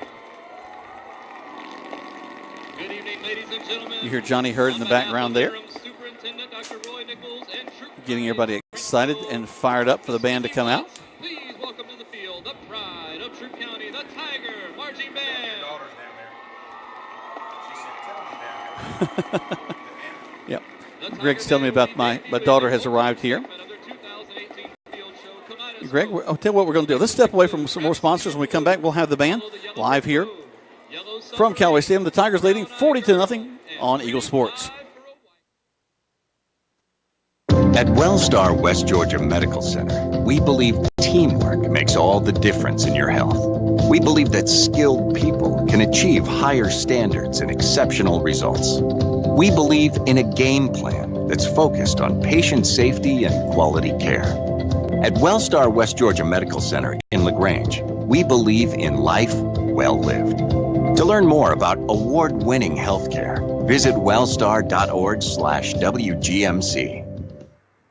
Speaker 19: Good evening, ladies and gentlemen.
Speaker 1: You hear Johnny Hurd in the background there.
Speaker 19: Superintendent Dr. Roy Nichols and
Speaker 1: Getting everybody excited and fired up for the band to come out.
Speaker 19: Please welcome to the field the pride of Troup County, the Tiger Marching Band.
Speaker 1: Yep. Greg's telling me about my daughter has arrived here. Greg, I'll tell you what we're going to do. Let's step away from some more sponsors. When we come back, we'll have the band live here from Callaway Stadium. The Tigers leading 40-0 on Eagle Sports.
Speaker 12: At Wellstar West Georgia Medical Center, we believe teamwork makes all the difference in your health. We believe that skilled people can achieve higher standards and exceptional results. We believe in a game plan that's focused on patient safety and quality care. At Wellstar West Georgia Medical Center in LaGrange, we believe in life well lived. To learn more about award-winning healthcare, visit wellstar.org/WGMC.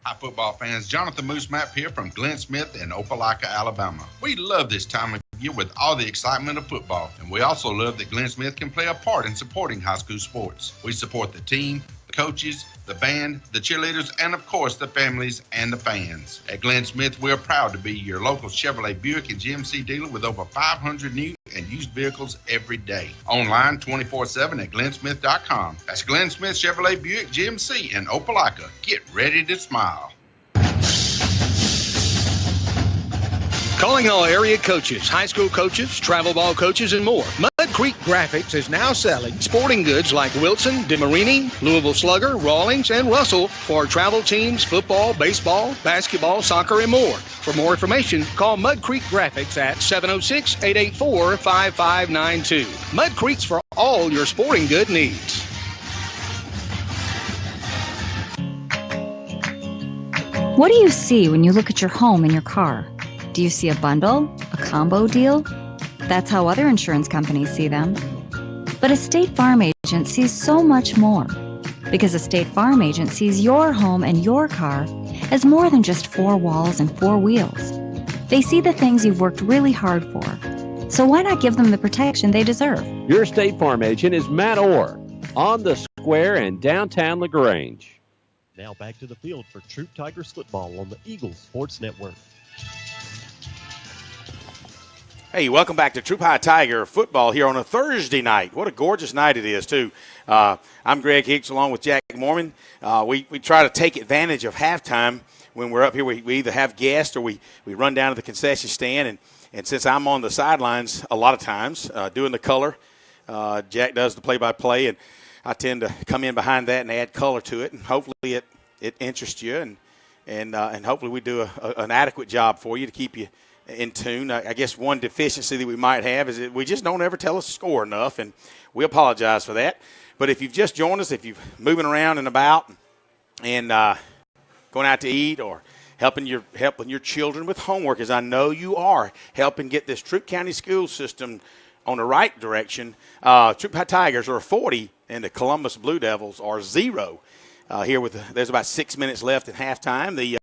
Speaker 17: Hi, football fans. Jonathan Moose Map here from Glenn Smith in Opelika, Alabama. We love this time of year with all the excitement of football, and we also love that Glenn Smith can play a part in supporting high school sports. We support the team, the coaches, the band, the cheerleaders, and of course the families and the fans. At Glenn Smith, we're proud to be your local Chevrolet Buick and GMC dealer with over 500 new and used vehicles every day. Online 24/7 at glennsmith.com. That's Glenn Smith Chevrolet Buick GMC in Opelika. Get ready to smile.
Speaker 9: Calling all area coaches, high school coaches, travel ball coaches, and more. Mud Creek Graphics is now selling sporting goods like Wilson, DeMarini, Louisville Slugger, Rawlings, and Russell for travel teams, football, baseball, basketball, soccer, and more. For more information, call Mud Creek Graphics at 706-884-5592. Mud Creek's for all your sporting good needs.
Speaker 16: What do you see when you look at your home and your car? Do you see a bundle, a combo deal? That's how other insurance companies see them. But a State Farm agent sees so much more. Because a State Farm agent sees your home and your car as more than just four walls and four wheels. They see the things you've worked really hard for. So why not give them the protection they deserve?
Speaker 3: Your State Farm agent is Matt Orr on the square in downtown LaGrange.
Speaker 7: Now back to the field for Troup Tigers football on the Eagles Sports Network.
Speaker 8: Hey, welcome back to Troup High Tiger football here on a Thursday night. What a gorgeous night it is, too. I'm Greg Hicks along with Jack Mormon. We try to take advantage of halftime when we're up here. We either have guests or we run down to the concession stand. And since I'm on the sidelines a lot of times doing the color, Jack does the play-by-play, and I tend to come in behind that and add color to it. And hopefully it interests you, and hopefully we do an adequate job for you to keep you in tune. I guess one deficiency that we might have is that we just don't ever tell us to score enough, and we apologize for that. But if you've just joined us, if you're moving around and about and going out to eat or helping your children with homework, as I know you are, helping get this Troup County school system on the right direction, Troup High Tigers are 40 and the Columbus Blue Devils are 0. There's about 6 minutes left at halftime. The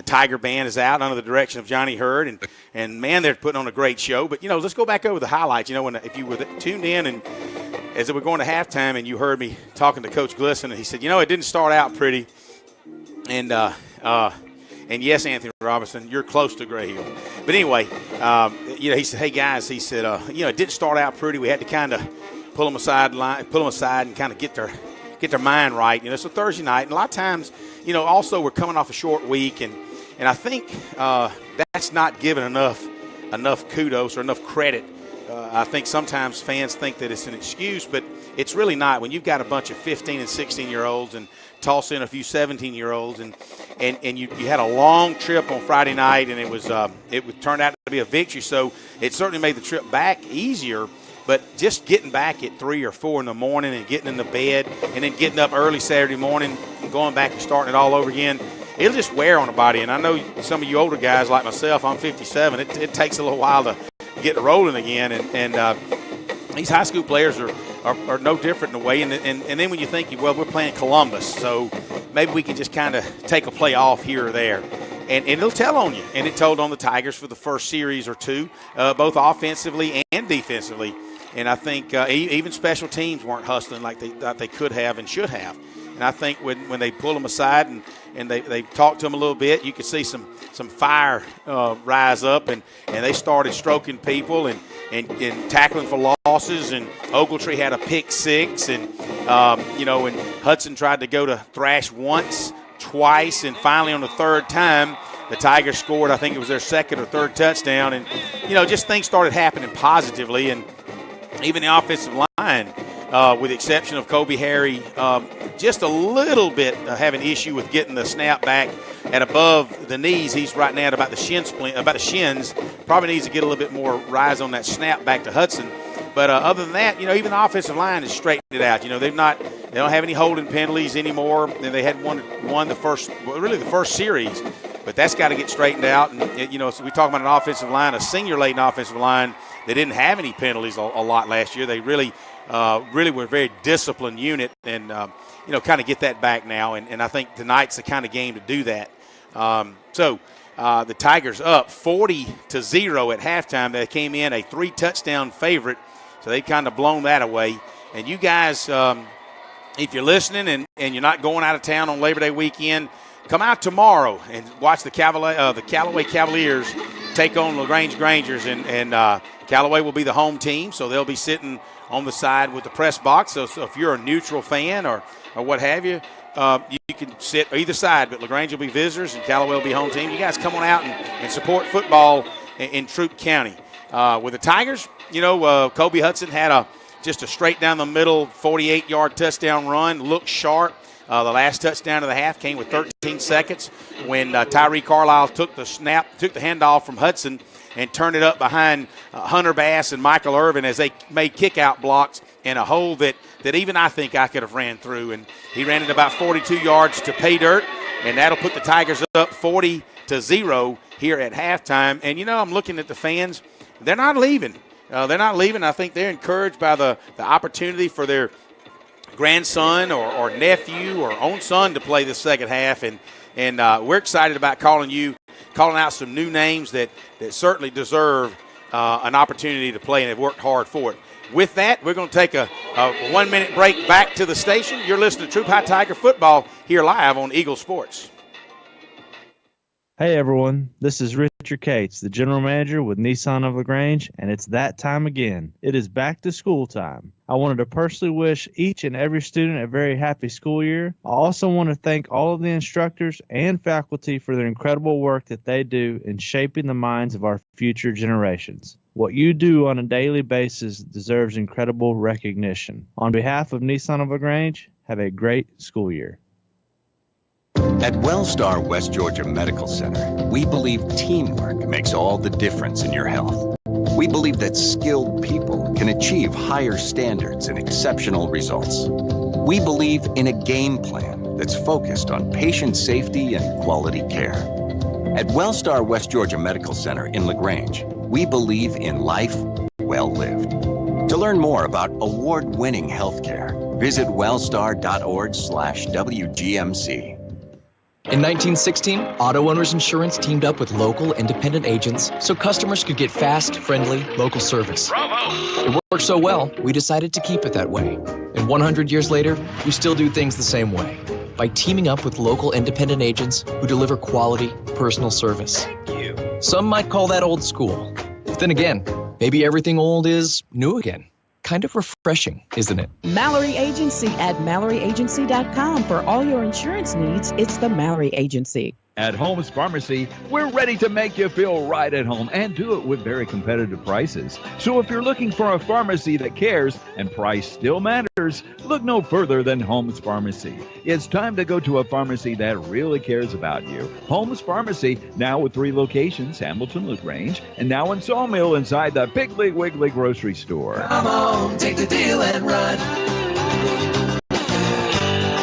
Speaker 8: Tiger Band is out under the direction of Johnny Hurd, and man, they're putting on a great show. But let's go back over the highlights. If you were tuned in and
Speaker 14: as we're going to halftime, and you heard me talking to Coach Glisson, and he said, it didn't start out pretty. And yes, Anthony Robinson, you're close to Gray Hill. But anyway, he said, hey, guys, he said, it didn't start out pretty. We had to kind of pull them aside and kind of get their mind right. It's a Thursday night, and a lot of times, also we're coming off a short week, and I think that's not given enough kudos or enough credit. I think sometimes fans think that it's an excuse, but it's really not. When you've got a bunch of 15 and 16-year-olds and toss in a few 17-year-olds, and you had a long trip on Friday night, and it turned out to be a victory. So it certainly made the trip back easier. But just getting back at 3 or 4 in the morning and getting into bed and then getting up early Saturday morning and going back and starting it all over again, it'll just wear on the body. And I know some of you older guys like myself, I'm 57, it takes a little while to get rolling again. And these high school players are no different in a way. And then when you think, well, we're playing Columbus, so maybe we can just kind of take a play off here or there. And it'll tell on you. And it told on the Tigers for the first series or two, both offensively and defensively. And I think even special teams weren't hustling like they could have and should have. And I think when they pull them aside and they talked to them a little bit, you could see some fire rise up, and they started stroking people and tackling for losses. And Ogletree had a pick six, and and Hudson tried to go to thrash once, twice, and finally on the third time, the Tigers scored. I think it was their second or third touchdown, and just things started happening positively. And even the offensive line, with the exception of Kobe Harry, just a little bit having issue with getting the snap back at above the knees. He's right now at about the shins. Probably needs to get a little bit more rise on that snap back to Hudson. But other than that, even the offensive line has straightened it out. They don't have any holding penalties anymore. They had won the first series, but that's got to get straightened out. And so we talk about an offensive line, a senior laden offensive line. They didn't have any penalties a lot last year. They really were a very disciplined unit, and kind of get that back now. And I think tonight's the kind of game to do that. So the Tigers up 40-0 at halftime. They came in a 3-touchdown favorite, so they kind of blown that away. And you guys, if you're listening and you're not going out of town on Labor Day weekend, come out tomorrow and watch the Callaway Cavaliers take on LaGrange Grangers, and Callaway will be the home team, so they'll be sitting on the side with the press box. So if you're a neutral fan or what have you, you can sit either side, but LaGrange will be visitors and Callaway will be home team. You guys come on out and support football in Troup County. With the Tigers, Kobe Hudson had just a straight down the middle 48-yard touchdown run, looked sharp. The last touchdown of the half came with 13 seconds when Tyree Carlisle took the handoff from Hudson and turned it up behind Hunter Bass and Michael Irvin as they made kick-out blocks in a hole that even I think I could have ran through. And he ran it about 42 yards to pay dirt, and that'll put the Tigers up 40-0 here at halftime. And, I'm looking at the fans. They're not leaving. I think they're encouraged by the opportunity for their grandson or nephew or own son to play the second half. And we're excited about calling out some new names that certainly deserve an opportunity to play and have worked hard for it. With that, we're going to take a 1-minute break back to the station. You're listening to Troup High Tiger Football here live on Eagle Sports.
Speaker 2: Hey everyone, this is Richard Cates, the general manager with Nissan of LaGrange, and it's that time again. It is back to school time. I wanted to personally wish each and every student a very happy school year. I also want to thank all of the instructors and faculty for their incredible work that they do in shaping the minds of our future generations. What you do on a daily basis deserves incredible recognition. On behalf of Nissan of LaGrange, have a great school year.
Speaker 12: At Wellstar West Georgia Medical Center, we believe teamwork makes all the difference in your health. We believe that skilled people can achieve higher standards and exceptional results. We believe in a game plan that's focused on patient safety and quality care. At Wellstar West Georgia Medical Center in LaGrange, we believe in life well lived. To learn more about award-winning healthcare, visit wellstar.org/WGMC.
Speaker 5: In 1916, Auto Owners Insurance teamed up with local independent agents so customers could get fast, friendly, local service. It worked so well, we decided to keep it that way. And 100 years later, we still do things the same way, by teaming up with local independent agents who deliver quality, personal service. Some might call that old school. But then again, maybe everything old is new again. Kind of refreshing, isn't it?
Speaker 6: Mallory Agency at MalloryAgency.com. For all your insurance needs, it's the Mallory Agency.
Speaker 10: At Holmes Pharmacy, we're ready to make you feel right at home and do it with very competitive prices. So if you're looking for a pharmacy that cares and price still matters, look no further than Holmes Pharmacy. It's time to go to a pharmacy that really cares about you. Holmes Pharmacy, now with 3 locations, Hamilton, LaGrange, and now in Sawmill inside the Piggly Wiggly grocery store.
Speaker 11: Come on, take the deal and run.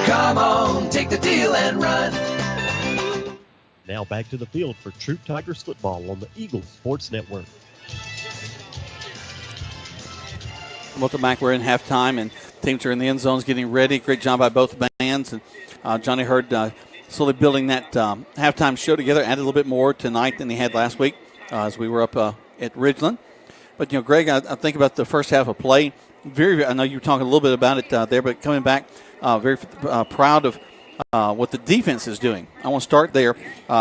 Speaker 11: Come on, take the deal and run.
Speaker 7: Now back to the field for Troup Tigers football on the Eagles Sports Network.
Speaker 1: Welcome back. We're in halftime, and teams are in the end zones getting ready. Great job by both bands. And Johnny Hurd slowly building that halftime show together. Added a little bit more tonight than he had last week as we were up at Ridgeland. But, Greg, I think about the first half of play. I know you were talking a little bit about it there, but coming back, very proud of what the defense is doing. I want to start there.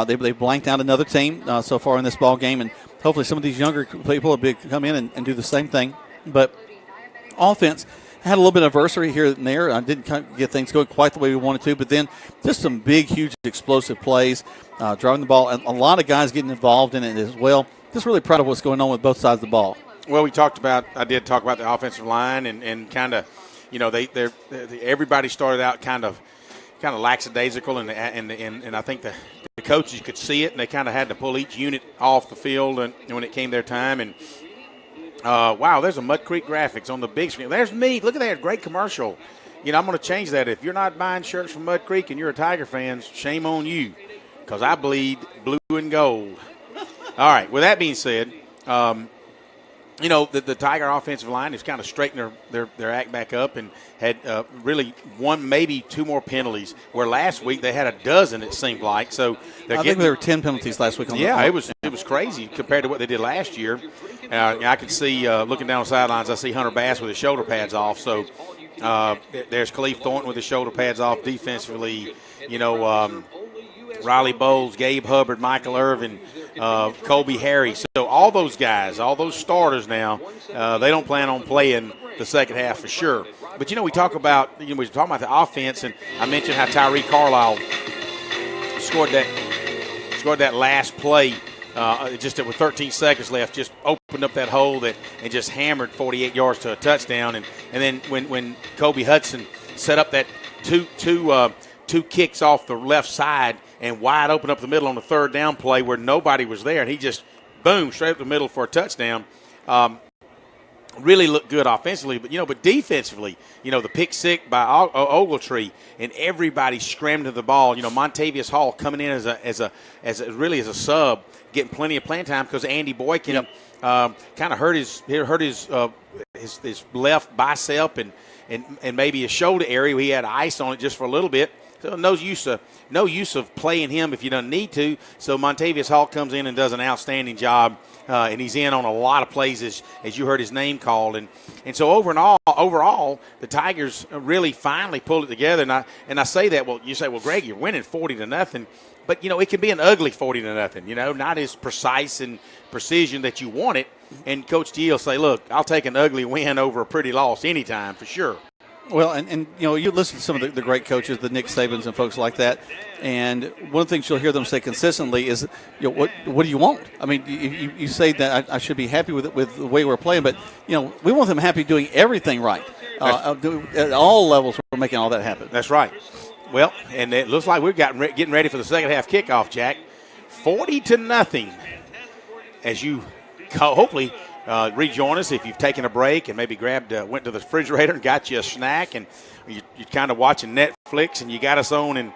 Speaker 1: They blanked out another team so far in this ball game, and hopefully some of these younger people will come in and do the same thing. But offense had a little bit of adversity here and there. I didn't get things going quite the way we wanted to, but then just some big, huge, explosive plays, driving the ball, and a lot of guys getting involved in it as well. Just really proud of what's going on with both sides of the ball.
Speaker 8: Well, I did talk about the offensive line and kind of, everybody started out kind of lackadaisical, and I think the coaches could see it, and they kind of had to pull each unit off the field and when it came their time. And wow, there's a Mud Creek graphics on the big screen. There's me. Look at that great commercial. I'm going to change that. If you're not buying shirts from Mud Creek and you're a Tiger fan, shame on you, because I bleed blue and gold. All right. With that being said, the Tiger offensive line has kind of straightened their act back up and had really one, maybe 2 more penalties, where last week they had a dozen, it seemed like. So
Speaker 1: I think there were 10 penalties last week.
Speaker 8: It was crazy compared to what they did last year. I could see, looking down the sidelines, I see Hunter Bass with his shoulder pads off. So there's Khalif Thornton with his shoulder pads off defensively. Riley Bowles, Gabe Hubbard, Michael Irvin, Colby Harry. So all those guys, all those starters now, they don't plan on playing the second half for sure. But, we talk about, we were talking about the offense, and I mentioned how Tyree Carlisle scored that last play just with 13 seconds left, just opened up that hole and just hammered 48 yards to a touchdown. And then when Kobe Hudson set up that two kicks off the left side and wide open up the middle on the third down play where nobody was there, and he just, boom, straight up the middle for a touchdown. Really looked good offensively, but defensively, the pick six by Ogletree and everybody scrammed to the ball. Montavious Hall coming in as a sub, getting plenty of playing time because Andy Boykin kind of hurt his left bicep and maybe his shoulder area. He had ice on it just for a little bit. So no use of playing him if you don't need to. So Montavious Hall comes in and does an outstanding job, and he's in on a lot of plays as you heard his name called. And so overall, the Tigers really finally pulled it together. And I say that, you say, Greg, you're winning 40-0, but it can be an ugly 40-0. Not as precise and precision that you want it. And Coach G will say, look, I'll take an ugly win over a pretty loss anytime for sure.
Speaker 1: Well, and you listen to some of the great coaches, the Nick Sabans and folks like that, and one of the things you'll hear them say consistently is, what do you want? I mean, you say that I should be happy with the way we're playing, but we want them happy doing everything right. At all levels, we're making all that happen.
Speaker 8: That's right. Well, and it looks like we're getting ready for the second half kickoff, Jack. 40-0. As you hopefully rejoin us if you've taken a break and maybe went to the refrigerator and got you a snack, and you're kind of watching Netflix and you got us on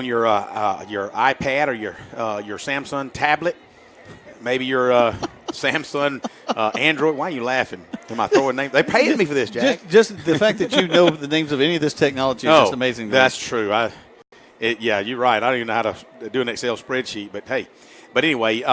Speaker 8: your iPad or your Samsung tablet, maybe your Samsung Android. Why are you laughing? Am I throwing names? They paid me for this, Jack.
Speaker 1: Just the fact that you know the names of any of this technology is just amazing.
Speaker 8: That's true. Yeah, you're right. I don't even know how to do an Excel spreadsheet, but hey. But anyway,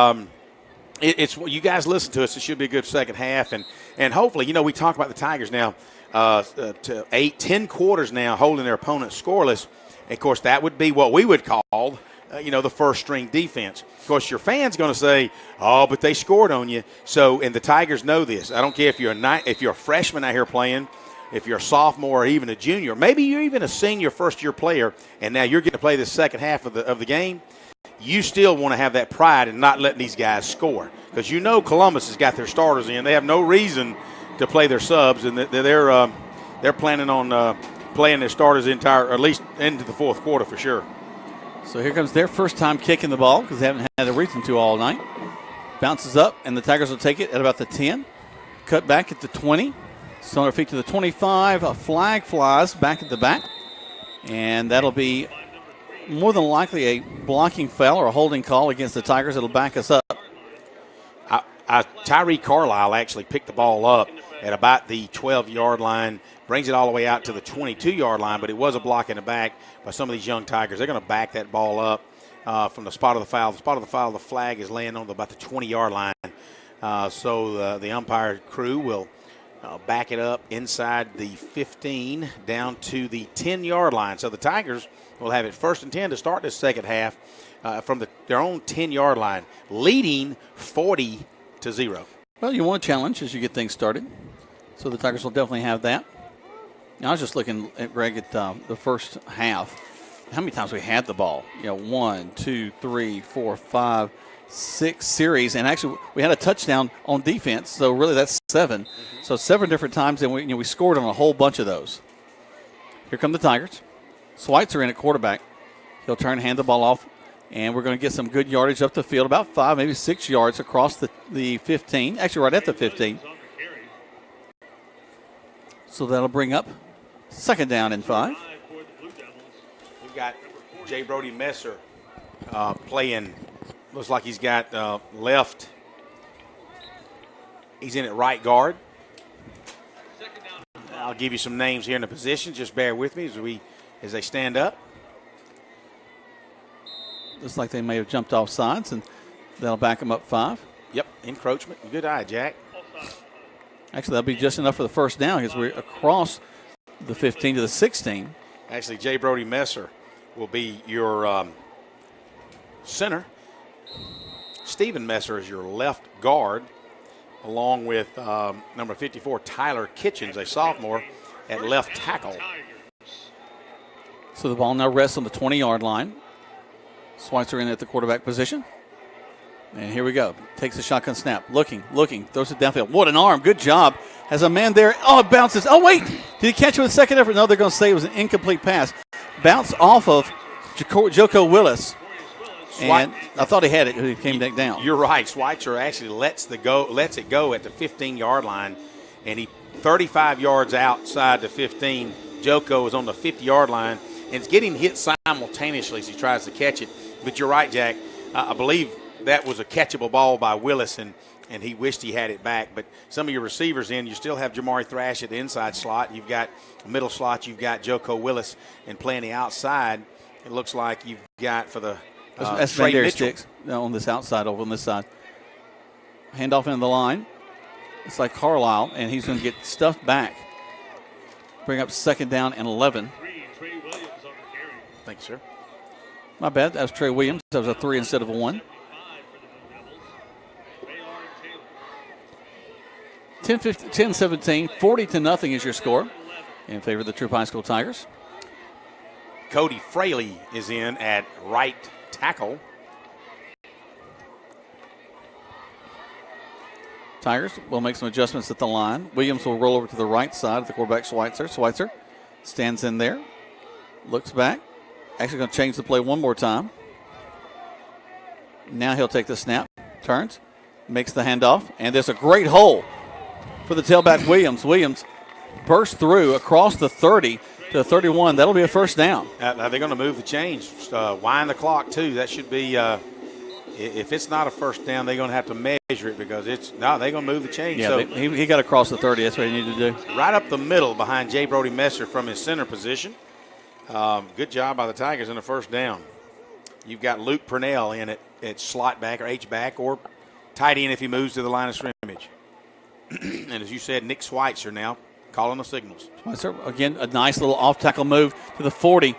Speaker 8: it's you guys listen to us. It should be a good second half, and hopefully, we talk about the Tigers now to 8-10 quarters now holding their opponents scoreless. And of course, that would be what we would call, the first string defense. Of course, your fans going to say, "Oh, but they scored on you." So, and the Tigers know this. I don't care if you're a freshman out here playing, if you're a sophomore or even a junior, maybe you're even a senior first-year player, and now you're getting to play the second half of the game. You still want to have that pride in not letting these guys score, because Columbus has got their starters in. They have no reason to play their subs, and they're planning on playing their starters at least into the fourth quarter for sure.
Speaker 1: So here comes their first time kicking the ball, because they haven't had a reason to all night. Bounces up, and the Tigers will take it at about the 10. Cut back at the 20. So on their feet to the 25. A flag flies back at the back, and that'll be more than likely a blocking foul or a holding call against the Tigers. It'll back us up.
Speaker 8: Tyree Carlisle actually picked the ball up at about the 12-yard line, brings it all the way out to the 22-yard line, but it was a block in the back by some of these young Tigers. They're going to back that ball up from the spot of the foul. The spot of the foul, the flag is laying on about the 20-yard line. So the umpire crew will back it up inside the 15 down to the 10-yard line. So the Tigers will have it 1st and 10 to start this second half from their own 10-yard line, leading 40-0.
Speaker 1: Well, you want a challenge as you get things started. So the Tigers will definitely have that. Now, I was just looking at Greg at the first half. How many times we had the ball? 1, 2, 3, 4, 5, 6 series. And actually, we had a touchdown on defense. So really, that's 7. So 7 different times, and we scored on a whole bunch of those. Here come the Tigers. Schweitzer in at quarterback. He'll turn and hand the ball off, and we're going to get some good yardage up the field, about 5, maybe 6 yards across the 15, actually right at the 15. So that'll bring up 2nd down and 5.
Speaker 8: We've got J. Brody Messer playing. Looks like he's got left. He's in at right guard. I'll give you some names here in the position. Just bear with me as they stand up.
Speaker 1: Looks like they may have jumped off sides, and that'll back them up 5.
Speaker 8: Yep, encroachment. Good eye, Jack.
Speaker 1: Actually, that'll be just enough for the first down because we're across the 15 to the 16.
Speaker 8: Actually, J. Brody Messer will be your center. Stephen Messer is your left guard, along with number 54, Tyler Kitchens, a sophomore, at left tackle.
Speaker 1: So the ball now rests on the 20-yard line. Schweitzer in at the quarterback position. And here we go. Takes a shotgun snap. Looking, throws it downfield. What an arm. Good job. Has a man there. Oh, it bounces. Oh, wait. Did he catch it with a second effort? No, they're going to say it was an incomplete pass. Bounce off of Joko Willis. And I thought he had it. He came back down.
Speaker 8: You're right. Schweitzer actually lets it go at the 15-yard line. And he 35 yards outside the 15. Joko is on the 50-yard line. And it's getting hit simultaneously as he tries to catch it. But you're right, Jack. I believe that was a catchable ball by Willis, and he wished he had it back. But some of your receivers you still have Jamari Thrash at the inside slot. You've got a middle slot. You've got Joko Willis. And playing the outside, it looks like you've got for the
Speaker 1: that's
Speaker 8: Trey
Speaker 1: Van
Speaker 8: Mitchell.
Speaker 1: Sticks on this outside, over on this side. Handoff into the line. It's like Carlisle, and he's going to get stuffed back. Bring up 2nd down and 11.
Speaker 8: Thank you, sir.
Speaker 1: My bad. That was Trey Williams. That was a 3 instead of a 1. 10-17, 40-0 is your score in favor of the Troup High School Tigers.
Speaker 8: Cody Fraley is in at right tackle.
Speaker 1: Tigers will make some adjustments at the line. Williams will roll over to the right side of the quarterback, Schweitzer. Schweitzer stands in there, looks back. Actually going to change the play one more time. Now he'll take the snap, turns, makes the handoff, and there's a great hole for the tailback Williams. Williams bursts through across the 30 to the 31. That'll be a 1st down.
Speaker 8: They're going to move the chains, wind the clock too. That should be, if it's not a 1st down, they're going to have to measure it because they're going to move the chains.
Speaker 1: Yeah,
Speaker 8: so
Speaker 1: he got across the 30. That's what he needed to do.
Speaker 8: Right up the middle behind J. Brody Messer from his center position. Good job by the Tigers in the first down. You've got Luke Purnell in at slot back or H-back or tight end if he moves to the line of scrimmage. And as you said, Nick Schweitzer now calling the signals.
Speaker 1: Schweitzer, again, a nice little off-tackle move to the 40.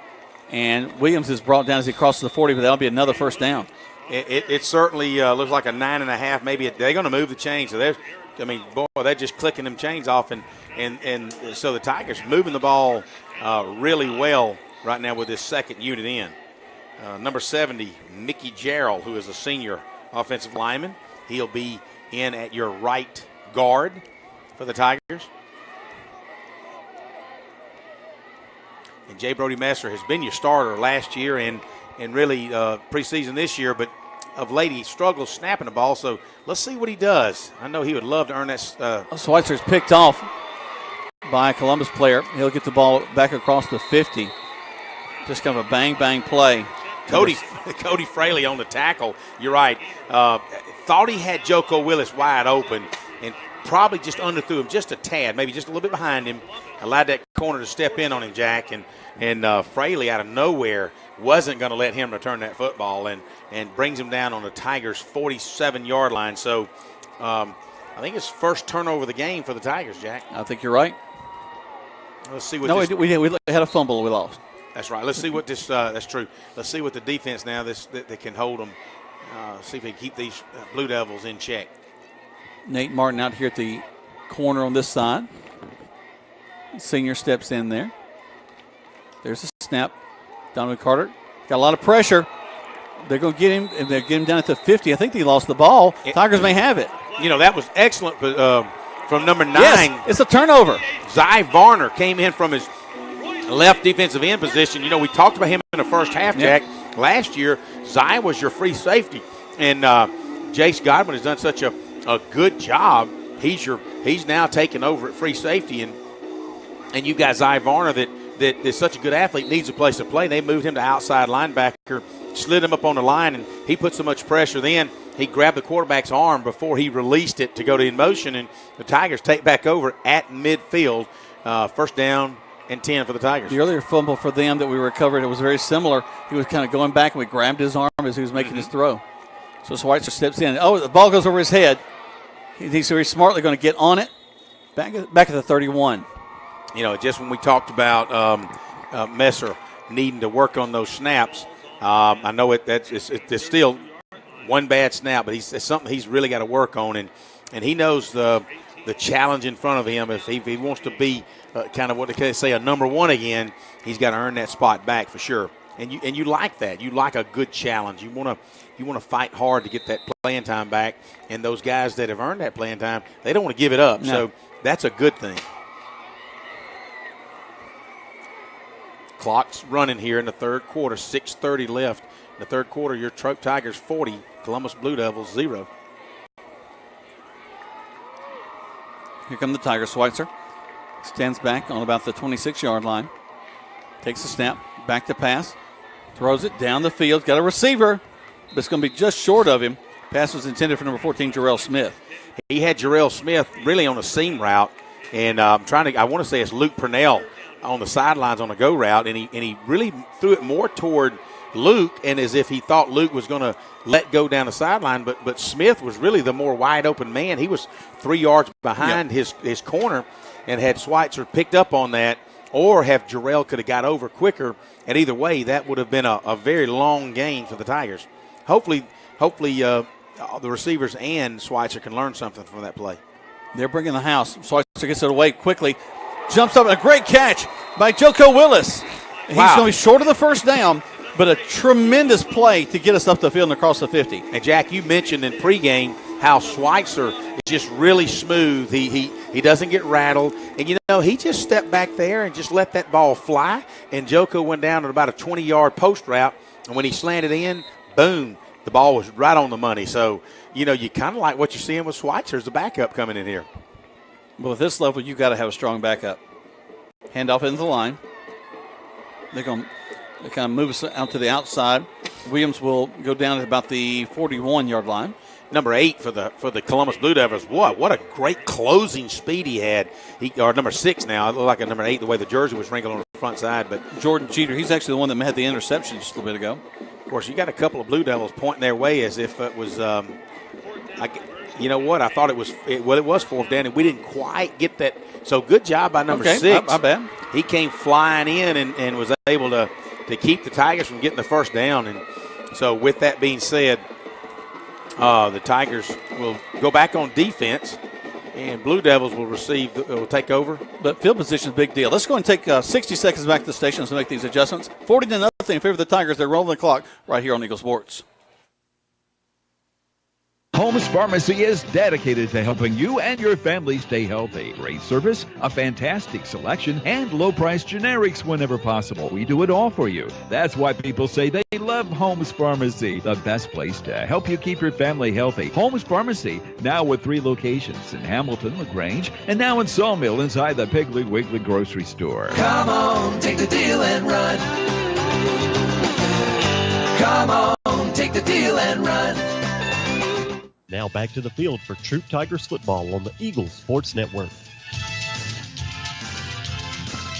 Speaker 1: And Williams is brought down as he crosses the 40, but that'll be another first down.
Speaker 8: It certainly looks like a 9.5. Maybe they're going to move the chains. So they're just clicking them chains off. And so the Tigers moving the ball really well right now with this second unit in. Number 70, Mickey Jarrell, who is a senior offensive lineman. He'll be in at your right guard for the Tigers. And J. Brody Messer has been your starter last year and really preseason this year, but of late he struggles snapping the ball, so let's see what he does. I know he would love to earn that.
Speaker 1: Schweitzer's picked off by a Columbus player. He'll get the ball back across the 50. Just kind of a bang-bang play.
Speaker 8: Cody Fraley on the tackle. You're right. Thought he had Joko Willis wide open and probably just underthrew him just a tad, maybe just a little bit behind him. Allowed that corner to step in on him, Jack, and Fraley out of nowhere wasn't going to let him return that football and brings him down on the Tigers' 47-yard line. So I think it's first turnover of the game for the Tigers, Jack.
Speaker 1: I think you're right.
Speaker 8: Let's see what.
Speaker 1: No, we had a fumble. We lost.
Speaker 8: That's right. Let's see what this. That's true. Let's see what the defense now. That can hold them. See if they can keep these Blue Devils in check.
Speaker 1: Nate Martin out here at the corner on this side. Senior steps in there. There's a snap. Donovan Carter got a lot of pressure. They're going to get him, and they're getting him down at the 50. I think they lost the ball. Tigers may have it.
Speaker 8: That was excellent from number 9.
Speaker 1: Yes, it's a turnover.
Speaker 8: Zy Varner came in from his left defensive end position. We talked about him in the first half, Jack. Last year, Zy was your free safety, and Jace Godwin has done such a good job. He's now taken over at free safety, and you've got Zy Varner that is such a good athlete, needs a place to play. They moved him to outside linebacker, slid him up on the line, and he put so much pressure then. He grabbed the quarterback's arm before he released it to go to in motion, and the Tigers take back over at midfield. First down and 10 for the Tigers.
Speaker 1: The earlier fumble for them that we recovered, it was very similar. He was kind of going back, and we grabbed his arm as he was making his throw. So Schweitzer steps in. Oh, the ball goes over his head. He's very smartly going to get on it. Back at the 31.
Speaker 8: Just when we talked about Messer needing to work on those snaps, I know it's still one bad snap, but it's something he's really got to work on, and he knows the challenge in front of him. If he wants to be kind of what they say a number one again, he's got to earn that spot back for sure. And you like that. You like a good challenge. You want to fight hard to get that playing time back. And those guys that have earned that playing time, they don't want to give it up. No. So that's a good thing. Clock's running here in the third quarter. 6:30 left in the third quarter. Your Troup Tigers 40, Columbus Blue Devils 0.
Speaker 1: Here come the Tigers. Schweitzer stands back on about the 26-yard line. Takes a snap. Back to pass. Throws it down the field. Got a receiver, but it's going to be just short of him. Pass was intended for number 14, Jarrell Smith.
Speaker 8: He had Jarrell Smith really on a seam route, and I want to say it's Luke Purnell on the sidelines on a go route, and he really threw it more toward Luke, and as if he thought Luke was going to let go down the sideline, but Smith was really the more wide open man. He was 3 yards behind his corner, and had Schweitzer picked up on that, or have Jarrell could have got over quicker, and either way, that would have been a very long gain for the Tigers. Hopefully, the receivers and Schweitzer can learn something from that play.
Speaker 1: They're bringing the house. Schweitzer gets it away quickly. Jumps up. A great catch by Joko Willis. He's going to be short of the first down, but a tremendous play to get us up the field and across the 50.
Speaker 8: And, Jack, you mentioned in pregame how Schweitzer is just really smooth. He doesn't get rattled. And, he just stepped back there and just let that ball fly. And Joko went down at about a 20-yard post route. And when he slanted in, boom, the ball was right on the money. So, you kind of like what you're seeing with Schweitzer as the backup coming in here.
Speaker 1: Well, at this level, you've got to have a strong backup. Handoff into the line. They're going to kind of move us out to the outside. Williams will go down at about the 41-yard line.
Speaker 8: Number 8 for the Columbus Blue Devils. What a great closing speed he had. Or number 6 now. It looked like a number 8 the way the jersey was wrinkled on the front side. But
Speaker 1: Jordan Jeter, he's actually the one that had the interception just a little bit ago.
Speaker 8: Of course, you got a couple of Blue Devils pointing their way as if it was you know what? I thought it was fourth down, and we didn't quite get that. So good job by number 6.
Speaker 1: My bad.
Speaker 8: He came flying in and was able to keep the Tigers from getting the first down. And so with that being said, the Tigers will go back on defense, and Blue Devils will take over.
Speaker 1: But field position is a big deal. Let's go and take 60 seconds back to the stations to make these adjustments. 40-0 in favor of the Tigers. They're rolling the clock right here on Eagle Sports.
Speaker 10: Holmes Pharmacy is dedicated to helping you and your family stay healthy. Great service, a fantastic selection, and low-price generics whenever possible. We do it all for you. That's why people say they love Holmes Pharmacy, the best place to help you keep your family healthy. Holmes Pharmacy, now with 3 locations in Hamilton, LaGrange, and now in Sawmill inside the Piggly Wiggly grocery store.
Speaker 11: Come on, take the deal and run. Come on, take the deal and run.
Speaker 7: Now back to the field for Troup Tigers football on the Eagles Sports Network.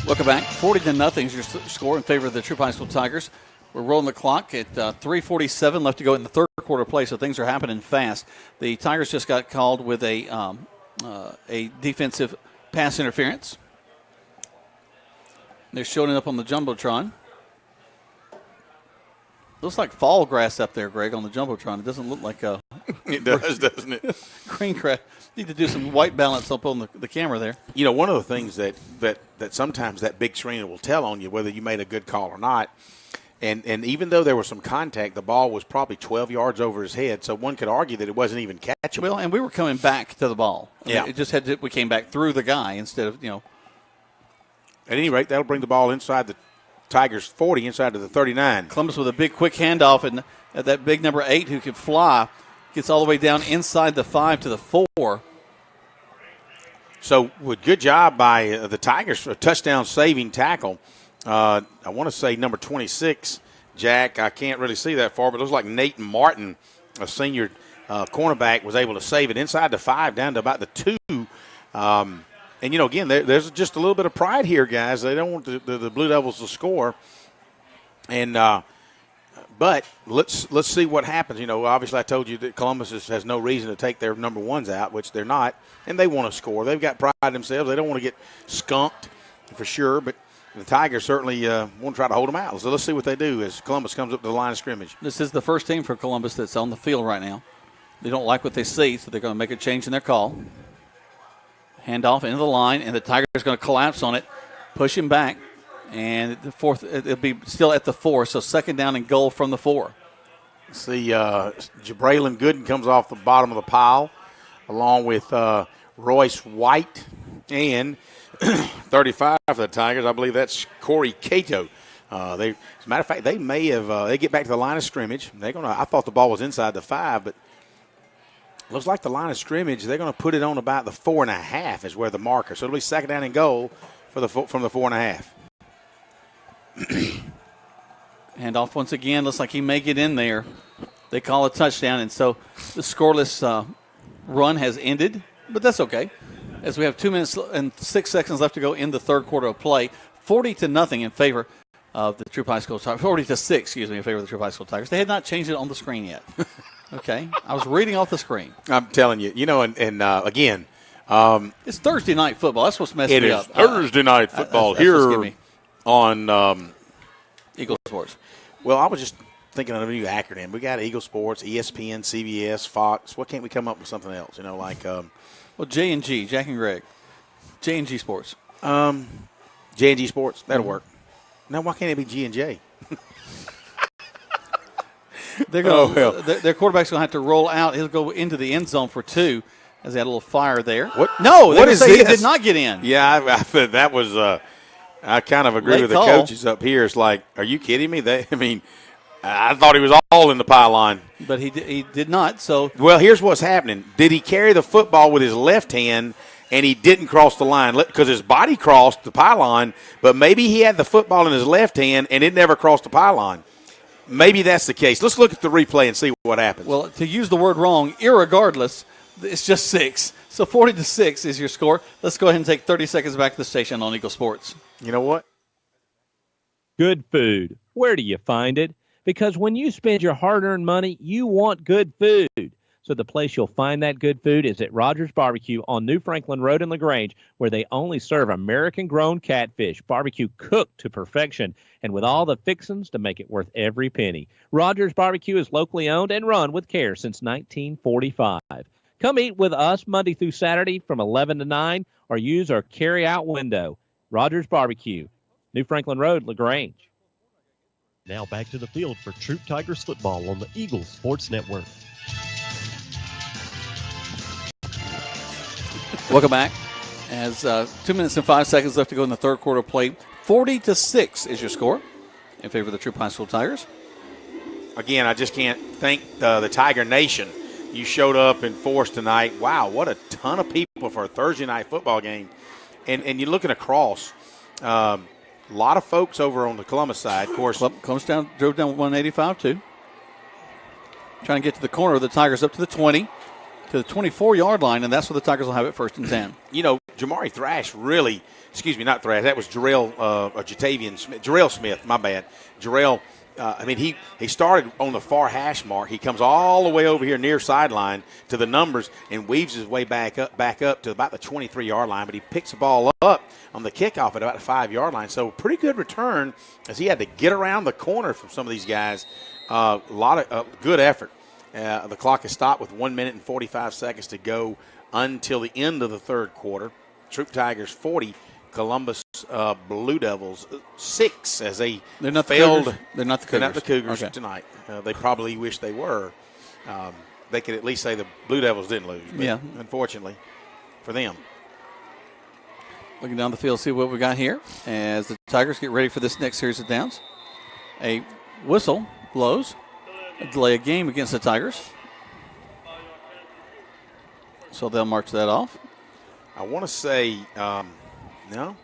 Speaker 1: Welcome back. 40-0 is your score in favor of the Troup High School Tigers. We're rolling the clock at 3:47 left to go in the third quarter play, so things are happening fast. The Tigers just got called with a defensive pass interference. They're showing it up on the Jumbotron. Looks like fall grass up there, Greg, on the Jumbotron. It doesn't look like a...
Speaker 8: It does, doesn't it?
Speaker 1: Green grass. Need to do some white balance up on the camera there.
Speaker 8: You know, one of the things that sometimes that big screen will tell on you whether you made a good call or not, and even though there was some contact, the ball was probably 12 yards over his head, so one could argue that it wasn't even catchable.
Speaker 1: Well, and we were coming back to the ball.
Speaker 8: Yeah.
Speaker 1: It just we came back through the guy instead of, At
Speaker 8: any rate, that'll bring the ball inside the Tigers 40, inside to the 39.
Speaker 1: Columbus with a big quick handoff, and that big number 8 who can fly gets all the way down inside the 5 to the 4.
Speaker 8: So, good job by the Tigers for a touchdown-saving tackle. I want to say number 26, Jack. I can't really see that far, but it looks like Nate Martin, a senior cornerback, was able to save it inside the 5 down to about the 2. And, again, there's just a little bit of pride here, guys. They don't want the Blue Devils to score. And but let's see what happens. Obviously I told you that Columbus has no reason to take their number 1s out, which they're not, and they want to score. They've got pride in themselves. They don't want to get skunked for sure, but the Tigers certainly want to try to hold them out. So let's see what they do as Columbus comes up to the line of scrimmage.
Speaker 1: This is the first team for Columbus that's on the field right now. They don't like what they see, so they're going to make a change in their call. Handoff into the line, and the Tigers going to collapse on it, push him back, and the 4th, it'll be still at the 4, so second down and goal from the 4.
Speaker 8: See, Jabraylon Gooden comes off the bottom of the pile, along with Royce White and 35 for the Tigers. I believe that's Corey Cato. As a matter of fact, they may have they get back to the line of scrimmage. I thought the ball was inside the 5, but looks like the line of scrimmage, they're going to put it on about the 4.5 is where the marker. So it'll be second down and goal from the 4.5.
Speaker 1: Handoff once again. Looks like he may get in there. They call a touchdown, and so the scoreless run has ended, but that's okay. As we have 2 minutes and 6 seconds left to go in the third quarter of play, 40-0 in favor of the Troup High School Tigers. 40-6, excuse me, in favor of the Troup High School Tigers. They had not changed it on the screen yet. Okay, I was reading off the screen.
Speaker 8: I'm telling you, again.
Speaker 1: It's Thursday night football. That's what's messing me up.
Speaker 8: It is Thursday night football here on
Speaker 1: Eagle Sports.
Speaker 8: Well, I was just thinking of a new acronym. We got Eagle Sports, ESPN, CBS, Fox. What can't we come up with something else?
Speaker 1: Well, J&G, Jack and Greg. J&G Sports.
Speaker 8: J&G Sports. That'll work. Now, why can't it be G&J?
Speaker 1: They're going. Their quarterback's going to have to roll out. He'll go into the end zone for 2, as they had a little fire there.
Speaker 8: What?
Speaker 1: No,
Speaker 8: what is
Speaker 1: this? He
Speaker 8: did
Speaker 1: not get in.
Speaker 8: Yeah, that was. I kind of agree
Speaker 1: Late
Speaker 8: with
Speaker 1: call.
Speaker 8: the coaches up here. It's like, are you kidding me? I thought he was all in the pylon,
Speaker 1: but he did not. So
Speaker 8: well, here's what's happening. Did he carry the football with his left hand? And he didn't cross the line because his body crossed the pylon, but maybe he had the football in his left hand and it never crossed the pylon. Maybe that's the case. Let's look at the replay and see what happens.
Speaker 1: Well, to use the word wrong, irregardless, it's just 6. So 40-6 is your score. Let's go ahead and take 30 seconds back to the station on Eagle Sports.
Speaker 8: You know what?
Speaker 3: Good food. Where do you find it? Because when you spend your hard-earned money, you want good food. So the place you'll find that good food is at Rogers Barbecue on New Franklin Road in LaGrange, where they only serve American-grown catfish, barbecue cooked to perfection, and with all the fixings to make it worth every penny. Rogers Barbecue is locally owned and run with care since 1945. Come eat with us Monday through Saturday from 11 to 9 or use our carry-out window. Rogers Barbecue, New Franklin Road, LaGrange.
Speaker 7: Now back to the field for Troup Tigers football on the Eagles Sports Network.
Speaker 1: Welcome back. As 2 minutes and 5 seconds left to go in the third quarter play, 40-6 is your score in favor of the Troup High School Tigers.
Speaker 8: Again, I just can't thank the Tiger Nation. You showed up in force tonight. Wow, what a ton of people for a Thursday night football game. And you're looking across. A lot of folks over on the Columbus side, of course.
Speaker 1: Columbus drove down 185 too. Trying to get to the corner of the Tigers up to the 20, to the 24-yard line, and that's where the Tigers will have it 1st and 10.
Speaker 8: You know, Jamari Thrash really, not Thrash, that was Jarrell Smith, my bad. Jarrell, he started on the far hash mark. He comes all the way over here near sideline to the numbers and weaves his way back up to about the 23-yard line, but he picks the ball up on the kickoff at about the 5-yard line. So pretty good return as he had to get around the corner from some of these guys. A lot of good effort. The clock is stopped with 1 minute and 45 seconds to go until the end of the third quarter. Troup Tigers 40, Columbus Blue Devils 6 as they're
Speaker 1: not
Speaker 8: failed.
Speaker 1: The Cougars. They're not the Cougars.
Speaker 8: They're not the Cougars
Speaker 1: okay.
Speaker 8: tonight. They probably wish they were. They could at least say the Blue Devils didn't lose. But
Speaker 1: yeah.
Speaker 8: Unfortunately for them.
Speaker 1: Looking down the field, see what we got here as the Tigers get ready for this next series of downs. A whistle blows. A delay a game against the Tigers. So they'll march that off.
Speaker 8: I want to say, no,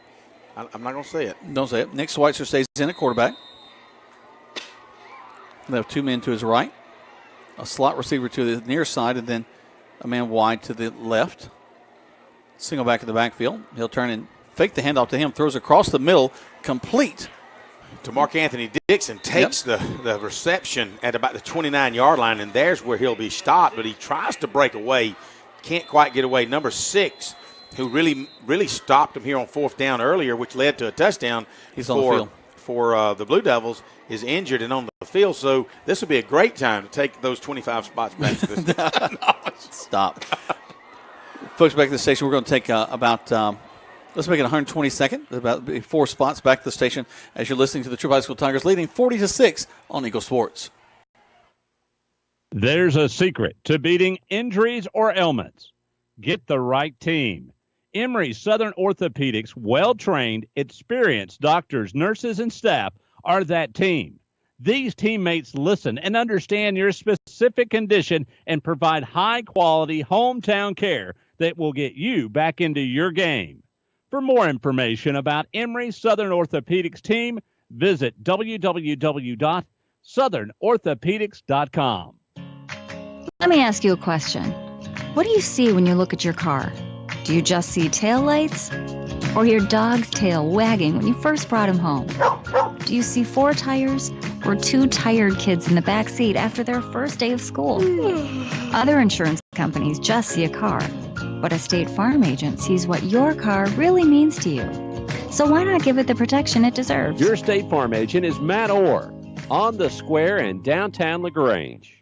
Speaker 8: I'm not going to say it.
Speaker 1: Don't say it. Nick Schweitzer stays in at quarterback. They have 2 men to his right. A slot receiver to the near side, and then a man wide to the left. Single back in the backfield. He'll turn and fake the handoff to him. Throws across the middle. Complete.
Speaker 8: To Mark Anthony Dixon, takes the reception at about the 29-yard line, and there's where he'll be stopped, but he tries to break away. Can't quite get away. Number 6, who really stopped him here on 4th down earlier, which led to a touchdown.
Speaker 1: He's on the field.
Speaker 8: For the Blue Devils, is injured and on the field. So this would be a great time to take those 25 spots back to this.
Speaker 1: Stop. Folks, back to the station, we're going to take let's make it 122nd, about 4 spots back to the station as you're listening to the Troup High School Tigers leading 40-6 on Eagle Sports.
Speaker 4: There's a secret to beating injuries or ailments. Get the right team. Emory Southern Orthopedics, well-trained, experienced doctors, nurses, and staff are that team. These teammates listen and understand your specific condition and provide high-quality hometown care that will get you back into your game. For more information about Emory Southern Orthopedics team, visit www.southernorthopedics.com.
Speaker 16: Let me ask you a question. What do you see when you look at your car? Do you just see taillights? Or your dog's tail wagging when you first brought him home? Do you see 4 tires? Or 2 tired kids in the back seat after their first day of school? Other insurance companies just see a car, but a State Farm agent sees what your car really means to you. So why not give it the protection it deserves?
Speaker 3: Your State Farm agent is Matt Orr on the square in downtown LaGrange.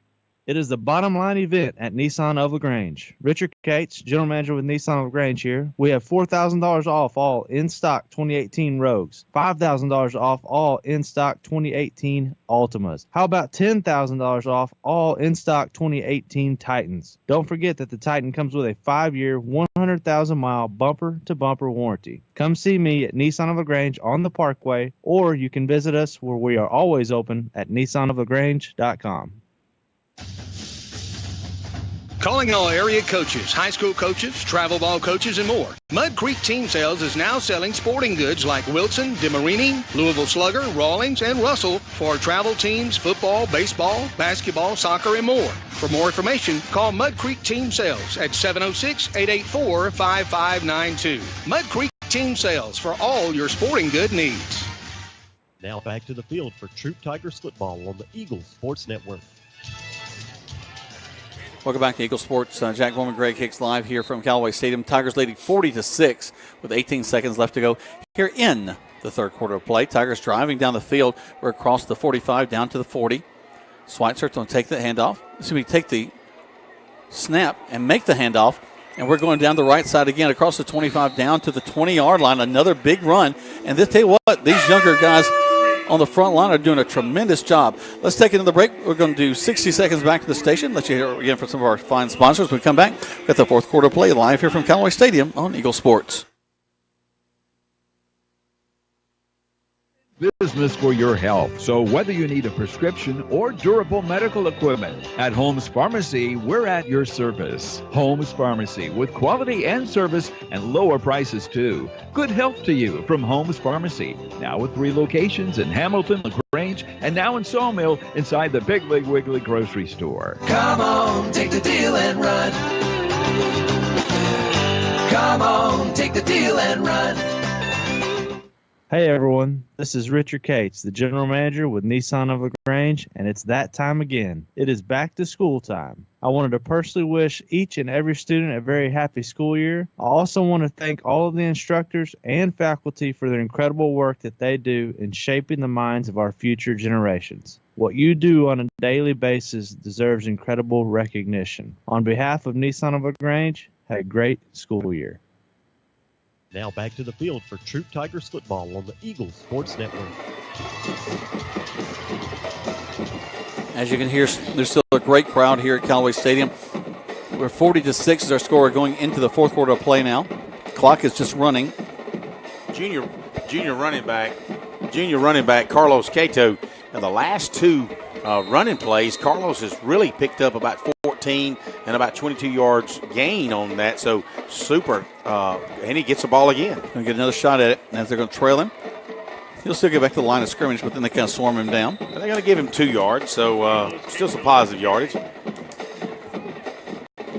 Speaker 2: It is the bottom line event at Nissan of LaGrange. Richard Cates, General Manager with Nissan of LaGrange here. We have $4,000 off all in-stock 2018 Rogues, $5,000 off all in-stock 2018 Altimas. How about $10,000 off all in-stock 2018 Titans? Don't forget that the Titan comes with a 5-year, 100,000-mile bumper-to-bumper warranty. Come see me at Nissan of LaGrange on the Parkway, or you can visit us where we are always open at nissanoflagrange.com.
Speaker 9: Calling all area coaches, high school coaches, travel ball coaches, and more. Mud Creek Team Sales is now selling sporting goods like Wilson, DeMarini, Louisville Slugger, Rawlings, and Russell for travel teams, football, baseball, basketball, soccer, and more. For more information, call Mud Creek Team Sales at 706-884-5592. Mud Creek Team Sales for all your sporting good needs.
Speaker 7: Now back to the field for Troup Tigers football on the Eagles Sports Network.
Speaker 1: Welcome back to Eagle Sports. Jack Bowman, Greg Hicks live here from Callaway Stadium. Tigers leading 40-6 with 18 seconds left to go here in the third quarter of play. Tigers driving down the field. We're across the 45 down to the 40. Schweitzer's going to take the handoff. Take the snap and make the handoff. And we're going down the right side again across the 25 down to the 20-yard line. Another big run. And this, tell you what, these younger guys on the front line are doing a tremendous job. Let's take another break. We're going to do 60 seconds back to the station. Let you hear again from some of our fine sponsors. When we come back, got the fourth quarter play live here from Callaway Stadium on Eagle Sports.
Speaker 10: Business for your health. So whether you need a prescription or durable medical equipment, at Holmes Pharmacy, we're at your service. Holmes Pharmacy, with quality and service and lower prices too. Good health to you from Holmes Pharmacy. Now with 3 locations in Hamilton, LaGrange, and now in Sawmill inside the Big League Wiggly grocery store.
Speaker 11: Come on, take the deal and run. Come on, take the deal and run.
Speaker 2: Hey everyone, this is Richard Cates, the General Manager with Nissan of LaGrange, and it's that time again. It is back to school time. I wanted to personally wish each and every student a very happy school year. I also want to thank all of the instructors and faculty for their incredible work that they do in shaping the minds of our future generations. What you do on a daily basis deserves incredible recognition. On behalf of Nissan of LaGrange, have a great school year.
Speaker 7: Now back to the field for Troup Tigers football on the Eagles Sports Network.
Speaker 1: As you can hear, there's still a great crowd here at Callaway Stadium. We're 40-6 is our score going into the fourth quarter of play now. Clock is just running.
Speaker 8: Junior running back Carlos Cato. In the last 2 running plays, Carlos has really picked up about 14 and about 22 yards gain on that. So super, and he gets the ball again.
Speaker 1: Going to get another shot at it as they're going to trail him. He'll still get back to the line of scrimmage, but then they kind of swarm him down.
Speaker 8: They're going to give him 2 yards, so still some positive yardage.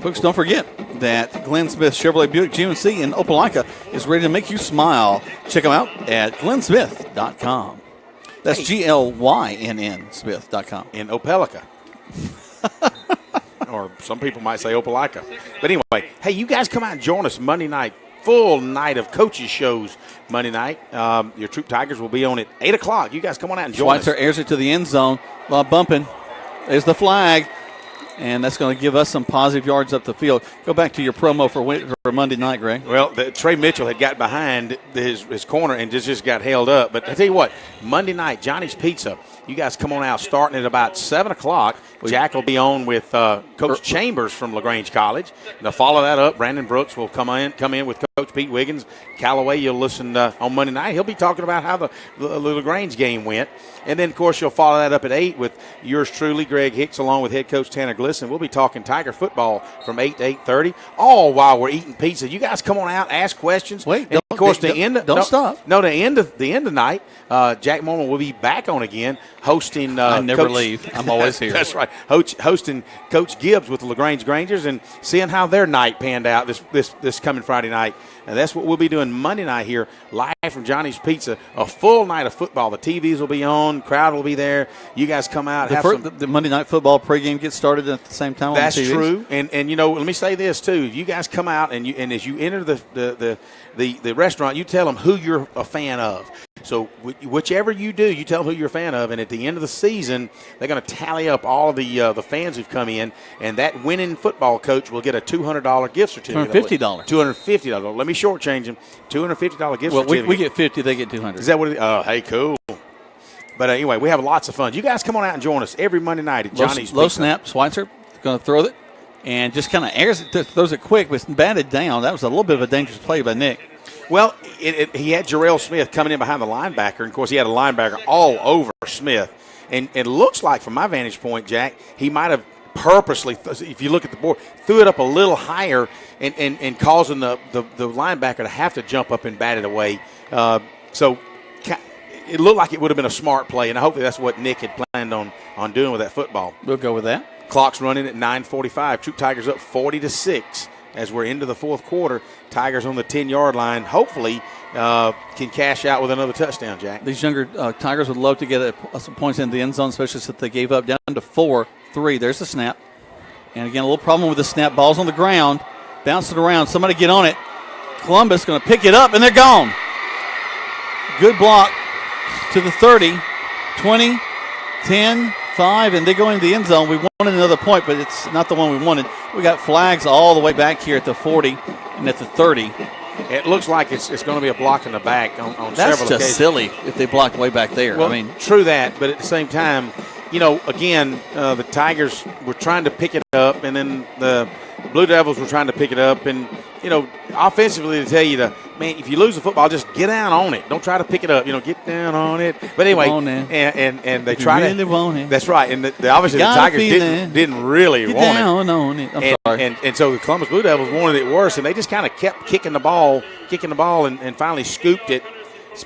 Speaker 1: Folks, don't forget that Glenn Smith Chevrolet Buick GMC in Opelika is ready to make you smile. Check them out at glennsmith.com. That's GLYNN Smith.com.
Speaker 8: In Opelika. Or some people might say Opelika. But anyway, hey, you guys come out and join us Monday night. Full night of coaches shows Monday night. Your Troup Tigers will be on at 8 o'clock. You guys come on out and join us.
Speaker 1: Schweitzer airs it to the end zone. A lot of bumping. There's the flag. And that's going to give us some positive yards up the field. Go back to your promo for Monday night, Greg.
Speaker 8: Well, Trey Mitchell had got behind his corner and just got held up. But I tell you what, Monday night, Johnny's Pizza, you guys come on out starting at about 7 o'clock. Jack will be on with Coach Chambers from LaGrange College. And to follow that up, Brandon Brooks will come in with Coach Pete Wiggins. Callaway, you'll listen on Monday night. He'll be talking about how the LaGrange game went. And then, of course, you'll follow that up at 8 with yours truly, Greg Hicks, along with head coach Tanner Glisson. We'll be talking Tiger football from 8 to 8:30, all while we're eating pizza. You guys come on out, ask questions.
Speaker 1: Wait,
Speaker 8: and of course, don't stop. No, the end of the night, Jack Mormon will be back on again, hosting.
Speaker 1: I never leave. I'm always here.
Speaker 8: That's right. Hosting Coach Gibbs with the LaGrange Grangers and seeing how their night panned out this coming Friday night. And that's what we'll be doing Monday night here, live from Johnny's Pizza. A full night of football. The TVs will be on. Crowd will be there. You guys come out.
Speaker 1: The Monday Night Football pregame gets started at the same time.
Speaker 8: That's
Speaker 1: on the TVs.
Speaker 8: True. And you know, let me say this too. If you guys come out and as you enter the restaurant, you tell them who you're a fan of. So whichever you do, you tell them who you're a fan of, and at the end of the season, they're going to tally up all of the fans who've come in, and that winning football coach will get a $200 gift certificate.
Speaker 1: $250.
Speaker 8: $250. Let me shortchange him. $250 gift certificate.
Speaker 1: Well, we get 50, they get 200.
Speaker 8: Is that what it is? Oh, hey, cool. But anyway, we have lots of fun. You guys come on out and join us every Monday night at Johnny's
Speaker 1: Low
Speaker 8: Pizza.
Speaker 1: snap, Schweitzer going to throw it, and just kind of airs it, throws it quick, but it's batted down. That was a little bit of a dangerous play by Nick.
Speaker 8: Well, he had Jarrell Smith coming in behind the linebacker, and, of course, he had a linebacker all over Smith. And it looks like, from my vantage point, Jack, he might have purposely, if you look at the board, threw it up a little higher and causing the linebacker to have to jump up and bat it away. So it looked like it would have been a smart play, and hopefully that's what Nick had planned on doing with that football.
Speaker 1: We'll go with that.
Speaker 8: Clock's running at 9:45. Troup Tigers up 40-6 as we're into the fourth quarter. Tigers on the 10-yard line. Hopefully can cash out with another touchdown, Jack.
Speaker 1: These younger Tigers would love to get some points in the end zone, especially since they gave up down to 4-3. There's the snap. And again, a little problem with the snap. Ball's on the ground, bouncing around. Somebody get on it. Columbus going to pick it up, and they're gone. Good block to the 30, 20, 10, 5, and they go into the end zone. We wanted another point, but it's not the one we wanted. We got flags all the way back here at the 40 and at the 30.
Speaker 8: It looks like it's going to be a block in the back on several occasions.
Speaker 1: That's just silly if they block way back there.
Speaker 8: Well, true that, but at the same time, again, the Tigers were trying to pick it up, and then the Blue Devils were trying to pick it up. And, offensively, they tell you man, if you lose the football, just get down on it. Don't try to pick it up. Get down on it. But anyway, and they try
Speaker 1: to. Want it.
Speaker 8: That's right. And obviously the Tigers didn't really want it.
Speaker 1: Get down on it. I'm sorry.
Speaker 8: And so the Columbus Blue Devils wanted it worse, and they just kind of kept kicking the ball, and finally scooped it,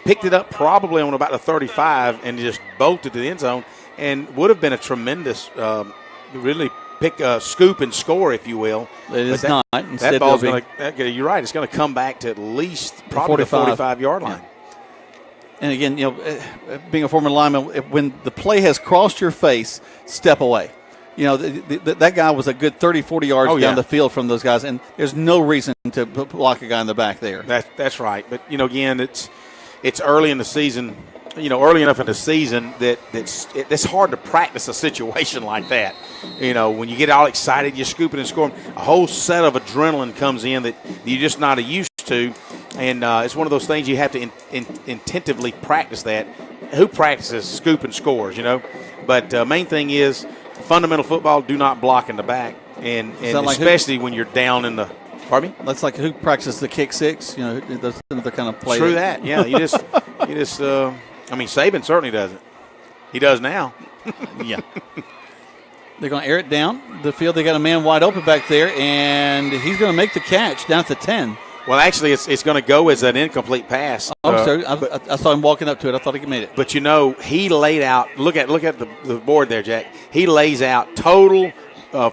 Speaker 8: picked it up probably on about the 35, and just bolted to the end zone, and would have been a tremendous, really scoop and score, if you will.
Speaker 1: It is not. Instead,
Speaker 8: that ball's going to. You're right. It's going to come back to at least probably the 45-yard line.
Speaker 1: Yeah. And again, being a former lineman, when the play has crossed your face, step away. That guy was a good 30, 40 yards down the field from those guys, and there's no reason to block a guy in the back there.
Speaker 8: That's right. But again, it's early in the season. Early enough in the season that it's hard to practice a situation like that. When you get all excited, you're scooping and scoring. A whole set of adrenaline comes in that you're just not used to, and it's one of those things you have to intentively practice that. Who practices scoop and scores, But main thing is fundamental football, do not block in the back, and especially when you're down in the – pardon me?
Speaker 1: That's like who practices the kick six, that's another kind of play.
Speaker 8: True that, yeah. You just Saban certainly doesn't. He does now.
Speaker 1: Yeah. They're going to air it down the field. They got a man wide open back there, and he's going to make the catch down at the 10.
Speaker 8: Well, actually, it's going to go as an incomplete pass.
Speaker 1: Sorry. I saw him walking up to it. I thought he made it.
Speaker 8: But, he laid out – look at the board there, Jack. He lays out total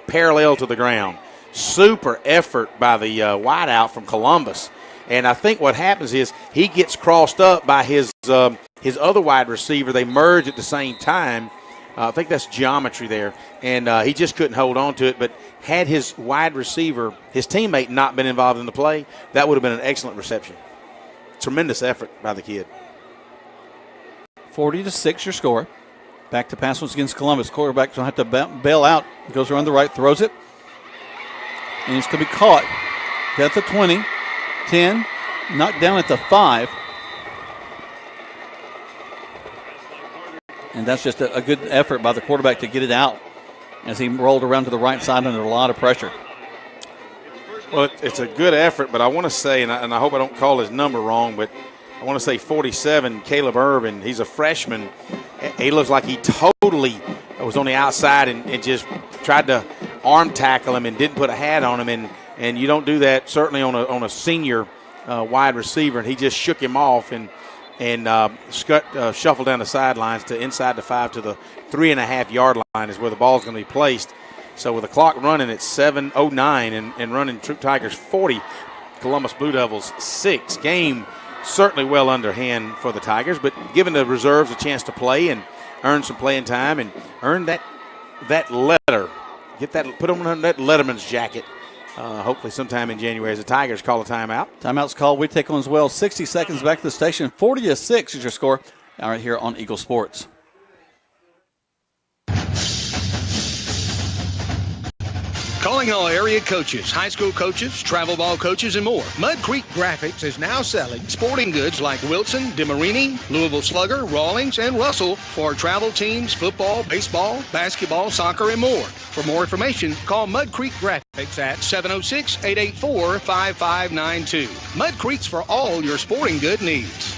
Speaker 8: parallel to the ground. Super effort by the wideout from Columbus. And I think what happens is he gets crossed up by his other wide receiver. They merge at the same time. I think that's geometry there. And he just couldn't hold on to it. But had his wide receiver, his teammate, not been involved in the play, that would have been an excellent reception. Tremendous effort by the kid.
Speaker 1: 40-6 your score. Back to pass once against Columbus. Quarterback's going to have to bail out. Goes around the right, throws it. And it's going to be caught. At the 20, 10, knocked down at the 5. And that's just a good effort by the quarterback to get it out as he rolled around to the right side under a lot of pressure.
Speaker 8: Well, it's a good effort, but I want to say, and I hope I don't call his number wrong, but I want to say 47, Caleb Urban. He's a freshman. He looks like he totally was on the outside and just tried to arm tackle him and didn't put a hat on him. And you don't do that certainly on a senior wide receiver. And he just shook him off and shuffled down the sidelines to inside the 5 to the 3.5-yard line is where the ball is going to be placed. So with the clock running at 7:09 and running Troup Tigers 40, Columbus Blue Devils 6. Game certainly well underhand for the Tigers, but giving the reserves a chance to play and earn some playing time and earn that letter. Put on that Letterman's jacket. Hopefully sometime in January as the Tigers call a timeout.
Speaker 1: Timeout's called. We take on as well. 60 seconds back to the station. 40-6 is your score right here on Eagle Sports.
Speaker 9: Calling all area coaches, high school coaches, travel ball coaches, and more. Mud Creek Graphics is now selling sporting goods like Wilson, DeMarini, Louisville Slugger, Rawlings, and Russell for travel teams, football, baseball, basketball, soccer, and more. For more information, call Mud Creek Graphics at 706-884-5592. Mud Creek's for all your sporting good needs.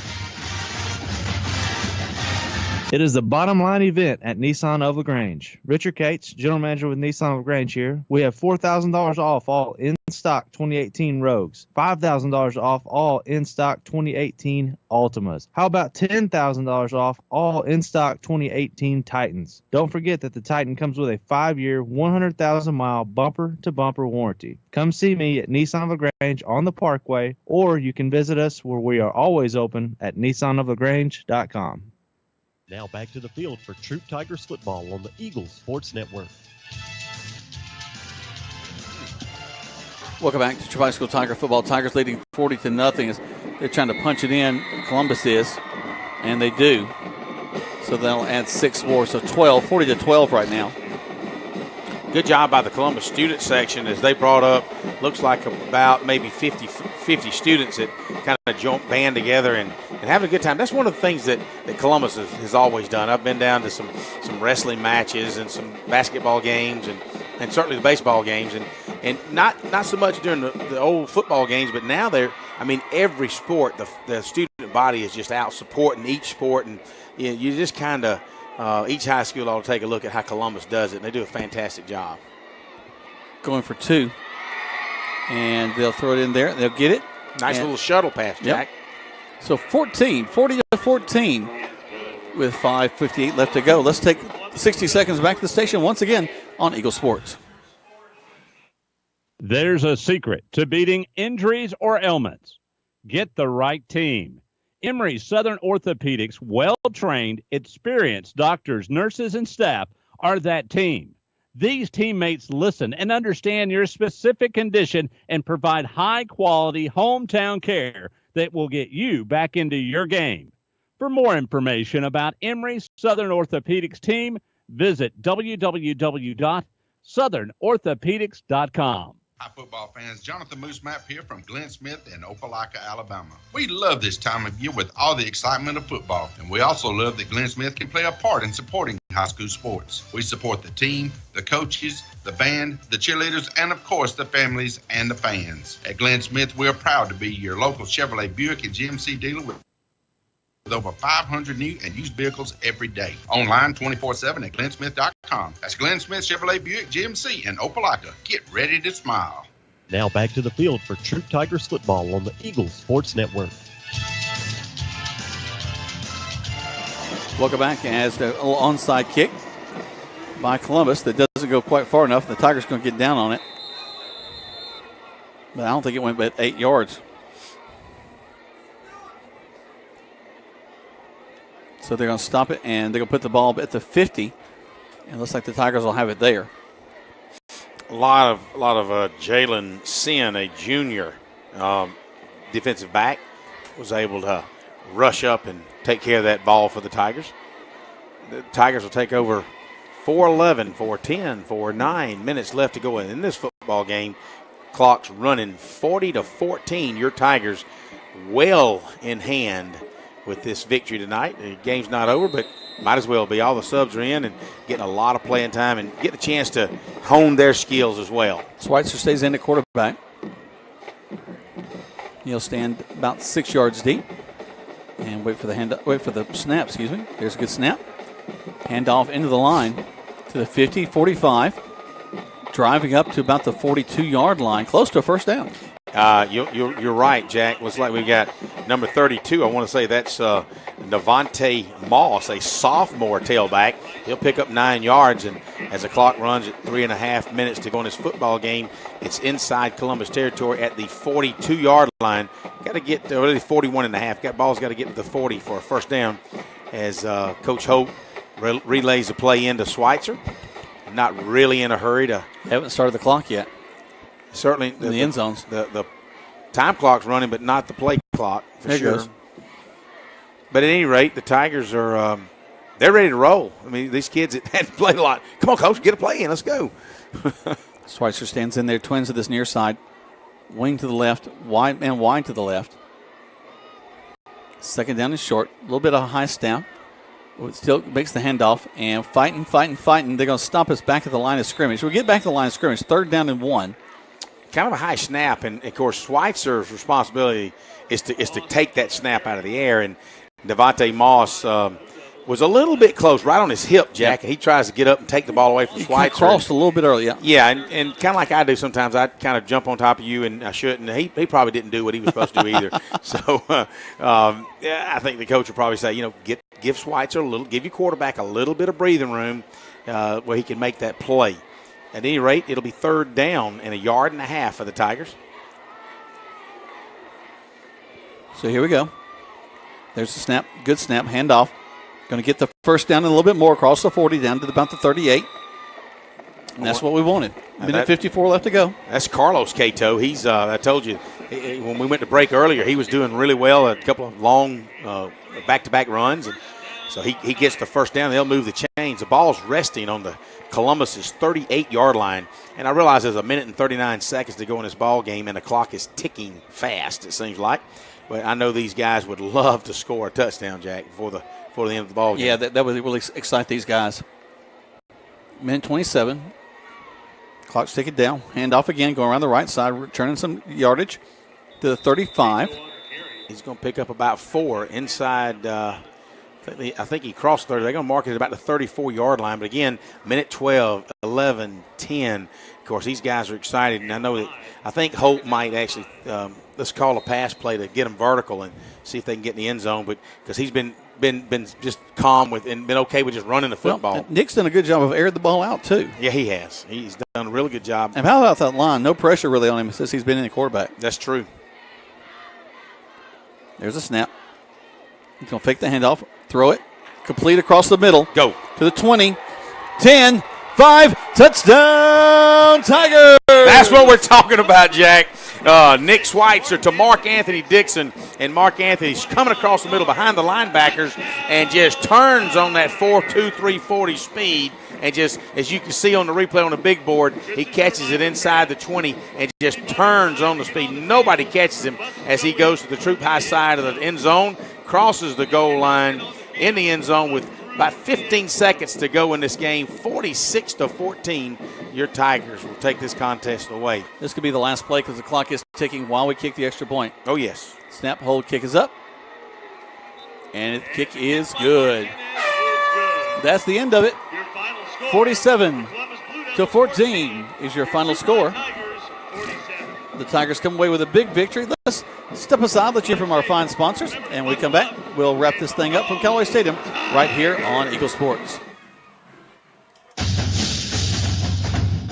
Speaker 2: It is the bottom line event at Nissan of LaGrange. Richard Cates, General Manager with Nissan of LaGrange here. We have $4,000 off all in-stock 2018 Rogues, $5,000 off all in-stock 2018 Altimas. How about $10,000 off all in-stock 2018 Titans? Don't forget that the Titan comes with a 5-year, 100,000-mile bumper-to-bumper warranty. Come see me at Nissan of LaGrange on the Parkway, or you can visit us where we are always open at nissanoflagrange.com.
Speaker 7: Now back to the field for Troup Tigers football on the Eagles Sports Network.
Speaker 1: Welcome back to Troup High School Tiger football. Tigers leading 40-0 as they're trying to punch it in. Columbus is, and they do. So they'll add 6 more. So 40-12 right now.
Speaker 8: Good job by the Columbus student section as they brought up, looks like about maybe 50 students that kind of band together and having a good time. That's one of the things that Columbus has always done. I've been down to some wrestling matches and some basketball games and certainly the baseball games and not so much during the old football games, but now every sport, the student body is just out supporting each sport, and you just kind of each high school ought to take a look at how Columbus does it, and they do a fantastic job.
Speaker 1: Going for 2. And they'll throw it in there. They'll get it.
Speaker 8: Nice little shuttle pass, Jack.
Speaker 1: Yep. So 40-14 with 5:58 left to go. Let's take 60 seconds back to the station once again on Eagle Sports.
Speaker 4: There's a secret to beating injuries or ailments. Get the right team. Emory Southern Orthopedics' well-trained, experienced doctors, nurses, and staff are that team. These teammates listen and understand your specific condition and provide high-quality hometown care that will get you back into your game. For more information about Emory Southern Orthopedics team, visit www.southernorthopedics.com.
Speaker 17: Hi, football fans. Jonathan Moose Map here from Glenn Smith in Opelika, Alabama. We love this time of year with all the excitement of football, and we also love that Glenn Smith can play a part in supporting high school sports. We support the team, the coaches, the band, the cheerleaders, and of course the families and the fans. At Glenn Smith, we're proud to be your local Chevrolet Buick and GMC dealer with over 500 new and used vehicles every day. Online 24/7 at glennsmith.com. That's Glenn Smith Chevrolet Buick GMC in Opelika. Get ready to smile.
Speaker 7: Now back to the field for Troup Tigers football on the Eagles Sports Network.
Speaker 1: Welcome back as the little onside kick by Columbus that doesn't go quite far enough. The Tigers going to get down on it. But I don't think it went but 8 yards. So they're going to stop it, and they're going to put the ball at the 50. And it looks like the Tigers will have it there.
Speaker 8: A lot of Jalen Sin, a junior defensive back, was able to rush up and take care of that ball for the Tigers. The Tigers will take over 4:11, 4:10, 4:09 minutes left to go in this football game. Clock's running 40-14. Your Tigers well in hand with this victory tonight. The game's not over, but might as well be. All the subs are in and getting a lot of playing time and getting a chance to hone their skills as well.
Speaker 1: Schweitzer stays in at quarterback. He'll stand about 6 yards deep and wait for the snap, excuse me. There's a good snap. Handoff into the line to the 50, 45. Driving up to about the 42-yard line, close to a first down.
Speaker 8: You're right, Jack. Looks like we've got number 32. I want to say that's Devontae Moss, a sophomore tailback. He'll pick up 9 yards, and as the clock runs at 3.5 minutes to go in this football game, it's inside Columbus territory at the 42-yard line. Got to get to really 41.5. Ball's got to get to the 40 for a first down as Coach Hope relays the play into Schweitzer. Not really in a hurry to.
Speaker 1: Haven't started the clock yet.
Speaker 8: Certainly
Speaker 1: in the end zones.
Speaker 8: The time clock's running, but not the play clock for
Speaker 1: there
Speaker 8: sure.
Speaker 1: Goes.
Speaker 8: But at any rate, the Tigers are they're ready to roll. I mean, these kids that hadn't played a lot. Come on, Coach, get a play in. Let's go.
Speaker 1: Schweitzer stands in there, twins to this near side. Wing to the left, wide to the left. Second down is short. A little bit of a high snap. It still makes the handoff, and fighting. They're going to stop us back at the line of scrimmage. We'll get back to the line of scrimmage. 3rd down and 1.
Speaker 8: Kind of a high snap, and of course Schweitzer's responsibility is to take that snap out of the air. And Devontae Moss was a little bit close, right on his hip, Jack. He tries to get up and take the ball away from Schweitzer.
Speaker 1: He crossed a little bit early, yeah.
Speaker 8: Yeah, and kind of like I do sometimes, I kind of jump on top of you, and I shouldn't. He probably didn't do what he was supposed to do either. So yeah, I think the coach would probably say, give Schweitzer give your quarterback a little bit of breathing room where he can make that play. At any rate, it'll be 3rd down and 1.5 yards for the Tigers.
Speaker 1: So here we go. There's the snap. Good snap. Handoff. Going to get the first down and a little bit more across the 40 down to about the 38. And that's what we wanted. Minute 54 left to go.
Speaker 8: That's Carlos Cato. He's, I told you, when we went to break earlier, he was doing really well, a couple of long back-to-back runs. And so he gets the first down. They'll move the chains. The ball's resting on the Columbus's 38-yard line. And I realize there's 1 minute and 39 seconds to go in this ball game, and the clock is ticking fast, it seems like. But I know these guys would love to score a touchdown, Jack, before the end of the ball game.
Speaker 1: Yeah, that would really excite these guys. Minute 27. Clock's ticking down. Handoff again, going around the right side, returning some yardage to the 35.
Speaker 8: He's going to pick up about 4 inside. I think he crossed 30. They're going to mark it at about the 34-yard line. But again, minute 12, 11, 10. Of course, these guys are excited. And I think Holt might actually let's call a pass play to get him vertical and see if they can get in the end zone. But because he's been just calm with and been okay with just running the football.
Speaker 1: Well, Nick's done a good job of airing the ball out, too.
Speaker 8: Yeah, he has. He's done a really good job.
Speaker 1: And how about that line? No pressure really on him since he's been in the quarterback.
Speaker 8: That's true.
Speaker 1: There's a snap. He's going to fake the handoff, throw it, complete across the middle.
Speaker 8: Go.
Speaker 1: To the 20, 10, 5, touchdown, Tigers!
Speaker 8: That's what we're talking about, Jack. Nick Schweitzer to Mark Anthony Dixon, and Mark Anthony's coming across the middle behind the linebackers and just turns on that 4.23 40 speed, and just, as you can see on the replay on the big board, he catches it inside the 20 and just turns on the speed. Nobody catches him as he goes to the Troup high side of the end zone, crosses the goal line in the end zone with about 15 seconds to go in this game. 46-14. Your Tigers will take this contest away.
Speaker 1: This could be the last play because the clock is ticking while we kick the extra point.
Speaker 8: Oh, yes.
Speaker 1: Snap, hold, kick is up. And the kick is good. That's the end of it. 47-14 is your final score. The Tigers come away with a big victory. Let's step aside. Let's hear from our fine sponsors. And when we come back, we'll wrap this thing up from Callaway Stadium right here on Eagle Sports.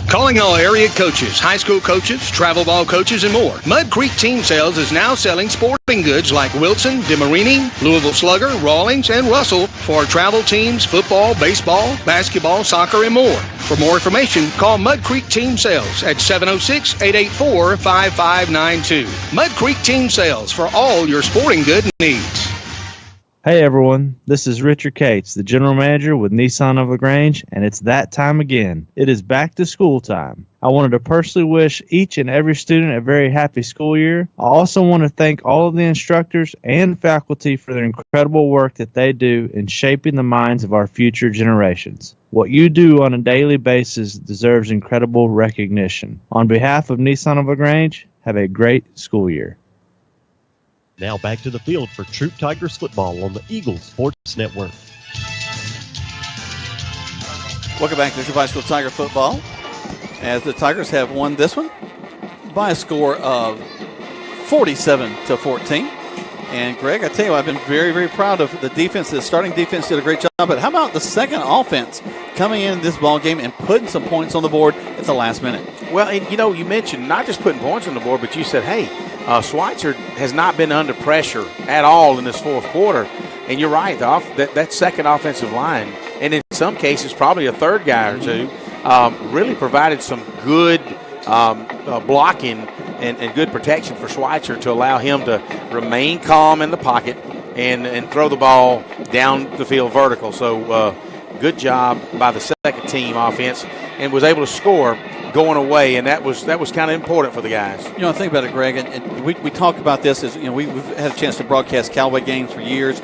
Speaker 9: Calling all area coaches, high school coaches, travel ball coaches, and more. Mud Creek Team Sales is now selling sporting goods like Wilson, DeMarini, Louisville Slugger, Rawlings, and Russell for travel teams, football, baseball, basketball, soccer, and more. For more information, call Mud Creek Team Sales at 706-884-5592. Mud Creek Team Sales for all your sporting good needs.
Speaker 2: Hey everyone, this is Richard Cates, the General Manager with Nissan of LaGrange, and it's that time again. It is back to school time. I wanted to personally wish each and every student a very happy school year. I also want to thank all of the instructors and faculty for their incredible work that they do in shaping the minds of our future generations. What you do on a daily basis deserves incredible recognition. On behalf of Nissan of LaGrange, have a great school year.
Speaker 7: Now back to the field for Troup Tigers football on the Eagle Sports Network.
Speaker 1: Welcome back to Troup High School Tiger football, as the Tigers have won this one by a score of 47-14. And Greg, I tell you, I've been very, very proud of the defense. The starting defense did a great job. But how about the second offense coming in this ball game and putting some points on the board at the last minute?
Speaker 8: Well, and you mentioned not just putting points on the board, but you said, hey, Schweitzer has not been under pressure at all in this fourth quarter. And you're right, that second offensive line, and in some cases probably a third guy or two, really provided some good blocking and good protection for Schweitzer to allow him to remain calm in the pocket and throw the ball down the field vertical. So good job by the second team offense, and was able to score going away, and that was kind of important for the guys.
Speaker 1: Think about it, Greg, and we talk about this as we've had a chance to broadcast Callaway games for years.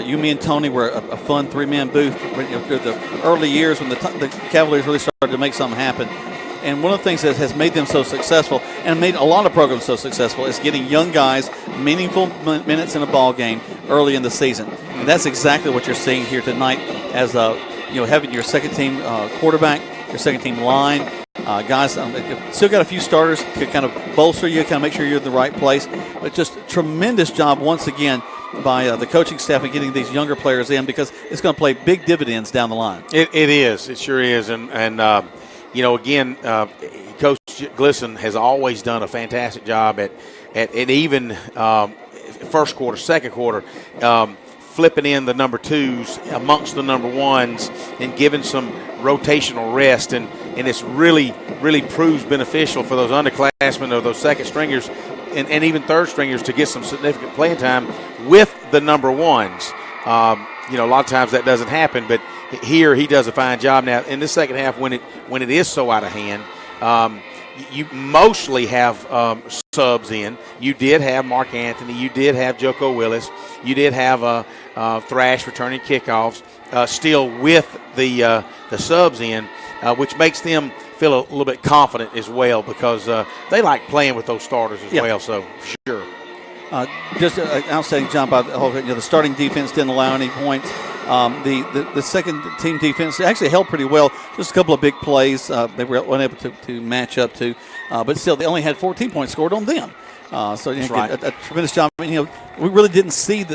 Speaker 1: You, me, and Tony were a fun three-man booth through the early years when the Cavaliers really started to make something happen. And one of the things that has made them so successful and made a lot of programs so successful is getting young guys meaningful minutes in a ball game early in the season. And that's exactly what you're seeing here tonight as having your second team quarterback, your second team line. Guys, still got a few starters to kind of bolster you, kind of make sure you're in the right place. But just tremendous job once again by the coaching staff and getting these younger players in, because it's going to play big dividends down the line.
Speaker 8: It is. It sure is. And again, Coach Glisson has always done a fantastic job at even first quarter, second quarter, flipping in the number twos amongst the number ones and giving some rotational rest. And it's really, really proves beneficial for those underclassmen or those second stringers and even third stringers to get some significant playing time with the number ones. A lot of times that doesn't happen, but here he does a fine job. Now, in the second half, when it is so out of hand, you mostly have subs in. You did have Mark Anthony. You did have Joko Willis. You did have Thrash returning kickoffs, still with the subs in, which makes them feel a little bit confident as well, because they like playing with those starters as well. So sure.
Speaker 1: Just an outstanding job by the starting defense didn't allow any points. The second team defense actually held pretty well. Just a couple of big plays they were unable to match up to, but still they only had 14 points scored on them. So right. a tremendous job. I mean, we really didn't see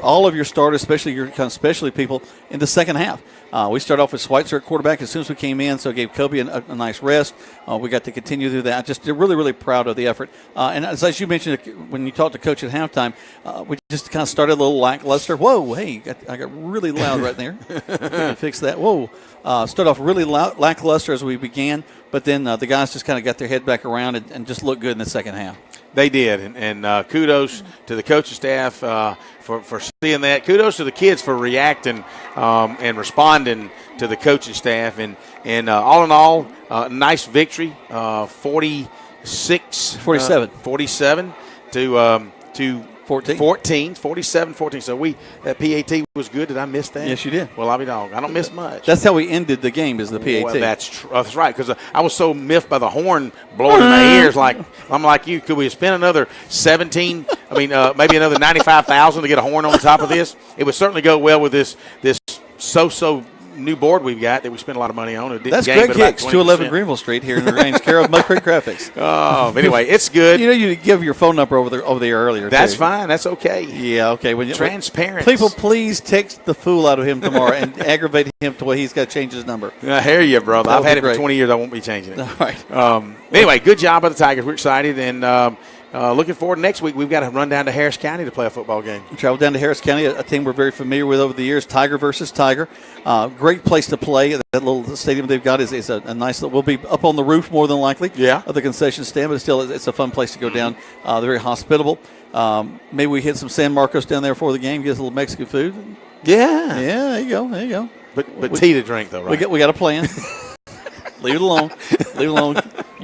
Speaker 1: all of your starters, especially your kind of specialty people, in the second half. We started off with Schweitzer at quarterback as soon as we came in, so it gave Kobe a nice rest. We got to continue through that. Just really, really proud of the effort. And as you mentioned when you talked to Coach at halftime, we just kind of started a little lackluster. Whoa, hey, I got really loud right there. Fix that. Whoa. Started off really lackluster as we began, but then the guys just kind of got their head back around and just looked good in the second half.
Speaker 8: They did, and kudos to the coaching staff for seeing that. Kudos to the kids for reacting and responding to the coaching staff. And all in all, nice victory, 47 to 14, 47-14. So that PAT was good. Did I miss that?
Speaker 1: Yes, you did.
Speaker 8: Well, I'll be dog. I don't miss much.
Speaker 1: That's how we ended the game, is the PAT.
Speaker 8: Well, that's right, because I was so miffed by the horn blowing in my ears. I'm like you. Could we spend another 17? Maybe another 95,000 to get a horn on top of this? It would certainly go well with this so new board we've got that we spent a lot of money on.
Speaker 1: That's Greg Hicks, 211 Greenville Street here in the range, care of Mud Creek Graphics.
Speaker 8: Oh, anyway, it's good.
Speaker 1: You give your phone number over there earlier.
Speaker 8: That's fine. That's okay.
Speaker 1: Yeah, okay.
Speaker 8: Transparent.
Speaker 1: People, please text the fool out of him tomorrow and aggravate him to where he's got to change his number.
Speaker 8: I hear you, brother. I've had it for 20 years. I won't be changing it.
Speaker 1: All right.
Speaker 8: Anyway, good job by the Tigers. We're excited and looking forward to next week. We've got to run down to Harris County to play a football game.
Speaker 1: Travel down to Harris County, a team we're very familiar with over the years, Tiger versus Tiger. Great place to play. That little stadium they've got is a nice – we'll be up on the roof more than likely of the concession stand, but still it's a fun place to go down. They're very hospitable. Maybe we hit some San Marcos down there for the game, get us a little Mexican food.
Speaker 8: Yeah.
Speaker 1: Yeah, there you go.
Speaker 8: But tea to drink, though, right?
Speaker 1: We got a plan. Leave it alone.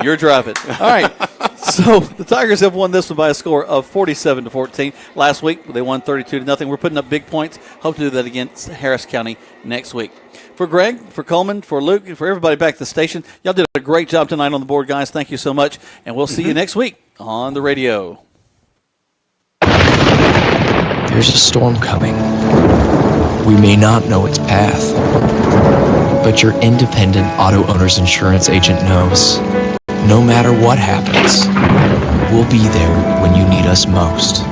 Speaker 1: You're driving. All right. So the Tigers have won this one by a score of 47-14. Last week they won 32-0. We're putting up big points. Hope to do that against Harris County next week. For Greg, for Coleman, for Luke, and for everybody back at the station, y'all did a great job tonight on the board, guys. Thank you so much, and we'll see you next week on the radio.
Speaker 5: There's a storm coming. We may not know its path, but your independent auto owner's insurance agent knows. No matter what happens, we'll be there when you need us most.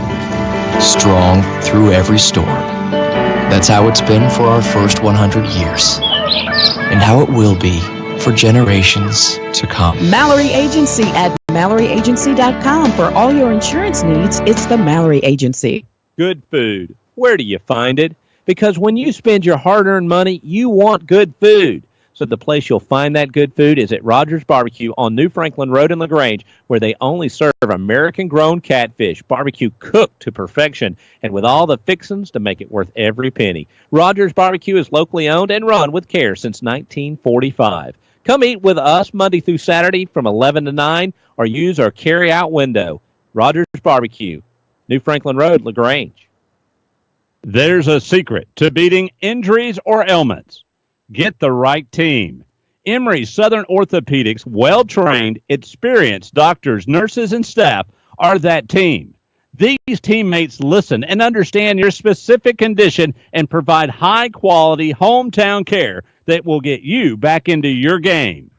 Speaker 5: Strong through every storm. That's how it's been for our first 100 years. And how it will be for generations to come.
Speaker 6: Mallory Agency at MalloryAgency.com. For all your insurance needs, it's the Mallory Agency.
Speaker 3: Good food. Where do you find it? Because when you spend your hard-earned money, you want good food. So the place you'll find that good food is at Rogers Barbecue on New Franklin Road in LaGrange, where they only serve American-grown catfish, barbecue cooked to perfection, and with all the fixings to make it worth every penny. Rogers Barbecue is locally owned and run with care since 1945. Come eat with us Monday through Saturday from 11 to 9, or use our carry-out window. Rogers Barbecue, New Franklin Road, LaGrange.
Speaker 4: There's a secret to beating injuries or ailments. Get the right team. Emory Southern Orthopedics' well-trained, experienced doctors, nurses, and staff are that team. These teammates listen and understand your specific condition and provide high-quality hometown care that will get you back into your game.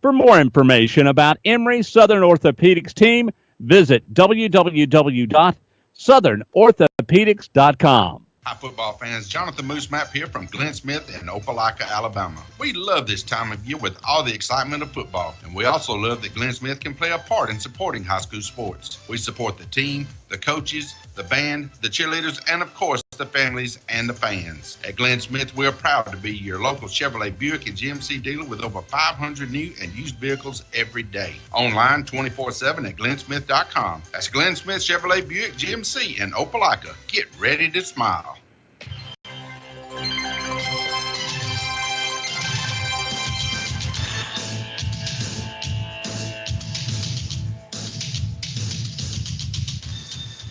Speaker 4: For more information about Emory Southern Orthopedics team, visit www.southernorthopedics.com.
Speaker 17: Hi, football fans. Jonathan Moose Map here from Glenn Smith in Opelika, Alabama. We love this time of year with all the excitement of football, and we also love that Glenn Smith can play a part in supporting high school sports. We support the team, the coaches, the band, the cheerleaders, and of course, the families and the fans. At Glenn Smith, we're proud to be your local Chevrolet Buick and GMC dealer with over 500 new and used vehicles every day. Online 24/7 at glennsmith.com. That's Glenn Smith Chevrolet Buick GMC in Opelika. Get ready to smile.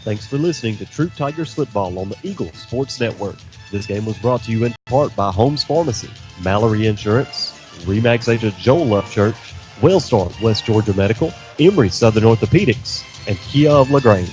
Speaker 7: Thanks for listening to Troup Tigers football on the Eagle Sports Network. This game was brought to you in part by Holmes Pharmacy, Mallory Insurance, Remax agent Joel Love Church, Wellstar West Georgia Medical, Emory Southern Orthopedics, and Kia of LaGrange.